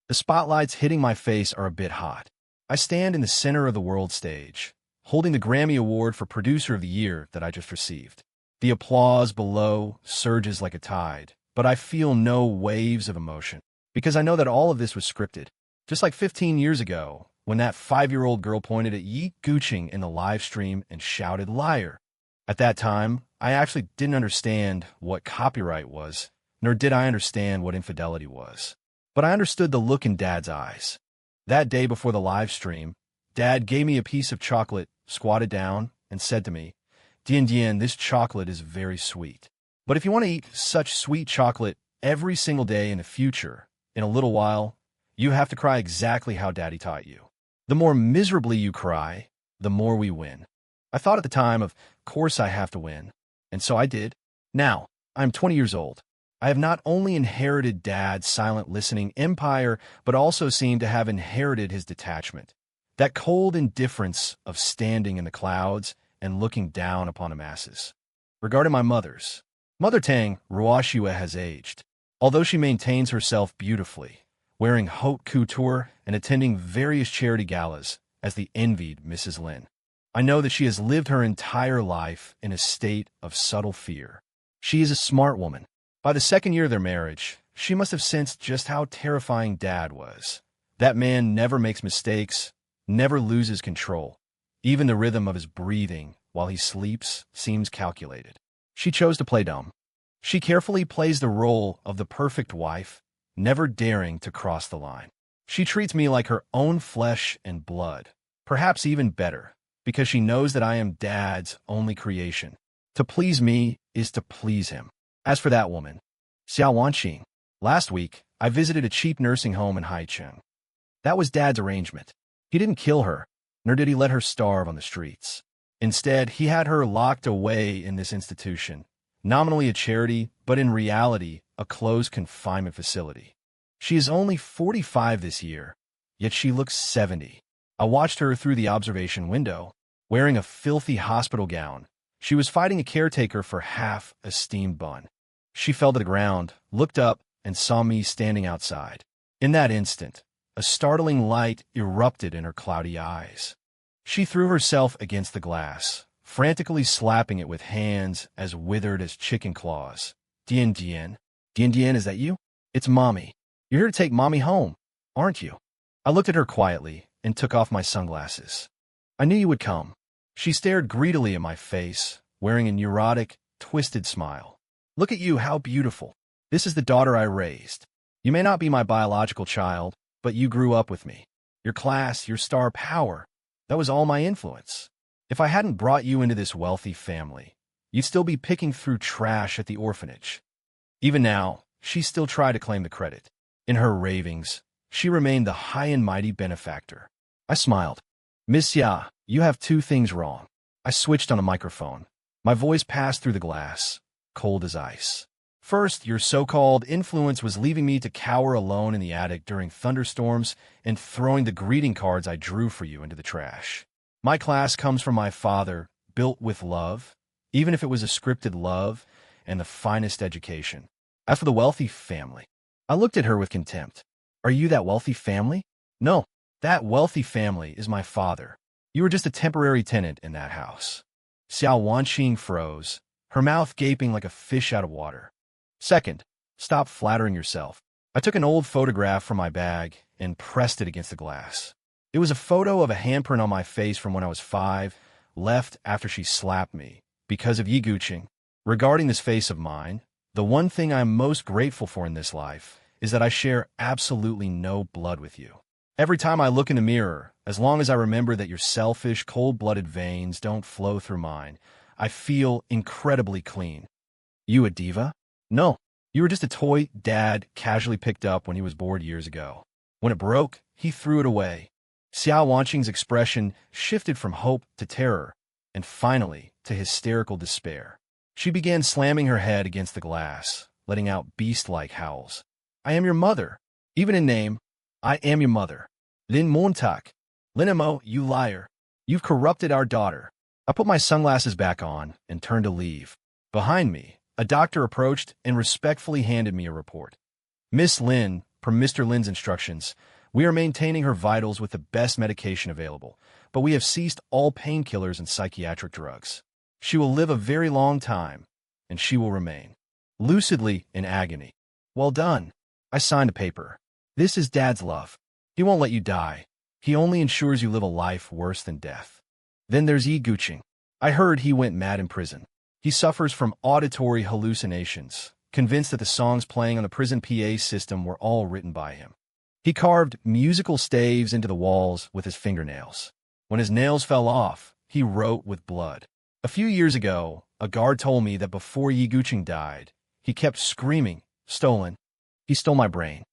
The spotlights hitting my face are a bit hot. I stand in the center of the world stage, holding the Grammy Award for Producer of the Year that I just received. The applause below surges like a tide, but I feel no waves of emotion, because I know that all of this was scripted. Just like 15 years ago, when that 5-year-old girl pointed at Yi Guqing in the live stream and shouted, "Liar." At that time, I actually didn't understand what copyright was, nor did I understand what infidelity was. But I understood the look in Dad's eyes. That day before the live stream, Dad gave me a piece of chocolate, squatted down, and said to me, Dian, this chocolate is very sweet. But if you want to eat such sweet chocolate every single day in the future, in a little while, you have to cry exactly how Daddy taught you. The more miserably you cry, the more we win. I thought at the time, of course I have to win. And so I did. Now, I'm 20 years old. I have not only inherited Dad's silent listening empire, but also seem to have inherited his detachment. That cold indifference of standing in the clouds and looking down upon the masses. Regarding my Mother Tang Ruoshue has aged. Although she maintains herself beautifully, wearing haute couture and attending various charity galas as the envied Mrs. Lin. I know that she has lived her entire life in a state of subtle fear. She is a smart woman. By the second year of their marriage, she must have sensed just how terrifying Dad was. That man never makes mistakes, never loses control. Even the rhythm of his breathing while he sleeps seems calculated. She chose to play dumb. She carefully plays the role of the perfect wife, never daring to cross the line. She treats me like her own flesh and blood, perhaps even better, because she knows that I am Dad's only creation. To please me is to please him. As for that woman, Xiao Wanqing, last week, I visited a cheap nursing home in Haicheng. That was Dad's arrangement. He didn't kill her, nor did he let her starve on the streets. Instead, he had her locked away in this institution, nominally a charity, but in reality, a closed confinement facility. She is only 45 this year, yet she looks 70. I watched her through the observation window, wearing a filthy hospital gown. She was fighting a caretaker for half a steamed bun. She fell to the ground, looked up, and saw me standing outside. In that instant, a startling light erupted in her cloudy eyes. She threw herself against the glass, frantically slapping it with hands as withered as chicken claws. Dien Dien. Dien Dien, is that you? It's Mommy. You're here to take Mommy home, aren't you? I looked at her quietly and took off my sunglasses. I knew you would come. She stared greedily at my face, wearing a neurotic, twisted smile. Look at you, how beautiful. This is the daughter I raised. You may not be my biological child, but you grew up with me. Your class, your star power, that was all my influence. If I hadn't brought you into this wealthy family, you'd still be picking through trash at the orphanage. Even now, she still tried to claim the credit. In her ravings, she remained the high and mighty benefactor. I smiled. Miss Ya, you have two things wrong. I switched on a microphone. My voice passed through the glass, cold as ice. First, your so-called influence was leaving me to cower alone in the attic during thunderstorms and throwing the greeting cards I drew for you into the trash. My class comes from my father, built with love, even if it was a scripted love and the finest education. As for the wealthy family, I looked at her with contempt. Are you that wealthy family? No, that wealthy family is my father. You were just a temporary tenant in that house. Xiao Wanqing froze, her mouth gaping like a fish out of water. Second, stop flattering yourself. I took an old photograph from my bag and pressed it against the glass. It was a photo of a handprint on my face from when I was 5, left after she slapped me, because of Yi Guqing. Regarding this face of mine, the one thing I'm most grateful for in this life is that I share absolutely no blood with you. Every time I look in the mirror, as long as I remember that your selfish, cold-blooded veins don't flow through mine, I feel incredibly clean. You a diva? No, you were just a toy Dad casually picked up when he was bored years ago. When it broke, he threw it away. Xiao Wanqing's expression shifted from hope to terror, and finally to hysterical despair. She began slamming her head against the glass, letting out beast-like howls. I am your mother. Even in name, I am your mother. Lin Montauk. Linimo, you liar. You've corrupted our daughter. I put my sunglasses back on and turned to leave. Behind me, a doctor approached and respectfully handed me a report. Miss Lin, per Mr. Lin's instructions, we are maintaining her vitals with the best medication available, but we have ceased all painkillers and psychiatric drugs. She will live a very long time, and she will remain lucidly in agony. Well done. I signed a paper. This is Dad's love. He won't let you die. He only ensures you live a life worse than death. Then there's Yi Guqing. I heard he went mad in prison. He suffers from auditory hallucinations, convinced that the songs playing on the prison PA system were all written by him. He carved musical staves into the walls with his fingernails. When his nails fell off, he wrote with blood. A few years ago, a guard told me that before Yi Guqing died, he kept screaming, "Stolen." He stole my brain.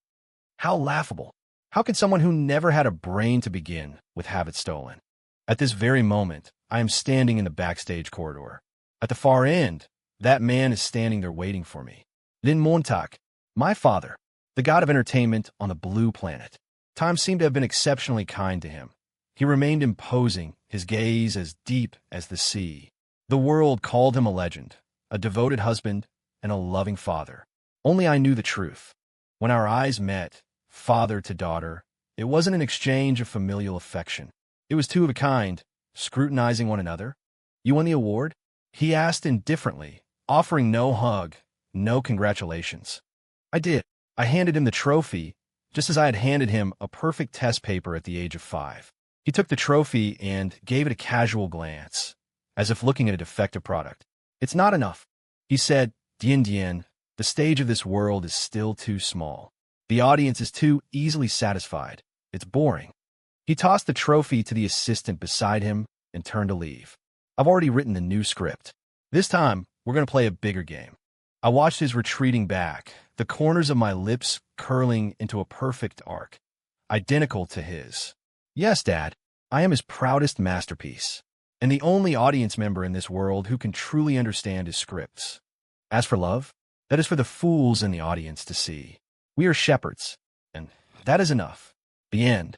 How laughable. How could someone who never had a brain to begin with have it stolen? At this very moment, I am standing in the backstage corridor. At the far end, that man is standing there waiting for me. Lin Montauk, my father, the god of entertainment on the blue planet. Time seemed to have been exceptionally kind to him. He remained imposing, his gaze as deep as the sea. The world called him a legend, a devoted husband, and a loving father. Only I knew the truth. When our eyes met, father to daughter, it wasn't an exchange of familial affection. It was two of a kind, scrutinizing one another. You won the award? He asked indifferently, offering no hug, no congratulations. I did. I handed him the trophy, just as I had handed him a perfect test paper at the age of 5. He took the trophy and gave it a casual glance, as if looking at a defective product. It's not enough. He said, Dien Dien, the stage of this world is still too small. The audience is too easily satisfied. It's boring. He tossed the trophy to the assistant beside him and turned to leave. I've already written the new script. This time, we're going to play a bigger game. I watched his retreating back, the corners of my lips curling into a perfect arc, identical to his. Yes, Dad, I am his proudest masterpiece, and the only audience member in this world who can truly understand his scripts. As for love, that is for the fools in the audience to see. We are shepherds, and that is enough. The end.